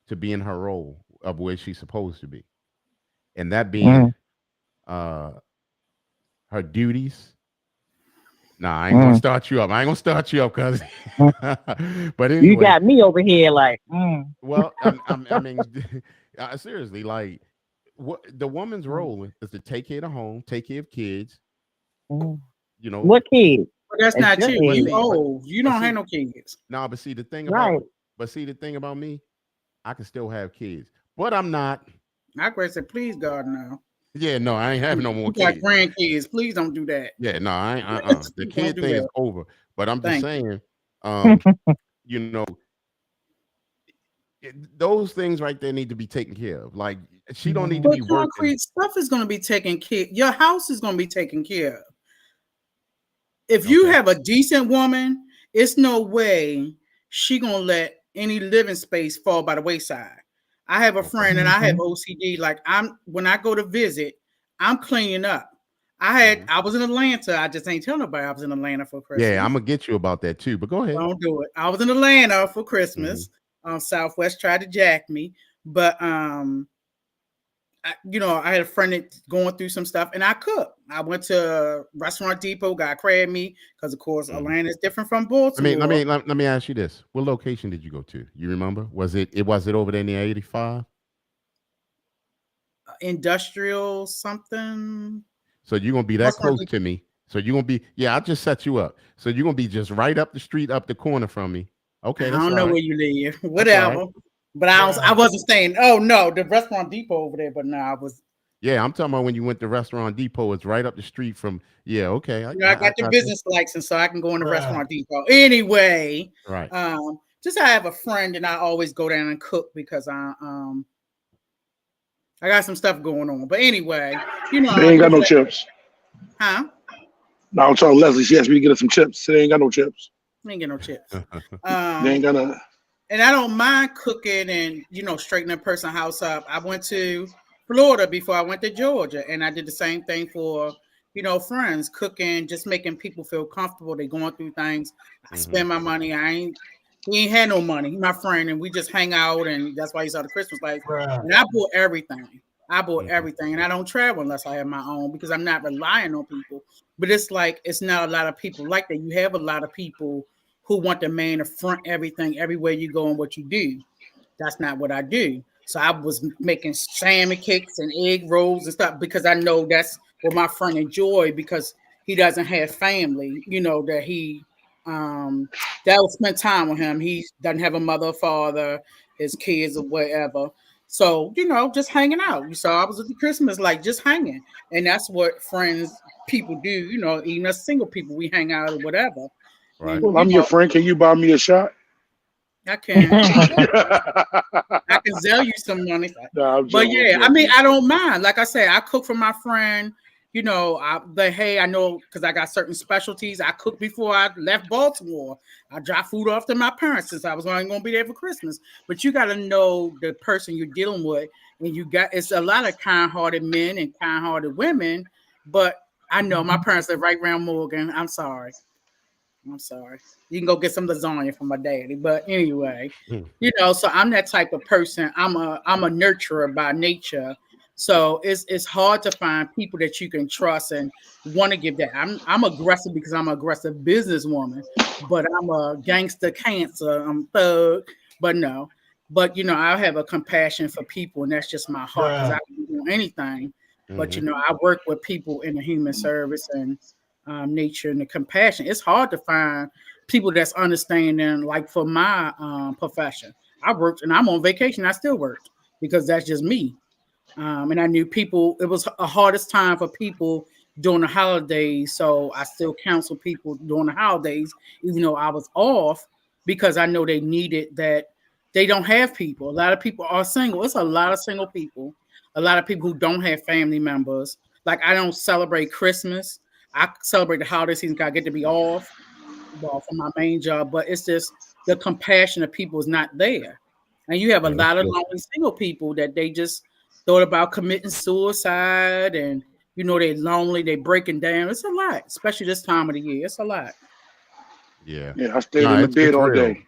to be in her role of where she's supposed to be, and that being Mm, uh her duties. Nah, I ain't gonna mm, start you up. I ain't gonna start you up, cuz. mm. But You anyway, got me over here like, mm, well, I mean, seriously, like, what the woman's mm, role is to take care of the home, take care of kids. mm. You know, What kids? But that's At not your you. but You age, see, old. You but don't have see, no kids. no, but see the thing about, right? me, I can still have kids, but I'm not. I could say, please, God, no. Yeah, no, I ain't having no more You got kids. grandkids. Please don't do that. Yeah, no, I ain't. The Please don't kid do thing is that. over. But I'm just Thank you. saying, you know, those things right there need to be taken care of. Like she don't need to Mhm. But be working. concrete stuff is going to be taken care. Your house is going to be taken care of. If you Okay. have a decent woman, it's no way she gonna let any living space fall by the wayside. I have a Okay. friend and I have Mhm. OCD. Like I'm when I go to visit, I'm cleaning up. Hmm. I was in Atlanta. I just ain't tell nobody I was in Atlanta for Yeah, I'm Christmas. gonna get you about that too. But go ahead. Don't do it. I was in Atlanta for Hmm. Christmas. Southwest tried to jack me, but I had a friend that going through some stuff, and I cook. I went to Restaurant Depot, got crab meat because, of course, Hmm. Atlanta is different from Let me let Baltimore. me let, let me ask you this: what location did you go to? You remember? Was it over there near 85? Industrial something. So you're gonna be that Restaurant close to me. So you're gonna be, yeah, I just set you up. So you're gonna be just right up the street, up the corner from me. I Okay, that's don't all know right. where you live. That's all right. Whatever. But I wasn't staying. Oh no, the restaurant depot over there. But no, I was. Yeah, I'm talking about when you went to Restaurant Depot, it's right up the street from, yeah, okay. I, You know, I I, I got the got you. business license, so I can go in the restaurant depot. Anyway, Right. just I have a friend, and I always go down and cook because I got some stuff going on. But anyway, you know, They ain't got no chips. huh? No, I'm telling Leslie, she asked me to get her some chips. They ain't got no chips. I ain't get no chips. They ain't got no. And I don't mind cooking and straightening a person's house up. I went to Florida before I went to Georgia, and I did the same thing for friends, cooking, just making people feel comfortable. They going through things. I spend my money. He ain't had no money. He my friend, and we just hang out, and that's why he saw the Christmas lights. And I bought everything. And I don't travel unless I have my own because I'm not relying on people. But it's like it's not a lot of people like that. You have a lot of people who want the man to front everything everywhere you go and what you do. That's not what I do. So I was making salmon cakes and egg rolls and stuff because I know that's what my friend enjoy because he doesn't have family, that he that will spend time with him. He doesn't have a mother or father, his kids or whatever. So, just hanging out. So I was at the Christmas like just hanging. And that's what friends people do, even as single people, we hang out or whatever. Right. Well, I'm your friend. Can you buy me a shot? I can. I can sell you some money. Nah, But yeah, I mean, I don't mind. Like I said, I cook for my friend. I know because I got certain specialties. I cooked before I left Baltimore. I dropped food off to my parents since I was only going to be there for Christmas. But you got to know the person you're dealing with, and it's a lot of kind-hearted men and kind-hearted women. But I know my parents live right around Morgan. I'm sorry. You can go get some lasagna from my daddy. But anyway, so I'm that type of person. I'm a nurturer by nature. So it's hard to find people that you can trust and want to give that. I'm aggressive because I'm an aggressive businesswoman, but I'm a gangster cancer. I'm thug, but no. But I have a compassion for people, and that's just my heart because I can do anything. But I work with people in the human service and nature and the compassion. It's hard to find people that's understanding. Like for my profession, I worked and I'm on vacation. I still worked because that's just me. And I knew people. It was the hardest time for people during the holidays, so I still counsel people during the holidays, even though I was off, because I know they needed that. They don't have people. A lot of people are single. It's a lot of single people. A lot of people who don't have family members. Like I don't celebrate Christmas. I celebrate the holiday season because I get to be off, well, from my main job. But it's just the compassion of people is not there. And you have a lot of lonely single people that they just thought about committing suicide and, they're lonely, they're breaking down. It's a lot, especially this time of the year. It's a lot. Yeah. Yeah, I stayed in the bed all real. day.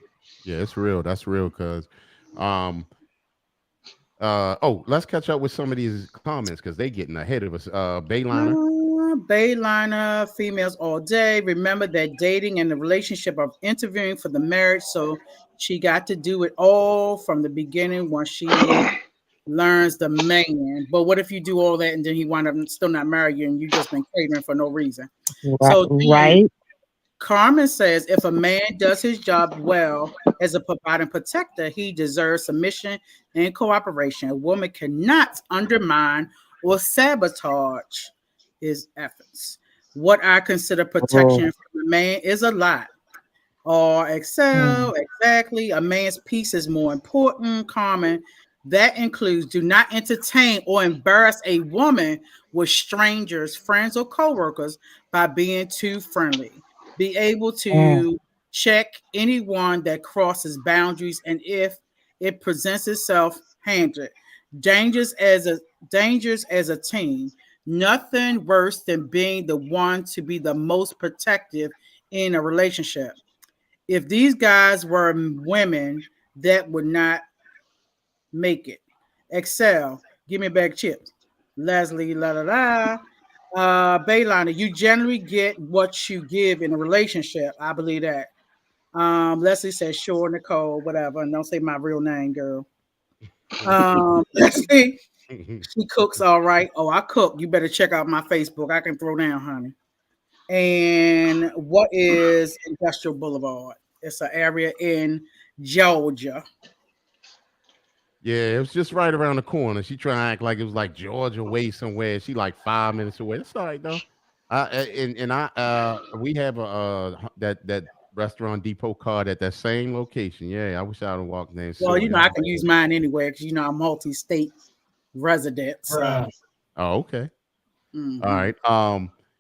Yeah, it's real. That's real because let's catch up with some of these comments because they getting ahead of us. Bayliner. Bayliner, females all day. Remember that dating and the relationship are interviewing for the marriage. So she got to do it all from the beginning once she learns the man. But what if you do all that and then he wind up still not married you and you just been catering for no reason? Right. Carmen says if a man does his job well as a providing protector, he deserves submission and cooperation. A woman cannot undermine or sabotage his efforts. What I consider protection from a man is a lot. Or excel, exactly. A man's peace is more important. Carmen, that includes do not entertain or embarrass a woman with strangers, friends, or coworkers by being too friendly. Be able to check anyone that crosses boundaries, and if it presents itself, handle it. Dangers as a team. Nothing worse than being the one to be the most protective in a relationship. If these guys were women, that would not make it. Excel, give me a bag of chips. Leslie, la la la. Bayliner, you generally get what you give in a relationship. I believe that. Leslie says, sure, Nicole, whatever. And don't say my real name, girl. Leslie, She cooks all right. Oh, I cook. You better check out my Facebook. I can throw down, honey. And what is Industrial Boulevard? It's an area in Georgia. Yeah, it was just right around the corner. She trying to act like it was like Georgia way somewhere. She like 5 minutes away. That's all right though. And I we have a that restaurant Depot card at that same location. Yeah, I wish I'd have walked there. And Well, saw you it. know, I can use mine anyway because I'm multi-state resident. So. Oh, okay. Mhm. All right.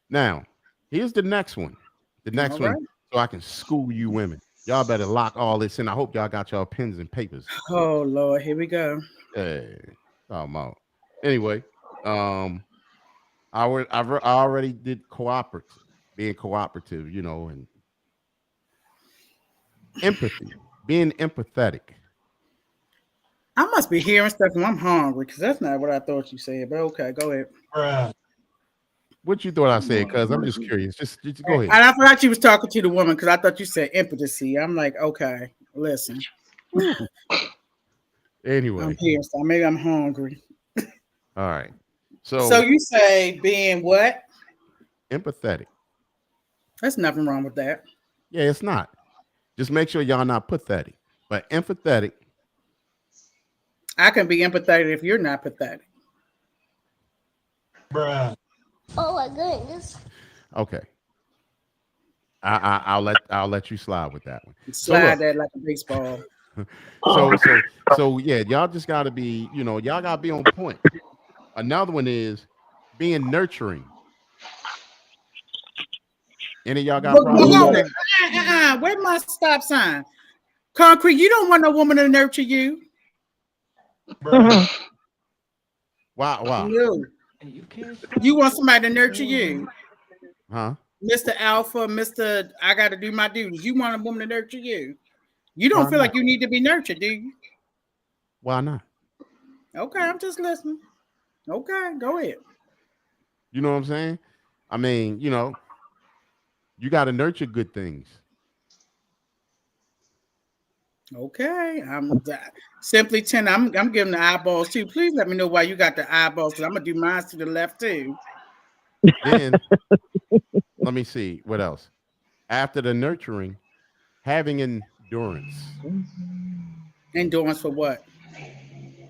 Now here's the next one. The next All one, right. so I can school you women. Y'all better lock all this in. I hope y'all got y'all pens and papers. Oh Lord, here we go. Hey, talking about. Anyway, I already did being cooperative, and empathy, being empathetic. I must be hearing stuff and I'm hungry because that's not what I thought you said. But okay, go ahead. What you thought I said? Because I'm just curious. Just go ahead. And I forgot you was talking to the woman because I thought you said empathy. I'm like, okay, listen. Anyway, I'm here, so maybe I'm hungry. all right. So you say being what? Empathetic. There's nothing wrong with that. Yeah, it's not. Just make sure y'all not pathetic, but empathetic. I can be empathetic if you're not pathetic. Oh my goodness. Okay. I'll let you slide with that one. Slide that like a baseball. So yeah, y'all just gotta be, y'all gotta be on point. Another one is being nurturing. Any of y'all got problems with that? Where's my stop sign? Concrete, you don't want no woman to nurture you. Wow. No. You want somebody to nurture you. Huh? Mr. Alpha, Mr. I got to do my duties. You want a woman to nurture you. You don't Why feel not? like you need to be nurtured, do you? Why not? Okay, I'm just listening. Okay, go ahead. You know what I'm saying? I mean, you got to nurture good things. Okay, I'm simply 10. I'm giving the eyeballs too. Please let me know why you got the eyeballs because I'm gonna do mine to the left too. Then let me see what else. After the nurturing, having endurance. Endurance for what?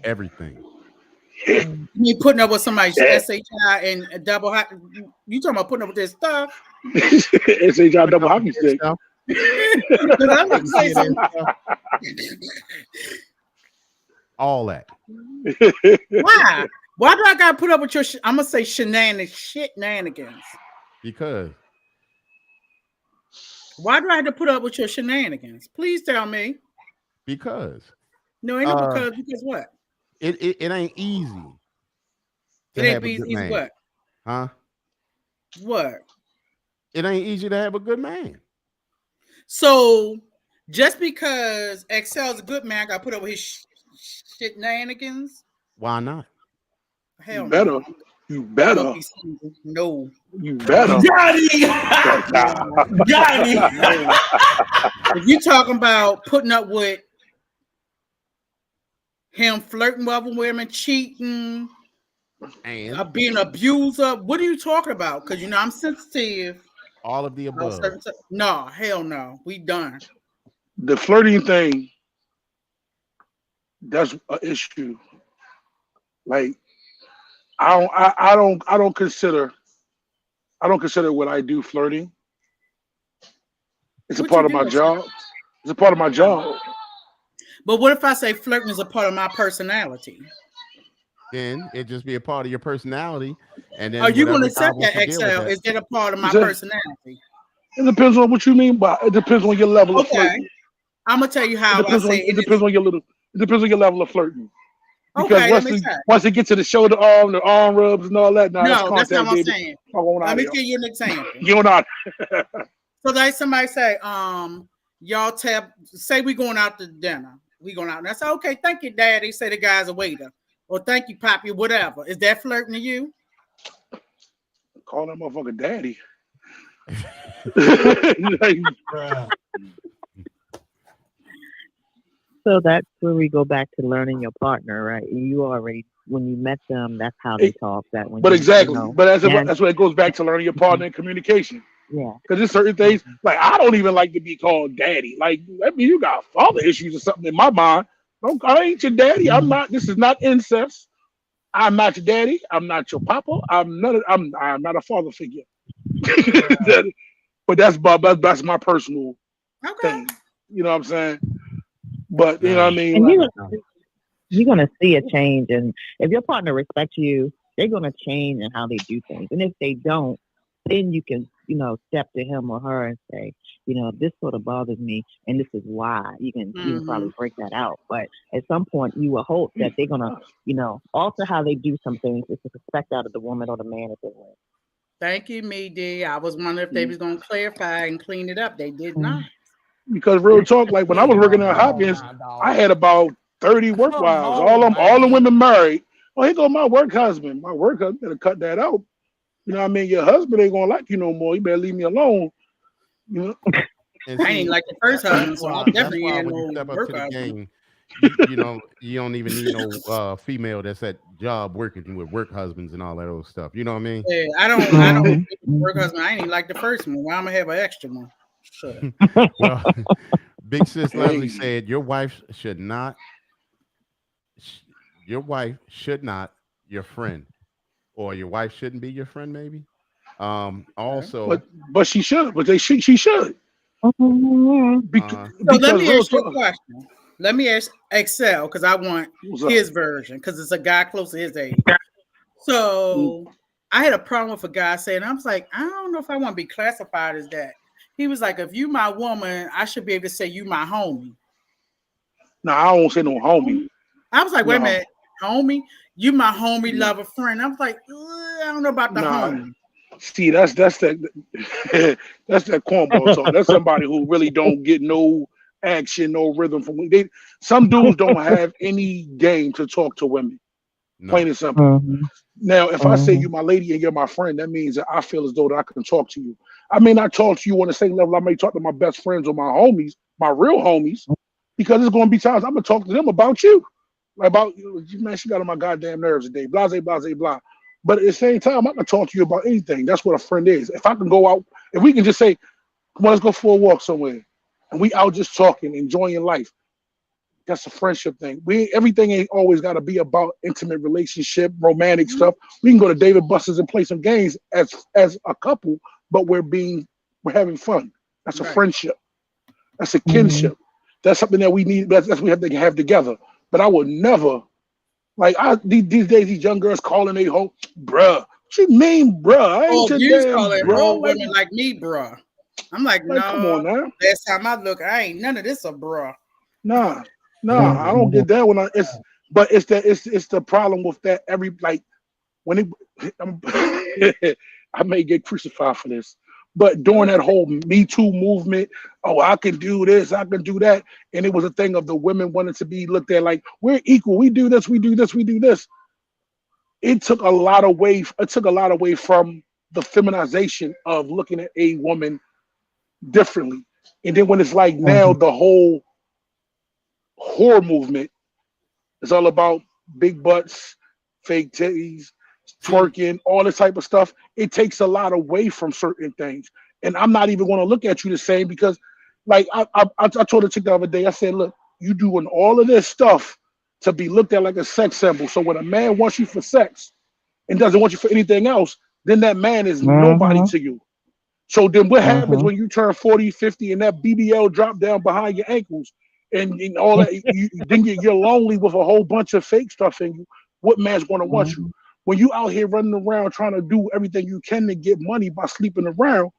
Everything. You putting up with somebody's SHI and double hot. You talking about putting up with this stuff? SHI double hockey stick. Because I'm gonna say something. All that. Why? Why do I gotta put up with your? I'm gonna say shenanigans. Because Why do I have to put up with your shenanigans? Please tell me. because No, ain't no because. Because what? it ain't easy to It ain't have a be good easy. man. What? Huh? What? It ain't easy to have a good man. So just because Excel's a good man, I got to put up with his shenanigans. Why not? Hell You better. no. You better. No. You better. Got him. If you talking about putting up with him flirting with other women, cheating, And being an abuser, what are you talking about? Because I'm sensitive. all of the above. No, hell no. We done. The flirting thing, that's an issue. Like I don't consider what I do flirting. It's a What part you of my do? job. It's a part of my job. But what if I say flirting is a part of my personality? Then it just be a part of your personality. And then Are you going to whatever accept God wants that, to deal with XL? that. Is that a part of my Is that- personality? It depends on what you mean by it. Depends on your level of Okay. flirting. I'm going to tell you how It depends I on say it depends on your level of flirting. Because Okay, let me say. once it gets to the shoulder arm, the arm rubs and all that, that's No, that's contact, not what I'm baby. saying. I'm going Let out me here. give you an example. You're not. So like somebody say, y'all say we going out to dinner. We going out. And I say, okay, thank you, Daddy. Say the guy's a waiter. Or thank you, Poppy, whatever. Is that flirting to you? Call that motherfucker daddy. So that's where we go back to learning your partner, right? You already when you met them, that's how they talk. That when But you exactly, know, but and that's what it goes back to learning your partner and communication. yeah, Because there's certain things like I don't even like to be called daddy. Like that means you got father issues or something in my mind. Don't I ain't your daddy. I'm not. This is not incest. I'm not your daddy. I'm not your papa. I'm not a father figure. But that's my personal Okay. thing. You know what I'm saying? But you know what I Now, mean. and Like, you're gonna see a change, and if your partner respects you, they're gonna change in how they do things. And if they don't, then you can, step to him or her and say, this sort of bothers me, and this is why. You can probably break that out. But at some point, you will hope that they're gonna, alter how they do some things is to expect out of the woman or the man if they will. Thank you, Medi. I was wondering if they was going to clarify and clean it up. They did not. because real talk, like when I was working at Come on Hopkins, now, I dog. had about 30 work Come wives. All on, them, all the man. women married. Oh, here go my work husband. My work husband better cut that out. You know what I mean? Your husband ain't gonna like you no more. You better leave me alone. You know? and I ain't see, like the first husband, so I'm that's definitely why ain't when you no step up work to the husband. game, you don't even need no female that's at job working with work husbands and all that old stuff. You know what I mean? Yeah, I don't work husband. I ain't even like the first one. Why I'm gonna have an extra one? Shut up. Well, Big Sis Leslie Hey, said sh- your wife should not your friend, or your wife shouldn't be your friend. Maybe. Okay. but Also, but she should. But she should because, So let because me real ask you a talk. question. Let me ask Excel because I want What's up? his version because it's a guy close to his age. Mm, So I had a problem with a guy saying, I was like, I don't know if I want to be classified as that. He was like, if you my woman, I should be able to say you my homie. Nah, I don't say no homie. I was like, wait a No, minute, homie, you my homie, no, lover, friend. I was like, I don't know about the nah. homie. See, that's that that's that cornball talk. That's somebody who really don't get no action, no rhythm from they. Some dudes don't have any game to talk to women. Plain no. and simple. Mhm, Now, if I say mhm, you my lady and you're my friend, that means that I feel as though that I can talk to you. I may not talk to you on the same level I may talk to my best friends or my homies, my real homies, because there's gonna be times I'm gonna talk to them about you. Like about you, man, she got on my goddamn nerves today. Blah, blah, blah, blah. But at the same time, I can talk to you about anything. That's what a friend is. If I can go out, if we can just say, come on, let's go for a walk somewhere, and we out just talking, enjoying life. That's a friendship thing. We everything ain't always got to be about intimate relationship, romantic stuff. We can go to David Buster's and play some games as a couple, but we're having fun. That's a Right. friendship. That's a mhm. kinship. That's something that we need. That's we have to have together. But I would never like these days these young girls calling they whole bruh. What you mean, bruh? I ain't Oh, your you damn calling bro. old women like me, bruh. I'm like, Come no. on now. Last time I look, I ain't none of this a bruh. Nah, nah. I don't Mhm. get that when but it's the problem with that every like when it I'm, I may get crucified for this, but during that whole Me Too movement, oh, I can do this, I can do that, and it was a thing of the women wanting to be looked at like we're equal. We do this, we do this, we do this. It took a lot away. It took a lot away from the feminization of looking at a woman differently. And then when it's like now Mhm. the whole horror movement is all about big butts, fake titties, twerking, all this type of stuff. It takes a lot away from certain things. And I'm not even going to look at you the same because, like, I told a chick the other day, I said, look, you doing all of this stuff to be looked at like a sex symbol. So when a man wants you for sex and doesn't want you for anything else, then that man is nobody Mhm. to you. So then what happens Mhm. when you turn 40, 50 and that BBL drop down behind your ankles and all that, then you're lonely with a whole bunch of fake stuff in you. What man's going to want you? Mhm. When you out here running around trying to do everything you can to get money by sleeping around,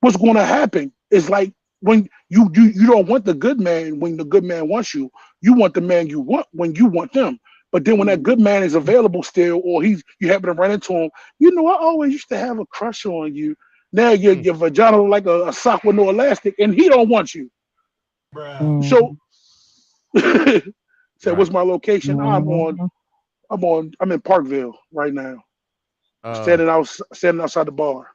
what's going to happen is like when you don't want the good man when the good man wants you. You want the man you want when you want them. But then when that good man is available still, or you happen to run into him, I always used to have a crush on you. Now your vagina look like a sock with no elastic, and he don't want you. So, Mhm. say, what's Right. my location? Mhm. I'm in Parkville right now, Uh, standing outside the bar.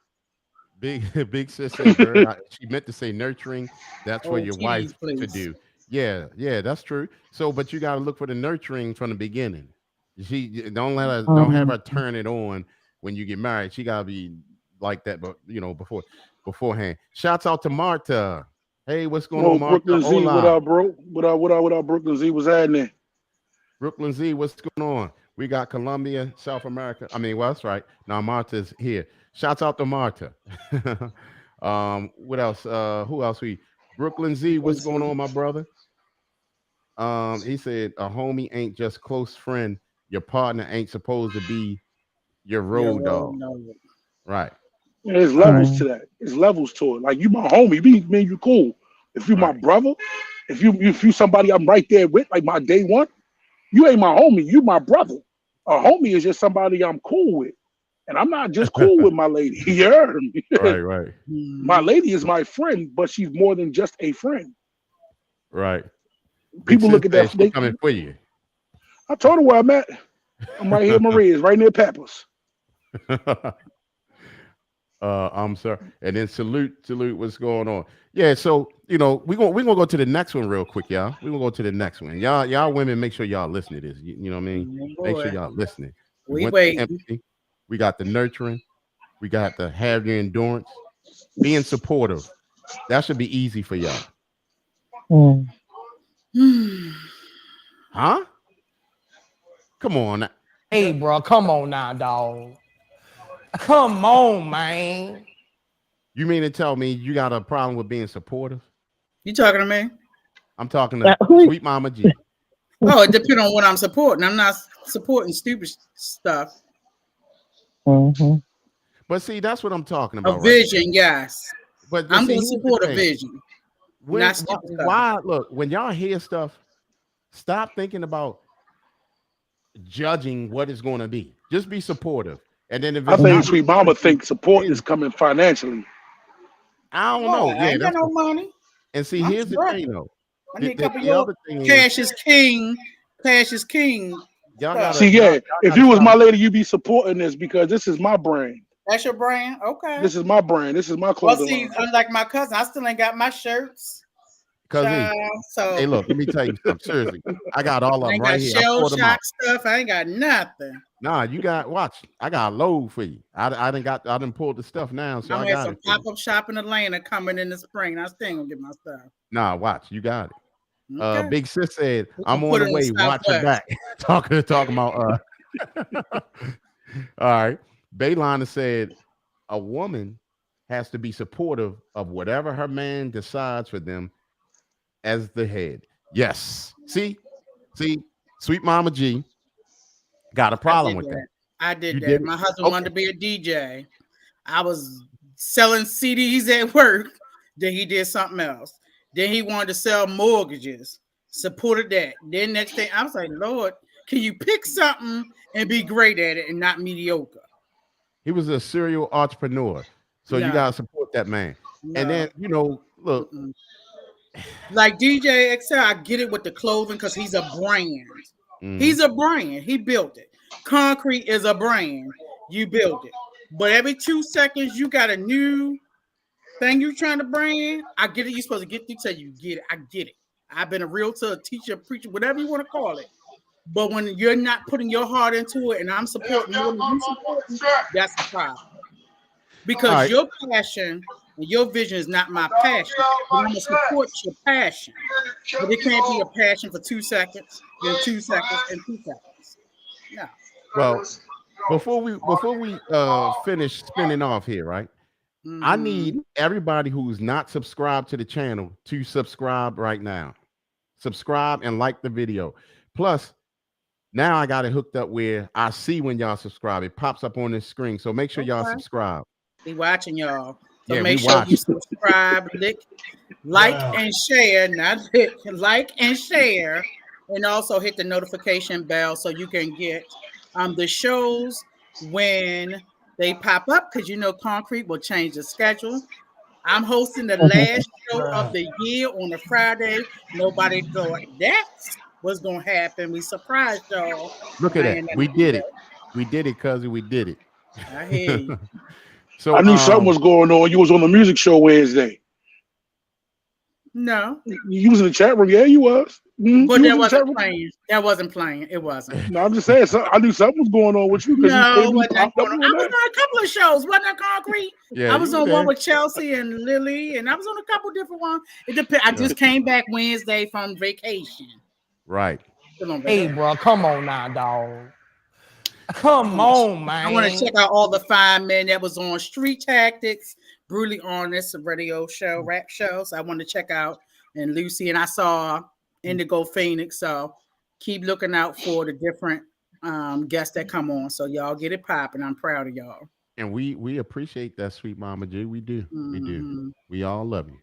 Big Big Sis said, "Bird." She meant to say nurturing. That's for Oh, your tease, wife to please. do. Yeah, yeah, that's true. So, but you got to look for the nurturing from the beginning. She don't let her don't have her turn it on when you get married. She gotta be like that, but beforehand. Shouts out to Marta. Hey, what's going Oh, on, Marta? Brooklyn Z, what Hola. up, bro? What up, Brooklyn Z? What's happening? Brooklyn Z, what's going on? We got Colombia, South America. I mean, well, that's right. Now Marta's here. Shouts out to Marta. What else? Who else? Brooklyn Z, what's going on, my brother? He said a homie ain't just close friend. Your partner ain't supposed to be your Yeah, road well, dog. no. Right. Yeah, there's levels to that. There's levels to it. Like you my homie, man, you cool. If you my Right. brother, if you somebody I'm right there with, like my day one, you ain't my homie. You my brother. A homie is just somebody I'm cool with, and I'm not just cool with my lady. You heard me? Right. My Mhm. lady is my friend, but she's more than just a friend. Right. Big People sis look at that. said she coming for you. I told her where I'm at. I'm right here, Maria's, right near Pappas. I'm sorry. And then salute, what's going on? Yeah, so we're gonna go to the next one real quick, y'all. We're gonna go to the next one. Y'all women, make sure y'all listen to this. You know what I mean? Oh, Make sure boy. y'all listening. We We went through wait. empathy, we got the nurturing, we got the have your endurance, being supportive. That should be easy for y'all. Huh? Come on. Hey, bro, come on now, dog. Come on, man. You mean to tell me you got a problem with being supportive? You talking to me? I'm talking to Sweet Mama G. Oh, it depends on what I'm supporting. I'm not supporting stupid stuff. But see, that's what I'm talking A about right there. vision, yes. But I'm see, going to here's the support a thing. vision, not stupid stuff. Why look, when y'all hear stuff, stop thinking about judging what it's going to be. Just be supportive. And then if I it's think not what Sweet you want Mama to be, thinks support is then coming financially. I don't know. Why? I Yeah, ain't got that's no money. and see, I'm here's the thing struggling. though. I The, need a the, couple of the your other thing is cash is king. Cash is king y'all stuff. gotta See, y'all, yeah, y'all if gotta you was stop. my lady, you be supporting this because this is my brand. That's your brand? Okay. This is my brand. This is my Well, clothing see, line. unlike my cousin, I still ain't got my shirts, Cause child. hey, So look, let me tell you something. Seriously, I got all of I them ain't right got here. I shell poured them out. shock stuff. I ain't got nothing. Nah, you got watch. I got a load for you. I done pulled the stuff now, so I'm I gonna have got some it for you. pop-up shop in Atlanta coming in the spring. I still ain't gonna get my stuff. Nah, watch, you got it. Okay. Big sis said, We're I'm gonna on put the it on way. Watch your Southwest. back. talking about all right. Baylana said a woman has to be supportive of whatever her man decides for them as the head. Yes. See, Sweet Mama G got a I problem did with that. that. I did You that. did it. My husband wanted Okay. to be a DJ. I was selling CDs at work. Then he did something else. Then he wanted to sell mortgages. Supported that. Then next thing I was like, Lord, can you pick something and be great at it and not mediocre? He was a serial entrepreneur. So you No, gotta support that man. And no. then, look, Mm-mm. Like DJ XL, I get it with the clothing because he's a brand. mhm. He's a brand. He built it. Concrete is a brand. You built it. But every 2 seconds, you got a new thing you're trying to brand. I get it. You're supposed to get through till you get it. I get it. I've been a realtor, a teacher, a preacher, whatever you want to call it. But when you're not putting your heart into it and I'm supporting more than you supporting, that's the problem. All Because right. your passion and your vision is not my passion. But I'm going to support your passion. But it can't be a passion for 2 seconds, then 2 seconds, and 2 seconds. No. Well, before we finish spinning off here, right? I Mm-hmm. need everybody who's not subscribed to the channel to subscribe right now. Subscribe and like the video. Plus, now I got it hooked up where I see when y'all subscribe. It pops up on this screen. So make sure y'all Okay. subscribe. Be watching y'all. So Yeah, we make sure you watch. subscribe, like and share, not like and share, and also hit the notification bell so you can get the shows when they pop up because Concrete will change the schedule. I'm hosting the last show of the year on a Friday. Nobody thought that was gonna happen. We surprised y'all. Look at I that. ain't We nothing to do did it. with We did it, cuz we did it. I hear it. you. I So knew something was going on. You was on the music show Wednesday. No, You was in the chat room. Yeah, you was. but You was that in the chat wasn't room. playing. That wasn't playing. It wasn't. No, I'm just saying. I knew something was going on with you because you No, came and you wasn't that popped up going on? on I was that. on a couple of shows. Wasn't that Concrete? Yeah, I you was were on one there. with Chelsea and Lily, and I was on a couple different ones. It depends. I Yeah. just came back Wednesday from vacation. Right. Still on Hey, vacation. bro, come on now, dog. Come on, I want to man. check out all the fine men that was on Street Tactics, Brutally Honest, a radio show, rap shows. I want to check out and Lucy, and I saw Indigo Phoenix. So keep looking out for the different guests that come on. So y'all get it popping. I'm proud of y'all. And we appreciate that, sweet Mama G. We do. We do. We all love you.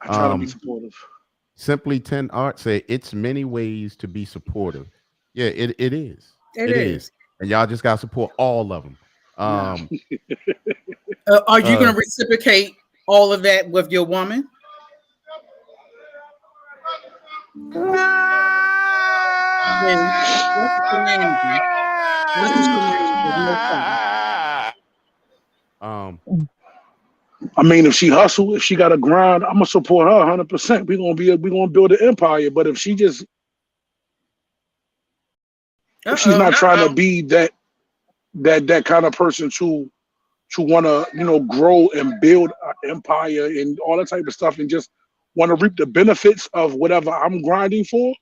I try to be supportive. Simply 10 Art say it's many ways to be supportive. Yeah, it is. It is. And y'all just gotta support all of them. Are you going to reciprocate all of that with your woman? What's the shenanigans? What's the shenanigans? No problem. I mean, if she hustle, if she got to grind, I'm gonna support her 100%. We're gonna build an empire. But if she just if she's not trying to be that kind of person to want to grow and build an empire and all that type of stuff and just want to reap the benefits of whatever I'm grinding for,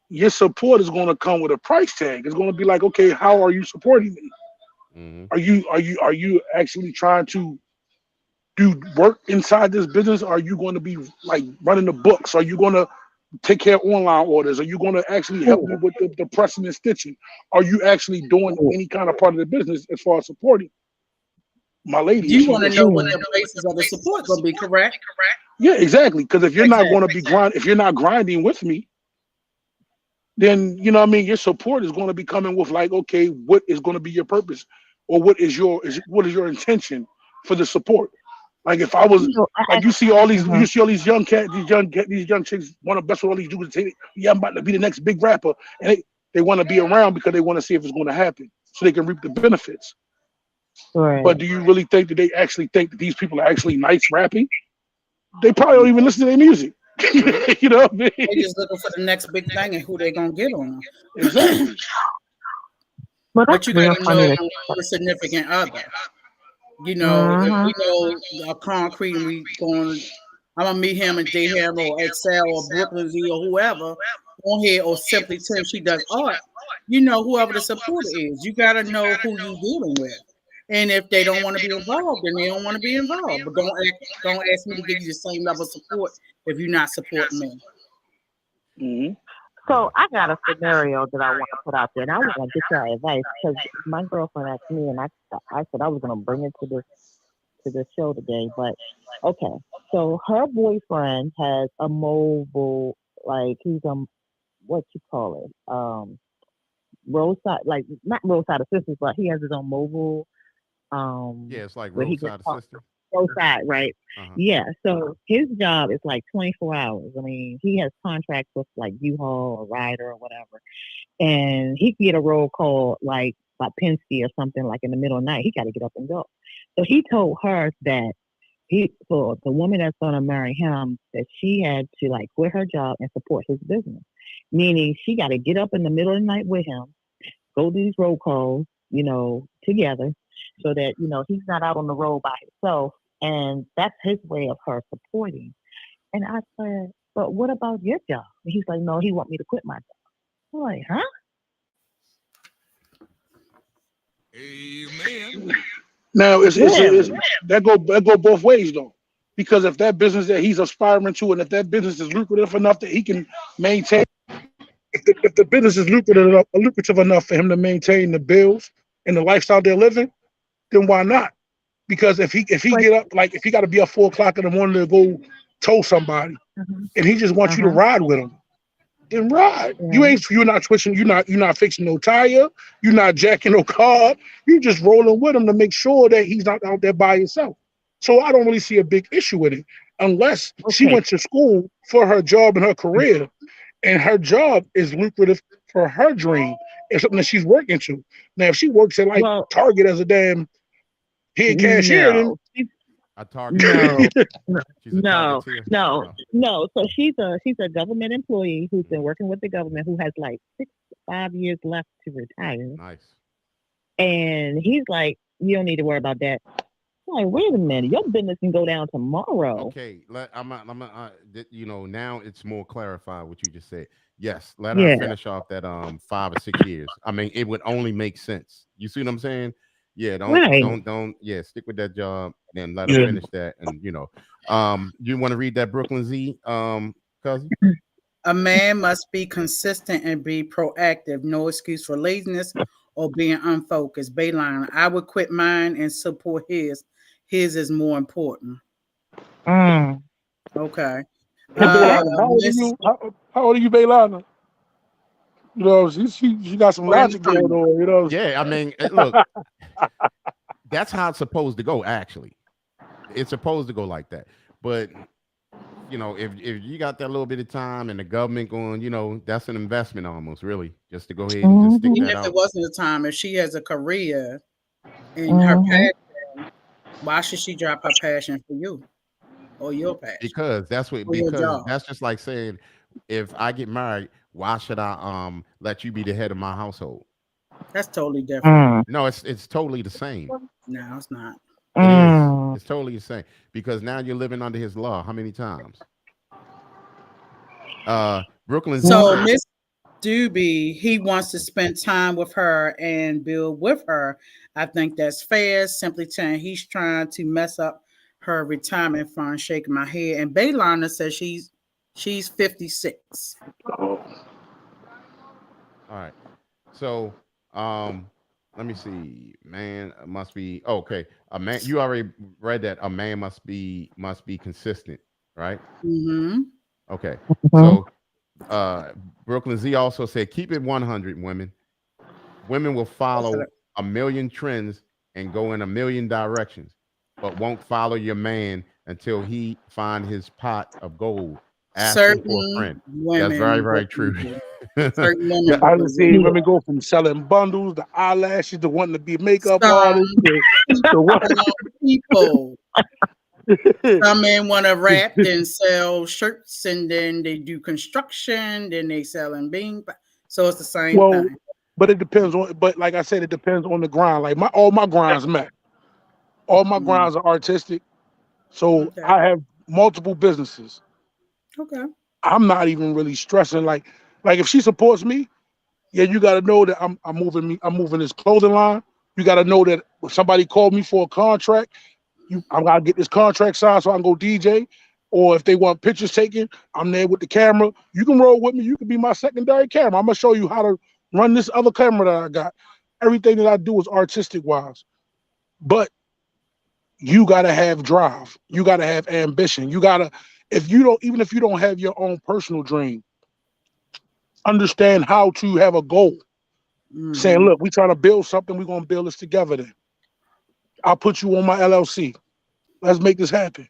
your support is going to come with a price tag. It's going to be like, okay, how are you supporting me? Are you actually trying to do work inside this business? Are you going to be like running the books? Are you going to take care of online orders? Are you going to actually help me with the pressing and stitching? Are you actually doing any kind of part of the business as far as supporting my lady? You want to know what the basis of the support going to be, correct? Yeah, exactly. Because if you're not going to be if you're not grinding with me, then you know what I mean, your support is going to be coming with like, okay, what is going to be your purpose, or what is your intention for the support? Like if I was like, you see all these young cats, these young chicks want to best with all these dudes. Say, yeah, I'm about to be the next big rapper, and they want to be around because they want to see if it's going to happen, so they can reap the benefits. Right. But do you really think that they actually think that these people are actually nice rapping? They probably don't even listen to their music. You know what I mean? They're just looking for the next big thing and who they're gonna get on them. Exactly. But you gotta know the significant other. You know, if we know a Concrete and we going, I'm gonna meet him and date him or Excel or Brooklyn Z or whoever on here, or Simply Tim, she does art. You know, whoever the supporter is, you gotta know who you're dealing with. And if they don't want to be involved, then they don't want to be involved. But don't ask me to give you the same level of support if you're not supporting me. Mm-hmm. So I got a scenario that I want to put out there, and I want to get your advice because my girlfriend asked me, and I said I was going to bring it to this show today. But okay, so her boyfriend has a mobile, like he's what you call it, roadside, like not roadside assistance, but he has his own mobile. Yeah, it's like where he roadside can assistant. Roadside, right? Yeah. So his job is like 24 hours. I mean, he has contracts with like U-Haul or Ryder or whatever, and he can get a roll call like by Penske or something like in the middle of the night. He got to get up and go. So he told her that for the woman that's going to marry him, that she had to like quit her job and support his business, meaning she got to get up in the middle of the night with him, go do these roll calls, together, so that he's not out on the road by himself. And that's his way of her supporting. And I said, but what about your job? And he's like, no, he want me to quit my job. I'm like, huh? Amen. Now that go both ways though, because if that business that he's aspiring to, and if that business is lucrative enough that he can maintain, if the business is lucrative enough for him to maintain the bills and the lifestyle they're living, then why not? Because if he get up, like if he got to be up 4 o'clock in the morning to go tow somebody, and he just wants you to ride with him, then ride. You're not twitching. You're not fixing no tire. You're not jacking no car. You just rolling with him to make sure that he's not out there by himself. So I don't really see a big issue with it, unless she went to school for her job and her career, and her job is lucrative for her dream. It's something that she's working to. Now, if she works at like Target as a damn head cashier, then I target. No, no, She's a no, targeteer. no, Oh, no. So she's a government employee who's been working with the government who has like 5 years left to retire. nice. And he's like, you don't need to worry about that. I'm like, wait a minute, your business can go down tomorrow. Okay, now it's more clarified what you just said. Yes, let her Yeah, finish off that 5 or 6 years. I mean, it would only make sense. You see what I'm saying? Yeah, right. don't yeah, stick with that job and then let her Yeah. finish that. And you want to read that Brooklyn Z, cousin? A man must be consistent and be proactive. No excuse for laziness or being unfocused. Bayline, I would quit mine and support his. His is more important. Mm. Okay. Hey, Baylana, how old are Miss you? How old are you, Baylana? You know, she got some logic going 49. on. You know, Yeah, I mean, look, that's how it's supposed to go. Actually, it's supposed to go like that. But if you got that little bit of time and the government going, that's an investment almost, really, just to go ahead and just stick Hmm. Even that if it out. wasn't a time, if she has a career in her Hmm. passion, why should she drop her passion for you or your passion or your Because job? that's just like saying, if I get married, why should I let you be the head of my household? That's totally different. Mm. No, it's totally the same. No, it's not. It is. Mm. It's totally the same because now you're living under his law. How many times? Brooklyn Z So said, Miss Doobie, he wants to spend time with her and build with her. I think that's fair. Simply saying he's trying to mess up her retirement fund, shaking my head. And Baylana says she's 56. all right. So, let me see. Man must be okay. A man. You already read that. A man must be consistent, right? Mm-hmm. Okay. Mhm. So, uh, Brooklyn Z also said, keep it 100, women. Women will follow a million trends and go in a million directions, but won't follow your man until he find his pot of gold. Ask him for a friend. Certain That's very, women very true. wouldn't do. Certain Yeah, women I done wouldn't seen do. Yeah. women go from selling bundles, the eyelashes, to wanting to be makeup Some artists, to what? people. Some men want to rap, then sell shirts, and then they do construction, then they selling bean. So it's the same Well, thing. but it depends on. But like I said, it depends on the grind. Like all my grinds met. All my Mm. grinds are artistic. So Okay. I have multiple businesses. Okay. I'm not even really stressing. Like if she supports me, yeah, you got to know that I'm moving this clothing line. You got to know that if somebody called me for a contract, I'm gonna get this contract signed so I can go DJ. Or if they want pictures taken, I'm there with the camera. You can roll with me. You can be my secondary camera. I'm gonna show you how to run this other camera that I got. Everything that I do is artistic wise. But you gotta have drive. You gotta have ambition. You gotta, if you don't, even if you don't have your own personal dream, understand how to have a goal. Saying, Mm-hmm. look, we trying to build something, we're gonna build this together then. I'll put you on my LLC. Let's make this happen.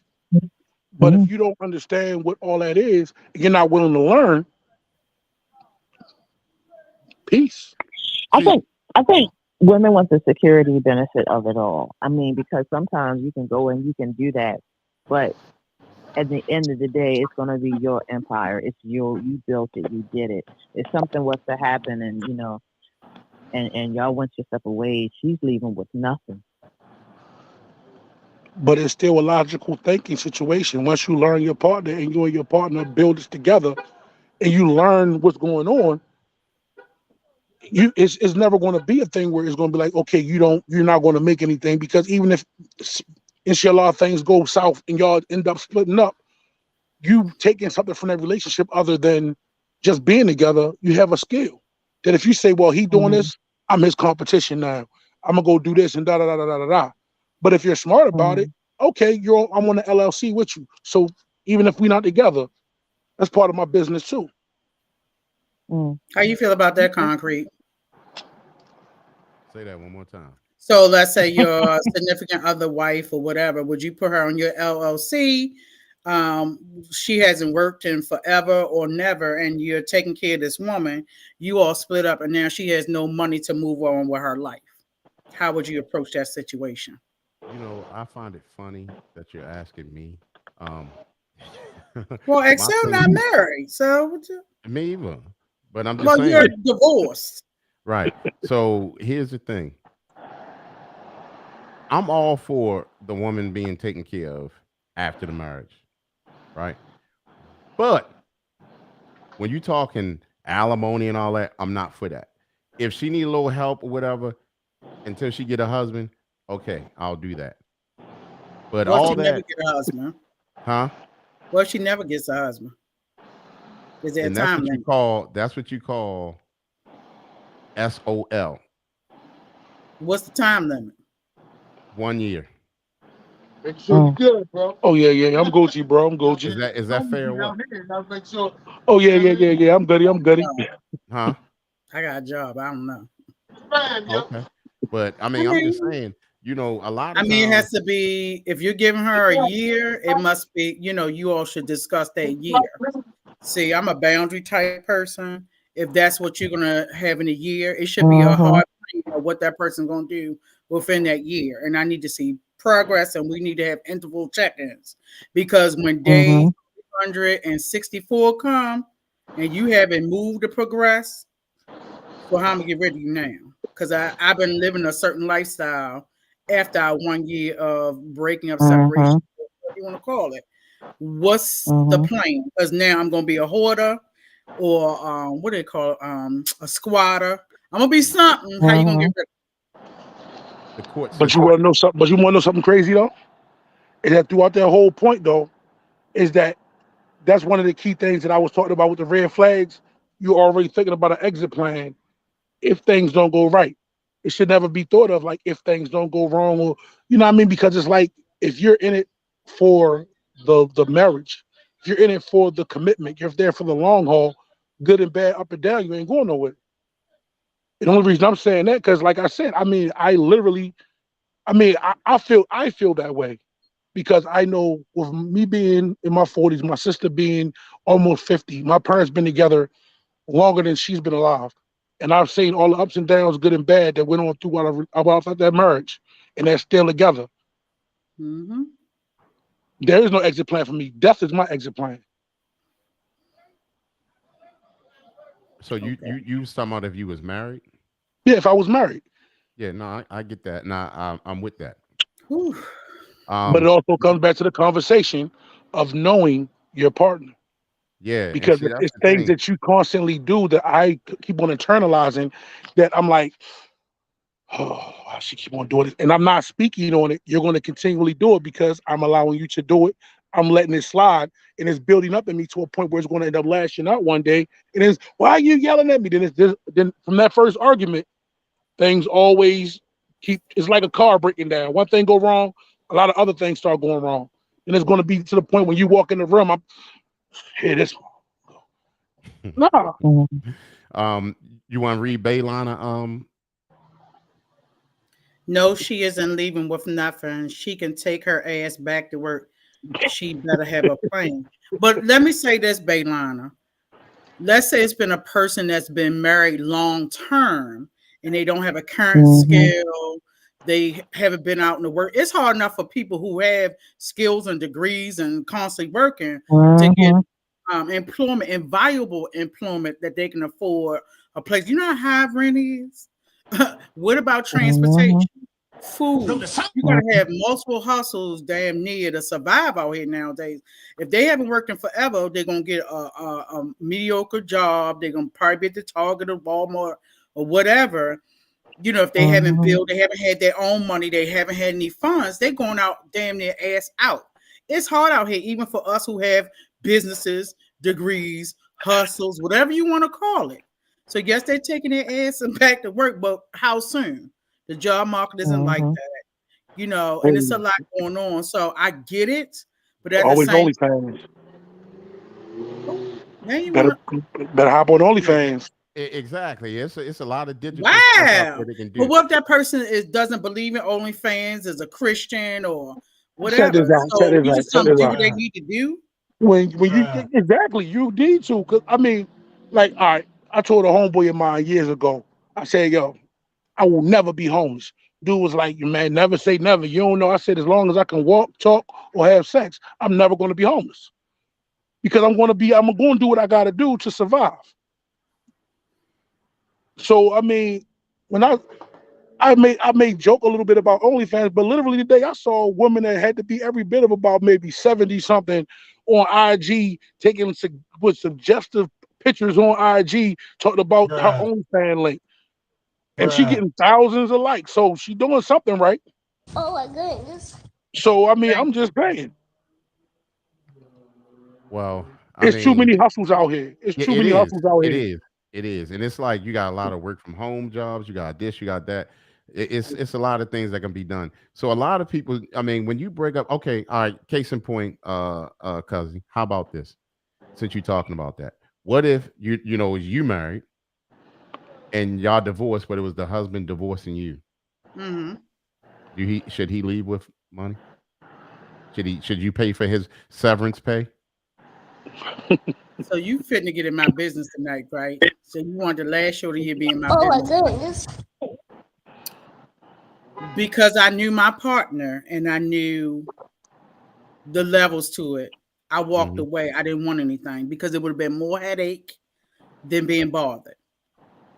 But if Mhm. you don't understand what all that is, and you're not willing to learn, peace. I see, think I think women want the security benefit of it all. I mean, because sometimes you can go and you can do that, but at the end of the day, it's going to be your empire. It's you built it, you did it. If something was to happen, and y'all went your separate ways, she's leaving with nothing. But it's still a logical thinking situation. Once you learn your partner and you and your partner build this together and you learn what's going on, it's never going to be a thing where it's going to be like, okay, you're not going to make anything, because even if inshallah things go south and y'all end up splitting up, you taking something from that relationship other than just being together. You have a skill that if you say, well, he doing Mm-hmm. this, I'm his competition now. I'm gonna go do this and da da da da da da da. But if you're smart about it, okay, I'm on the LLC with you. So even if we're not together, that's part of my business too. Mm-hmm. How you feel about that, Okay. Concrete? say that one more time. So let's say your significant other wife or whatever, would you put her on your LLC? Um, she hasn't worked in forever or never, and you're taking care of this woman. You all split up, and now she has no money to move on with her life. How would you approach that situation? I find it funny that you're asking me. Um, Well, my Excel thing, not married, so me either. But I'm just well, you're saying, divorced. right? So here's the thing: I'm all for the woman being taken care of after the marriage, right? But when you talking alimony and all that, I'm not for that. If she need a little help or whatever until she get a husband, okay, I'll do that. But Well, all she never that, get a husband. huh? Well, she never gets a husband. Is there a And that's time what you limit? call SOL, What's the time limit? 1 year. Make sure you good, bro. Oh yeah. I'm Gucci, bro. I'm Gucci. Is that fair? Or what? Make sure. Oh yeah. I'm goody. I'm goody. Huh? I got a job. I don't know. Man, yo. Okay. But I I mean, I'm just mean, saying, a lot I of mean, it times, has to be, if you're giving her a year, it must be, you all should discuss that year. See, I'm a boundary type person. If that's what you're gonna have in a year, it should be a hard plan of what that person's gonna do within that year. And I need to see progress, and we need to have interval check-ins. Because when day 364 come and you haven't moved to progress, so how I'm gonna get rid of you now? Because I've been living a certain lifestyle after our 1 year of breaking up separation, whatever you want to call it. What's the plan? Because now I'm gonna be a hoarder or what do they call it? A squatter. I'm gonna be something. How you gonna get rid the court But you system. want to know something? But you want to know something crazy though? Is that throughout that whole point though, is that that's one of the key things that I was talking about with the red flags. You're already thinking about an exit plan if things don't go right. It should never be thought of like if things don't go wrong, or you know what I mean? Because it's like if you're in it for the marriage, if you're in it for the commitment, you're there for the long haul, good and bad, up and down, you ain't going nowhere. The only reason I'm saying that because, like I said, I mean, I feel that way because I know with me being in my 40s, my sister being almost 50, my parents been together longer than she's been alive. And I've seen all the ups and downs, good and bad, that went on throughout that marriage, and they're still together. mm-hmm. There is no exit plan for me. Death is my exit plan. So Okay. you was talking about if you was married? Yeah, if I was married. Yeah, no, I get that. Nah, I'm with that. Whew. But it Um, also comes back to the conversation of knowing your partner. yeah, and Because see that's it's the things thing. that you constantly do that I keep on internalizing that I'm like, oh, I should keep on doing it. And I'm not speaking on it. You're going to continually do it because I'm allowing you to do it. I'm letting it slide and it's building up in me to a point where it's going to end up lashing out one day. And it's, why are you yelling at me? Then from that first argument, things always it's like a car breaking down. One thing go wrong, a lot of other things start going wrong. And it's going to be to the point when you walk in the room, I'm, hey, this, no. um, you want to read Baylana? No, she isn't leaving with nothing. She can take her ass back to work. She better have a plan. But let me say this, Baylana. Let's say it's been a person that's been married long term and they don't have a current skill. They haven't been out in the work. It's hard enough for people who have skills and degrees and constantly working to get employment and valuable employment that they can afford a place. You know how high rent is? What about transportation? Food. You gotta have multiple hustles damn near to survive out here nowadays. If they haven't worked in forever, they're gonna get a mediocre job. They're gonna probably be at the Target or Walmart or whatever. If they haven't built, they haven't had their own money, they haven't had any funds, they're going out damn near ass out. It's hard out here, even for us who have businesses, degrees, hustles, whatever you want to call it. So yes, they're taking their ass and back to work, but how soon? The job market isn't like that, and it's a lot going on. So I get it, but at the Always same OnlyFans. time, now you Better want to. better hop on Yeah, OnlyFans. exactly. It's a lot of digital stuff out Wow. there they can But do. what if that person doesn't believe in OnlyFans, is a Christian or Check whatever? this out. Check So this you out. just Check tell them this do out. what they need to do. When you exactly you need to, because I mean, like, all right, I told a homeboy of mine years ago. I said, yo, I will never be homeless. Dude was like, man, never say never. You don't know. I said, as long as I can walk, talk, or have sex, I'm never going to be homeless because I'm going to do what I got to do to survive. So I mean, when I may joke a little bit about OnlyFans, but literally today I saw a woman that had to be every bit of about maybe 70 something on IG taking with suggestive pictures on IG talking about her Bruh, OnlyFans link, and she bruh. getting thousands of likes. So she doing something right. Oh my goodness. So I mean, I'm just saying, Well, I it's too mean, many hustles out here. It's yeah, too it many is. hustles out It here. is. It is. And it's like you got a lot of work from home jobs. You got this, you got that. It's a lot of things that can be done. So a lot of people, I mean, when you break up, okay, all right, case in point, cousin, how about this? Since you're talking about that. What if you married and y'all divorced, but it was the husband divorcing you? Mm-hmm. Should he leave with money? Should you pay for his severance pay? So you fitting to get in my business tonight, right? So you wanted the last show to hear be in my Oh my business goodness. because I knew my partner and I knew the levels to it. I walked Hmm. away. I didn't want anything because it would have been more headache than being bothered.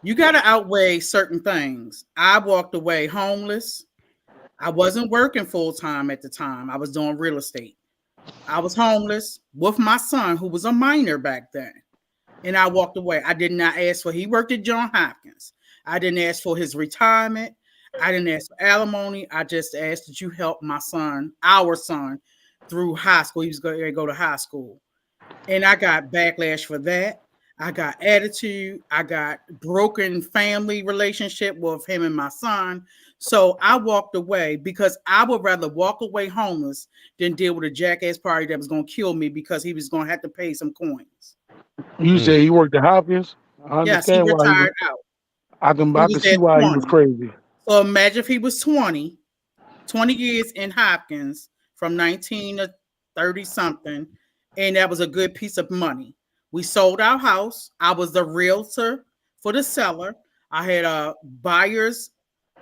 You got to outweigh certain things. I walked away homeless. I wasn't working full time at the time. I was doing real estate. I was homeless with my son, who was a minor back then. And I walked away. I did not ask for, he worked at John Hopkins. I didn't ask for his retirement. I didn't ask for alimony. I just asked that you help my son, our son, through high school. He was going to go to high school. And I got backlash for that. I got attitude. I got broken family relationship with him and my son. So I walked away because I would rather walk away homeless than deal with a jackass party that was going to kill me because he was going to have to pay some coins. You Mm. say he worked at Hopkins. I Yes, he understand why he was. retired out. He I was can see there why he was 20. crazy. So imagine if he was 20 years in Hopkins from 19 to 30 something, and that was a good piece of money. We sold our house. I was the realtor for the seller. I had a buyer's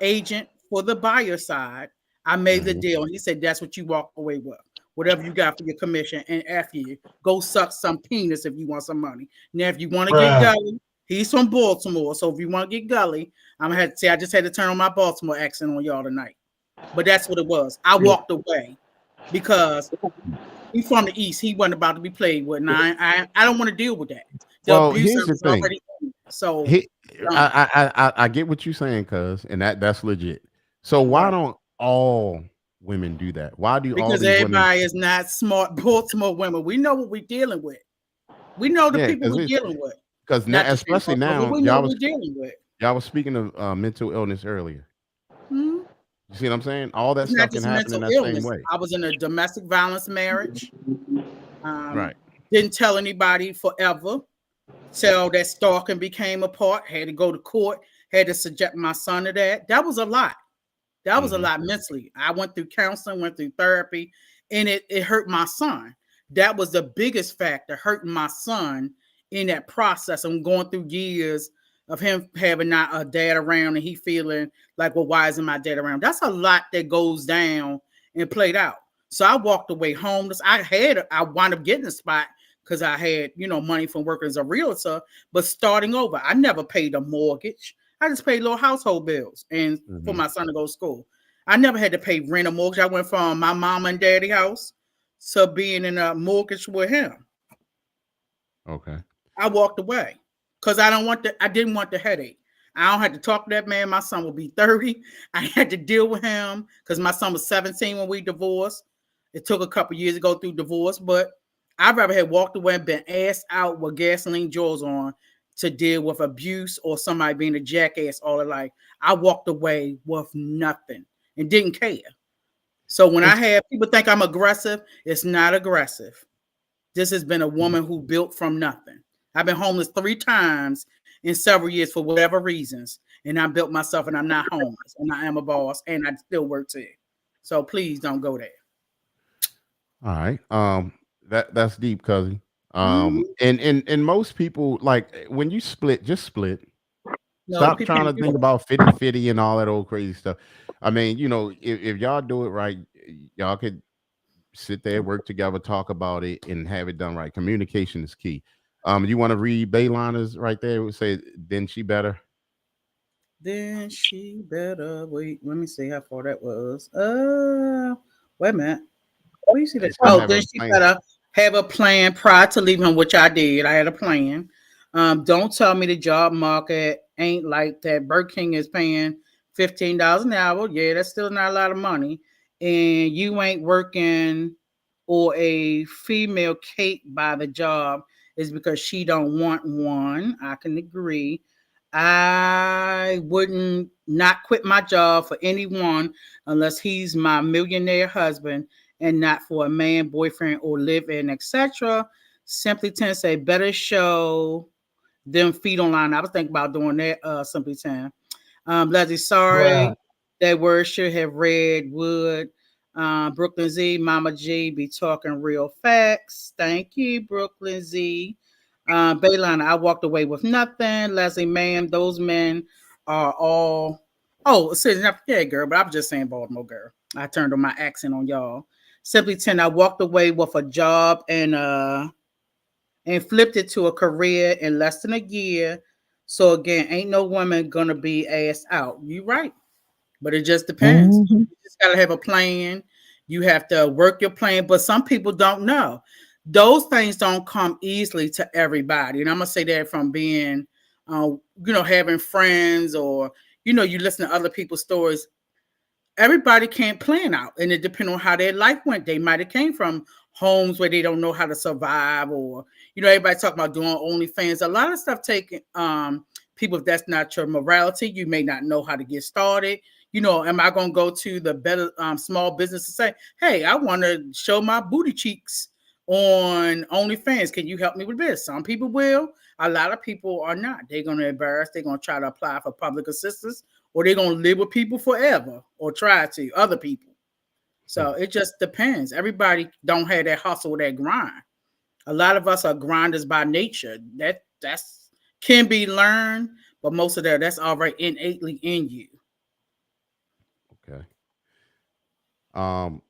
agent for the buyer side. I made the Hmm. deal, and he said, "That's what you walk away with. Whatever you got for your commission, and after you go suck some penis if you want some money. Now, if you want to get Bruh. gully, he's from Baltimore, so if you want to get gully, I'm gonna have to say I just had to turn on my Baltimore accent on y'all tonight. But that's what it was. I walked away because he's from the East. He wasn't about to be played with. And I don't want to deal with that. The Well, abuse here's I the was thing. already in. So He, don't. I get what you're saying, cuz, and that's legit. So why Right. don't all women do that? Why do all Because these women? everybody is not smart Baltimore women. We know what we're dealing with. We know the Yeah, people we're dealing with. because now, Not to say especially Baltimore, but now, we know what we're dealing with. y'all was speaking of mental illness earlier. Hmm? You see what I'm saying? All that It's not stuff can just happen in mental that same illness. way. I was in a domestic violence marriage. Right. Didn't tell anybody forever. Till that stalking became a part. Had to go to court. Had to subject my son to that. That was a lot. That was a Hmm. lot mentally. I went through counseling, went through therapy, and it hurt my son. That was the biggest factor, hurting my son in that process. I'm going through years of him having not a dad around and he feeling like, well, why isn't my dad around? That's a lot that goes down and played out. So I walked away homeless. I wound up getting a spot because I had, money from working as a realtor, but starting over, I never paid a mortgage. I just paid little household bills and for Hmm. my son to go to school. I never had to pay rent or mortgage. I went from my mom and daddy house to being in a mortgage with him. Okay. I walked away because I didn't want the headache. I don't have to talk to that man. My son will be 30. I had to deal with him because my son was 17 when we divorced. It took a couple years to go through divorce, but I'd rather have walked away and been ass out with gasoline jaws on to deal with abuse or somebody being a jackass all their life. I walked away with nothing and didn't care. So when I It's, have people think I'm aggressive, it's not aggressive. This has been a woman who built from nothing. I've been homeless 3 times in several years for whatever reasons, and I built myself, and I'm not homeless, and I am a boss, and I still work too. So please don't go there. all right. That's deep, cousin. Mhm. And most people, like, when you split, just split. No, Stop people trying can't to do think that. about 50-50 and all that old crazy stuff. I mean, if y'all do it right, y'all could sit there, work together, talk about it, and have it done right. Communication is key. You want to read Bayliners right there? It would say, then she better. Then she better wait. Let me see how far that was. Wait a minute. Where you see that? She should Oh, have then a she plan. better have a plan prior to leaving, which I did. I had a plan. Don't tell me the job market ain't like that. Burger King is paying $15 an hour. Yeah, that's still not a lot of money. And you ain't working or a female cake by the job is because she don't want one. I can agree. I wouldn't not quit my job for anyone unless he's my millionaire husband and not for a man, boyfriend, or live in, etc. Simply 10 say better show them feet online. I was thinking about doing that, Simply 10. Leslie, Bruh. sorry. That word should have read would. Brooklyn Z, Mama G be talking real facts. Thank you, Brooklyn Z. Baylon, I walked away with nothing. Leslie, ma'am, those men are all. Oh, it's not yeah, girl, but I'm just saying Baltimore girl. I turned on my accent on y'all. Simply 10, I walked away with a job and flipped it to a career in less than a year. So again, ain't no woman gonna be ass out. You right, but it just depends. Hmm. You just gotta have a plan. You have to work your plan, but some people don't know. Those things don't come easily to everybody, and I'm gonna say that from being, having friends or you listen to other people's stories. Everybody can't plan out, and it depends on how their life went. They might have came from homes where they don't know how to survive, or everybody talking about doing OnlyFans. A lot of stuff taking people. If that's not your morality, you may not know how to get started. Am I going to go to the better small business and say, "Hey, I want to show my booty cheeks on OnlyFans. Can you help me with this?" Some people will. A lot of people are not. They're going to embarrass. They're going to try to apply for public assistance, or they're gonna live with people forever, or try to other people. So it just depends. Everybody don't have that hustle or that grind. A lot of us are grinders by nature. That's can be learned, but most of that's already innately in you. Okay. Um,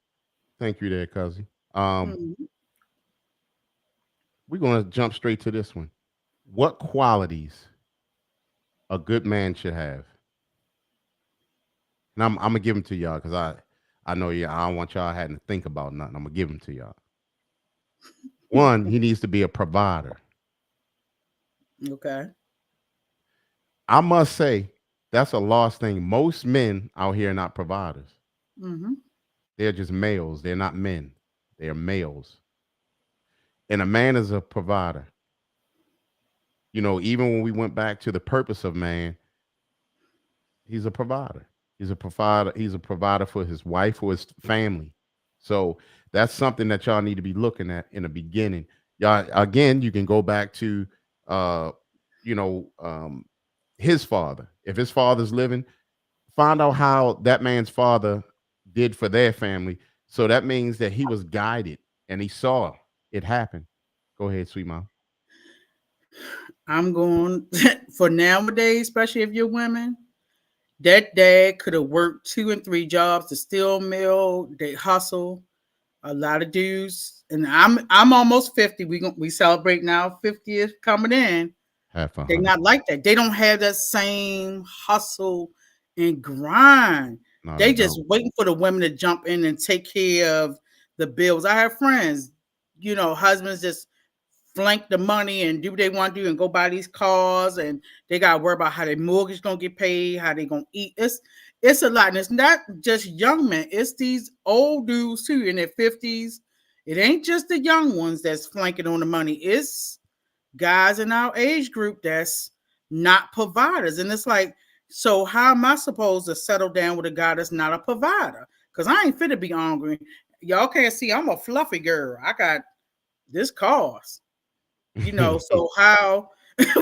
Thank you there, cousin. Um, Mhm. we're gonna jump straight to this one. What qualities a good man should have? And I'm gonna give them to y'all because I know you. I don't want y'all having to think about nothing. I'm gonna give them to y'all. One, he needs to be a provider. Okay. I must say that's a lost thing. Most men out here are not providers. Hmm. They're just males. They're not men. They're males. And a man is a provider. Even when we went back to the purpose of man, he's a provider. He's a provider. He's a provider for his wife, for his family. So that's something that y'all need to be looking at in the beginning. Y'all, again, you can go back to, uh, you know, um, his father. If his father's living, find out how that man's father did for their family. So that means that he was guided and he saw it happen. Go ahead, sweet mom. I'm going for nowadays, especially if you're women. That dad could have worked 2 and 3 jobs to still mill. They hustle. A lot of dudes, and I'm almost 50. We celebrate now 50th coming in. Half a They're hundred. not like that. They don't have that same hustle and grind. No, They they just don't. waiting for the women to jump in and take care of the bills. I have friends, husbands just flank the money and do what they want to do and go buy these cars, and they got to worry about how their mortgage gonna get paid, how they gonna eat. It's a lot, and it's not just young men. It's these old dudes too in their 50s. It ain't just the young ones that's flanking on the money. It's guys in our age group that's not providers, and it's like, so how am I supposed to settle down with a guy that's not a provider? Because I ain't fit to be hungry. Y'all can't see I'm a fluffy girl. I got this cars. So how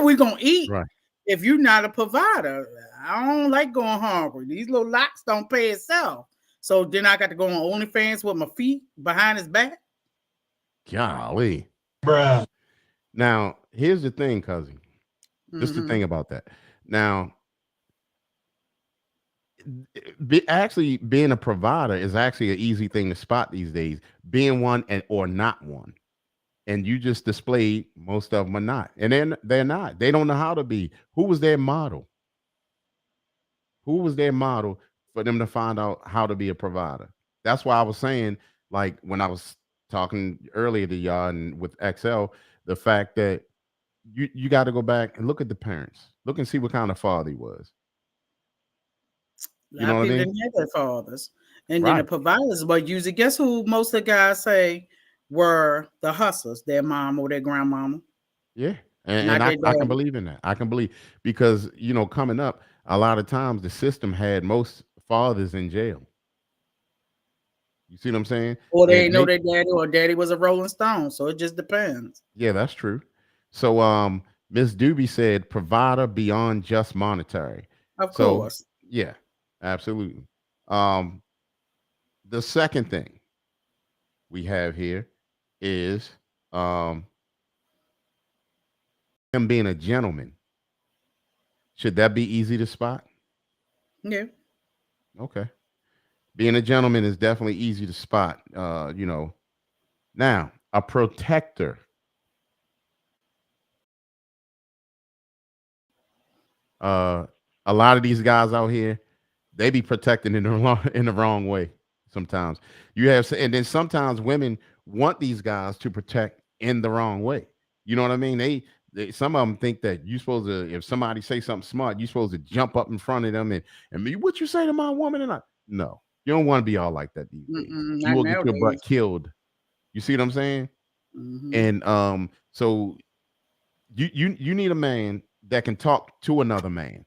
we gonna eat Right. if you're not a provider? I don't like going hungry. These little locks don't pay itself. So then I got to go on OnlyFans with my feet behind his back. Golly. Bruh. Now, here's the thing, cousin. Just the Hmm. thing about that. Now, actually being a provider is actually an easy thing to spot these days. Being one and or not one, and you just displayed most of them are not, and they're not. They don't know how to be. Who was their model? Who was their model for them to find out how to be a provider? That's why I was saying, like when I was talking earlier to y'all and with XL, the fact that you got to go back and look at the parents, look and see what kind of father he was. A You lot know of what I people mean? didn't have their fathers. And then the Right. providers were usually, guess who most of the guys say were the hustlers, their mom or their grandmama, Yeah. And not their I can daddy. believe in that. I can believe because coming up, a lot of times the system had most fathers in jail. You see what I'm saying? Or they And ain't know they their daddy, or daddy was a Rolling Stone. So it just depends. Yeah, that's true. So Miss Doobie said provider beyond just monetary. Of So course. yeah, absolutely. Um the second thing we have here is um him being a gentleman. Should that be easy to spot? Yeah. Okay. Being a gentleman is definitely easy to spot. Now, a protector. Uh, a lot of these guys out here, they be protecting in the wrong way. Sometimes and then sometimes women want these guys to protect in the wrong way. You know what I mean? Some of them think that you supposed to, if somebody say something smart, you supposed to jump up in front of them and me, what you say to my woman? And I, no, you don't want to be all like that these days. You Not will get your butt nowadays. killed. You see what I'm saying? Hmm. And so you need a man that can talk to another man.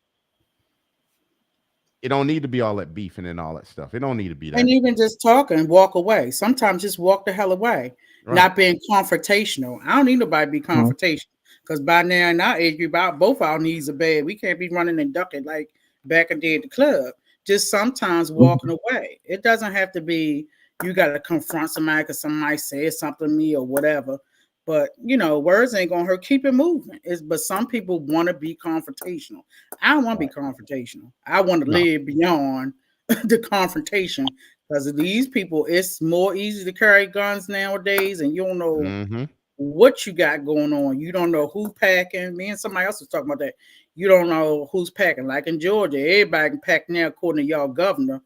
It don't need to be all that beefing and all that stuff. It don't need to be And that. even just talk and walk away. Sometimes just walk the hell away. Right. Not being confrontational. I don't need nobody to be confrontational. Because by now in our age group, both our needs are bad. We can't be running and ducking like back in the day at the club. Just sometimes walking away. It doesn't have to be you got to confront somebody because somebody said something to me or whatever. But words ain't gonna hurt. Keep it moving. But some people want to be confrontational. I don't want to be Right. confrontational. I want to No. live beyond the confrontation, because these people, it's more easy to carry guns nowadays, and you don't know Mm-hmm. what you got going on. You don't know who packing. Me and somebody else was talking about that. You don't know who's packing. Like in Georgia, everybody can pack now, according to y'all governor.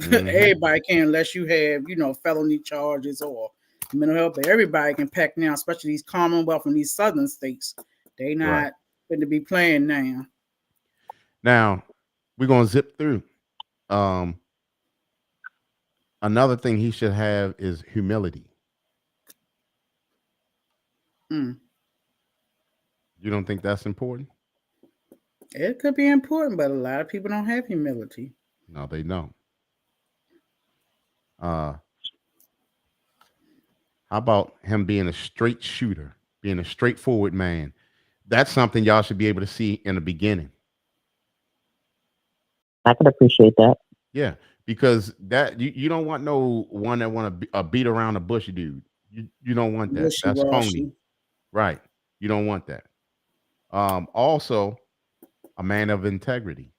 Mm-hmm. Everybody can, unless you have, felony charges or mental health. But everybody can pack now, especially these Commonwealth and these southern states. They Right. not going to be playing now. Now we're gonna zip through. Um, Another thing he should have is humility. Mm. You don't think that's important? It could be important, but a lot of people don't have humility. No, they don't. Uh, how about him being a straight shooter, being a straightforward man? That's something y'all should be able to see in the beginning. I could appreciate that. Yeah, because that you don't want no one that want to be a beat around the bush dude. You don't want that. Wishy That's phony. washy. Right. You don't want that. Also, a man of integrity.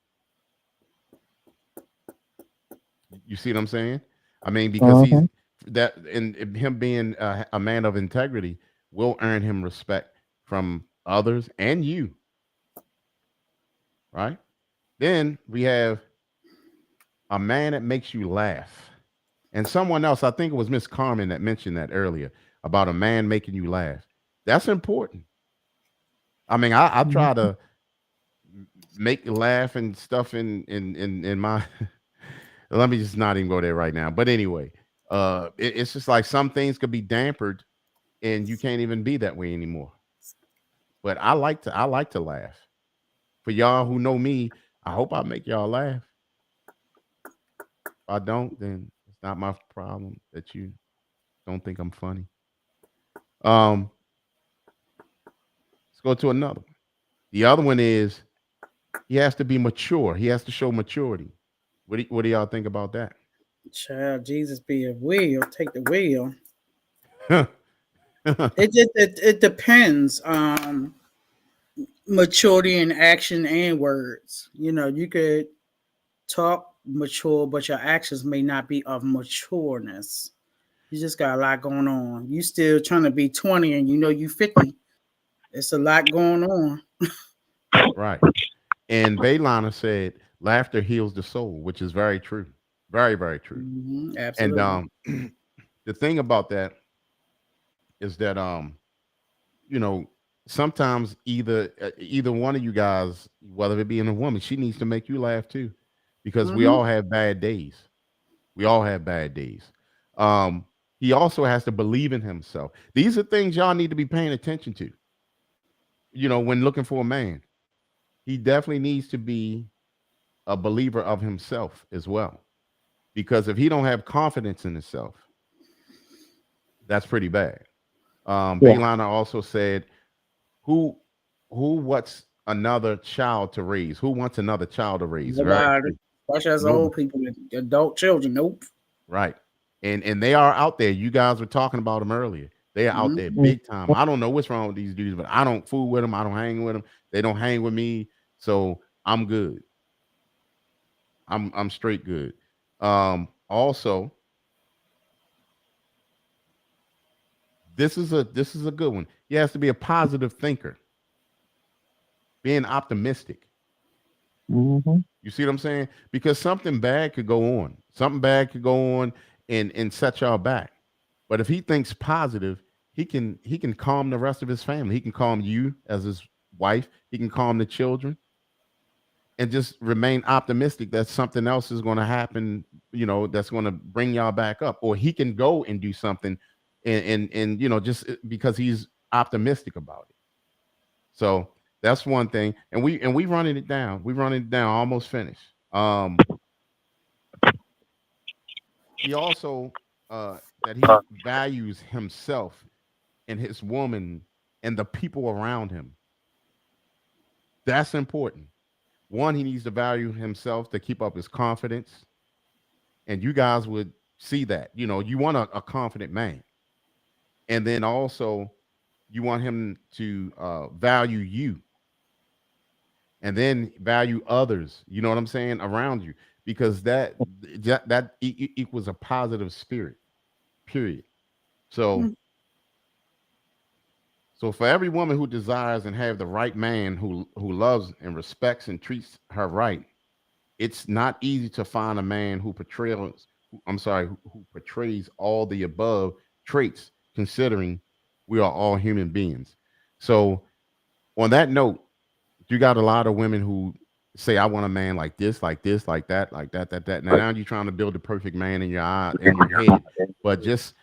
You see what I'm saying? I mean, because he's Hmm. that, and him being a man of integrity will earn him respect from others and you. Right. Then we have a man that makes you laugh. And someone else, I think it was Miss Carmen that mentioned that earlier about a man making you laugh. That's important. I mean, I try to make you laugh and stuff in my let me just not even go there right now. But anyway, it's just like some things could be dampered and you can't even be that way anymore. But I like to laugh. For y'all who know me, I hope I make y'all laugh. If I don't, then it's not my problem that you don't think I'm funny. Um, let's go to another one. The other one is he has to be mature. He has to show maturity. What do y'all think about that? Child, Jesus be a wheel. Take the wheel. It depends. Maturity in action and words. You could talk mature, but your actions may not be of matureness. You just got a lot going on. You still trying to be 20 and you know you 50. It's a lot going on. Right. And Baylana said, "Laughter heals the soul," which is very true, very very true. And Absolutely. the thing about that is that you know, sometimes either one of you guys, whether it be in a woman, she needs to make you laugh too, because we Hmm. all have bad days. We all have bad days. Um, he also has to believe in himself. These are things y'all need to be paying attention to. When looking for a man, he definitely needs to be a believer of himself as well. Because if he don't have confidence in himself, that's pretty bad. Yeah. Baylana also said, "Who, who wants another child to raise? Who wants another child to raise?" Very Nobody, true. especially as Nobody. old people, adult children. Nope. Right. And they are out there. You guys were talking about them earlier. They are out Mhm. there Mm. big time. I don't know what's wrong with these dudes, but I don't fool with them. I don't hang with them. They don't hang with me. So I'm good. I'm straight good. Also, this is a good one. He has to be a positive thinker, being optimistic. Mm-hmm. You see what I'm saying? Because something bad could go on. Something bad could go on and set y'all back. But if he thinks positive, he can calm the rest of his family. He can calm you as his wife. He can calm the children and just remain optimistic that something else is going to happen, that's going to bring y'all back up. Or he can go and do something and just because he's optimistic about it. So that's one thing. And we running it down. We running it down, almost finished. He also that he values himself and his woman and the people around him. That's important. One, he needs to value himself to keep up his confidence. And you guys would see that. You want a confident man. And then also, you want him to value you and then value others. You know what I'm saying? Around you. Because that equals a positive spirit, period. So Mm. So for every woman who desires and have the right man who loves and respects and treats her right, it's not easy to find a man who portrays I'm sorry, who portrays all the above traits, considering we are all human beings. So on that note, you got a lot of women who say, "I want a man like this, like this, like that, like that, that, that." Now you're trying to build the perfect man in your eye, in your head, but just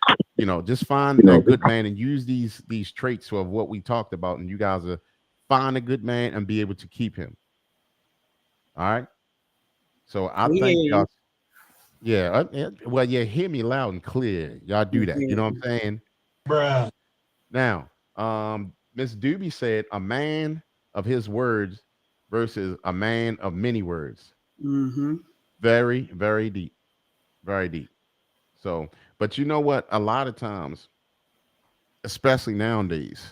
find a good man and use these traits of what we talked about, and you guys are find a good man and be able to keep him. All right. So I We think hear y'all. you. Yeah. Well, yeah. Hear me loud and clear. Y'all do We that. hear You know what you. I'm saying? Bruh. Now, Miss Doobie said, "A man of his words versus a man of many words." Mm-hmm. Very, very deep. Very deep. So, but you know what? A lot of times, especially nowadays,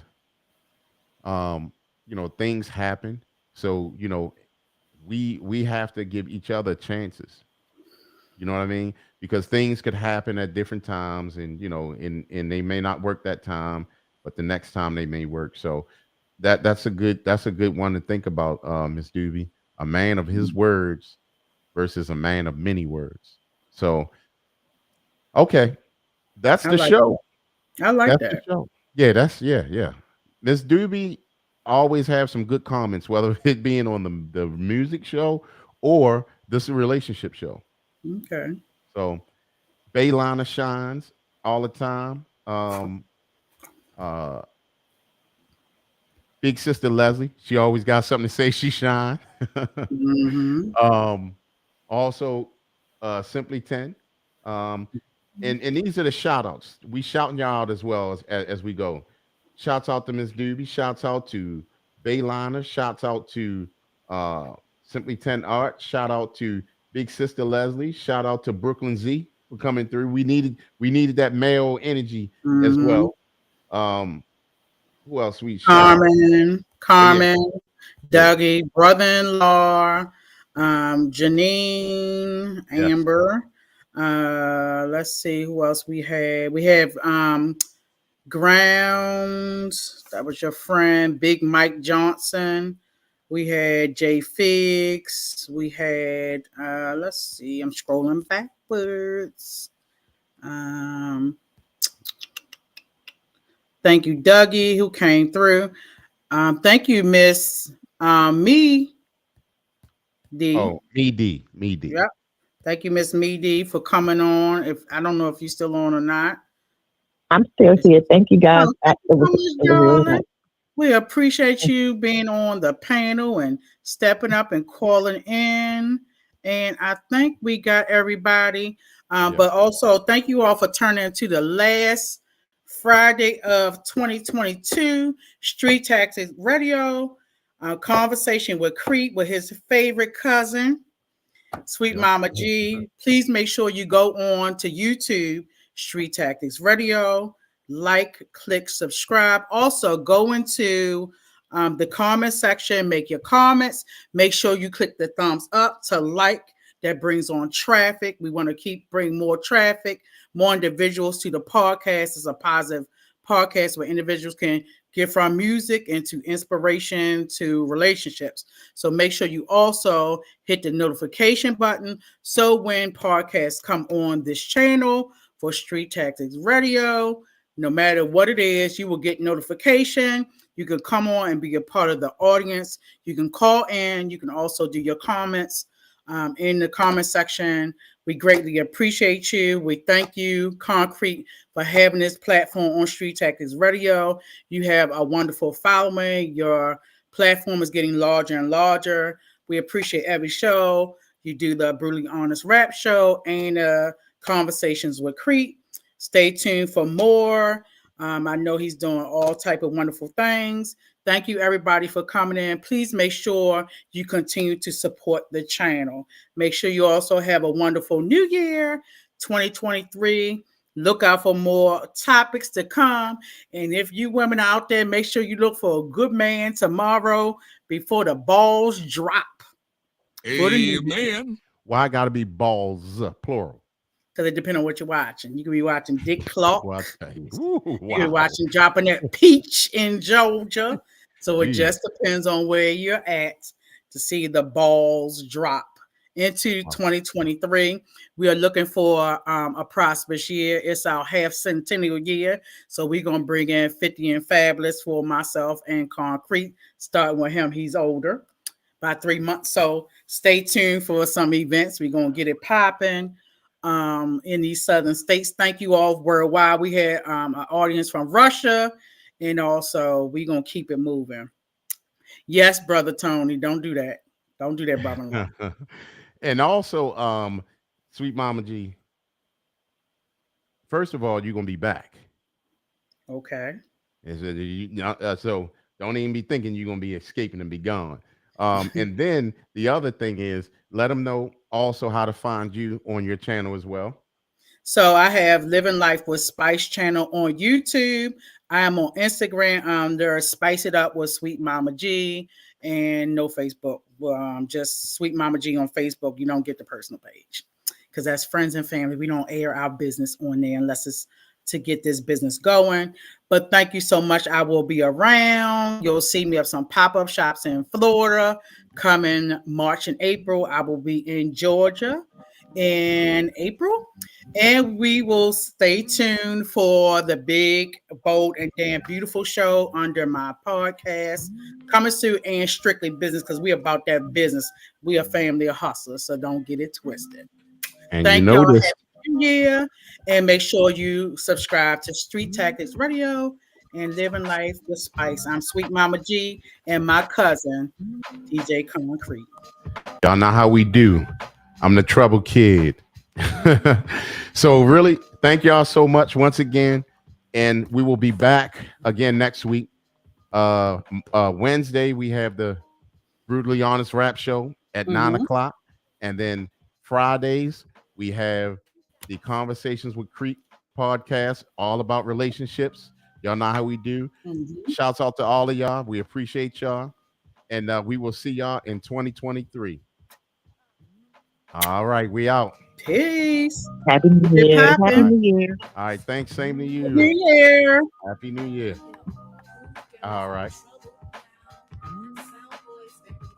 um, things happen. So, we have to give each other chances. You know what I mean? Because things could happen at different times, and and they may not work that time, but the next time they may work. So that's a good one to think about, Miss Doobie. A man of his words versus a man of many words. So okay, that's I the like show. I like That's the that. show. Yeah, yeah. Miss Doobie always have some good comments, whether it being on the music show or this relationship show. Okay. So Baylana shines all the time. Uh, Big sister Leslie, she always got something to say. She shine. Mm-hmm. um, Also, Simply 10. Um, and these are the shout outs. We shouting y'all out as well as we go. Shouts out to Miss Doobie. Shouts out to Bayliner. Shouts out to uh, Simply 10 Art. Shout out to Big Sister Leslie. Shout out to Brooklyn Z for coming through. We needed that male energy as Mm-hmm. well. Um, who else we shout out? Carmen, Oh yeah, Carmen, yeah. Dougie, brother-in-law, Janine, Yes. Amber. Let's see who else we had. We have Grounds. That was your friend, Big Mike Johnson. We had Jay Figs. We had let's see, I'm scrolling backwards. Um, thank you, Dougie, who came through. Thank you, Miss Me D. Oh, me D, me D. Yep. Thank you, Miss Me D, for coming on. If I don't know if you're still on or not. I'm still here. Thank you guys. Oh, thank you so much, It was really darling. nice. We appreciate you being on the panel and stepping up and calling in. And I think we got everybody. Yeah. But also, thank you all for turning to the last Friday of 2022 Street Taxes Radio conversation with Crete with his favorite cousin. Sweet Yep. Mama G. Please make sure you go on to YouTube, Street Tactics Radio, like, click, subscribe. Also, go into the comment section, make your comments. Make sure you click the thumbs up to like. That brings on traffic. We want to keep bring more traffic, more individuals to the podcast. It's a positive podcast where individuals can get from music into inspiration to relationships. So make sure you also hit the notification button so when podcasts come on this channel for Street Tactics Radio, no matter what it is, you will get notification. You can come on and be a part of the audience. You can call in. You can also do your comments in the comment section. We greatly appreciate you. We thank you, Concrete, for having this platform on Street Tactics Radio. You have a wonderful following. Your platform is getting larger and larger. We appreciate every show. You do the Brutally Honest Rap Show and Conversations with Crete. Stay tuned for more. I know he's doing all type of wonderful things. Thank you, everybody, for coming in. Please make sure you continue to support the channel. Make sure you also have a wonderful new year, 2023. Look out for more topics to come. And if you women out there, make sure you look for a good man tomorrow before the balls drop. Amen. Why I gotta be balls plural? Because it depends on what you're watching. You could be watching Dick Clark. Well, I tell you. Ooh, You could be wow. watching Dropping That Peach in Georgia. So it Jeez. just depends on where you're at to see the balls drop into 2023. We are looking for a prosperous year. It's our half centennial year. So we're going to bring in 50 and Fabulous for myself and Concrete, starting with him. He's older by 3 months. So stay tuned for some events. We're going to get it popping in these southern states. Thank you all worldwide. We had an audience from Russia, and also we're going to keep it moving. Yes, Brother Tony, don't do that. Don't do that, brother. And also, Sweet Mama G, first of all, you're gonna be back. Okay. So don't even be thinking you're gonna be escaping and be gone. And then the other thing is, let them know also how to find you on your channel as well. So I have Living Life with Spice channel on YouTube. I am on Instagram. There's Spice It Up with Sweet Mama G, and no Facebook. Just Sweet Mama G on Facebook. You don't get the personal page because that's friends and family. We don't air our business on there unless it's to get this business going. But thank you so much. I will be around. You'll see me at some pop-up shops in Florida coming March and April. I will be in Georgia in April. And we will stay tuned for the big, bold, and damn beautiful show under my podcast, coming soon and Strictly Business, because we about that business. We are family of hustlers, so don't get it twisted. And Thank you y'all. notice, Happy New Year. And make sure you subscribe to Street Tactics Radio and Living Life with Spice. I'm Sweet Mama G and my cousin, DJ Concrete. y'all know how we do. I'm the trouble kid. So really, thank y'all so much once again, and we will be back again next week. Wednesday we have the Brutally Honest Rap Show at 9 o'clock, and then Fridays we have the Conversations with Crete podcast, all about relationships. Y'all know how we do. Shouts out to all of y'all. We appreciate y'all, and we will see y'all in 2023. All right, we out. Peace. Happy New Keep it Year. Happy popping. New Year. All right, thanks. Same to New you. Year. Happy New Year. All right.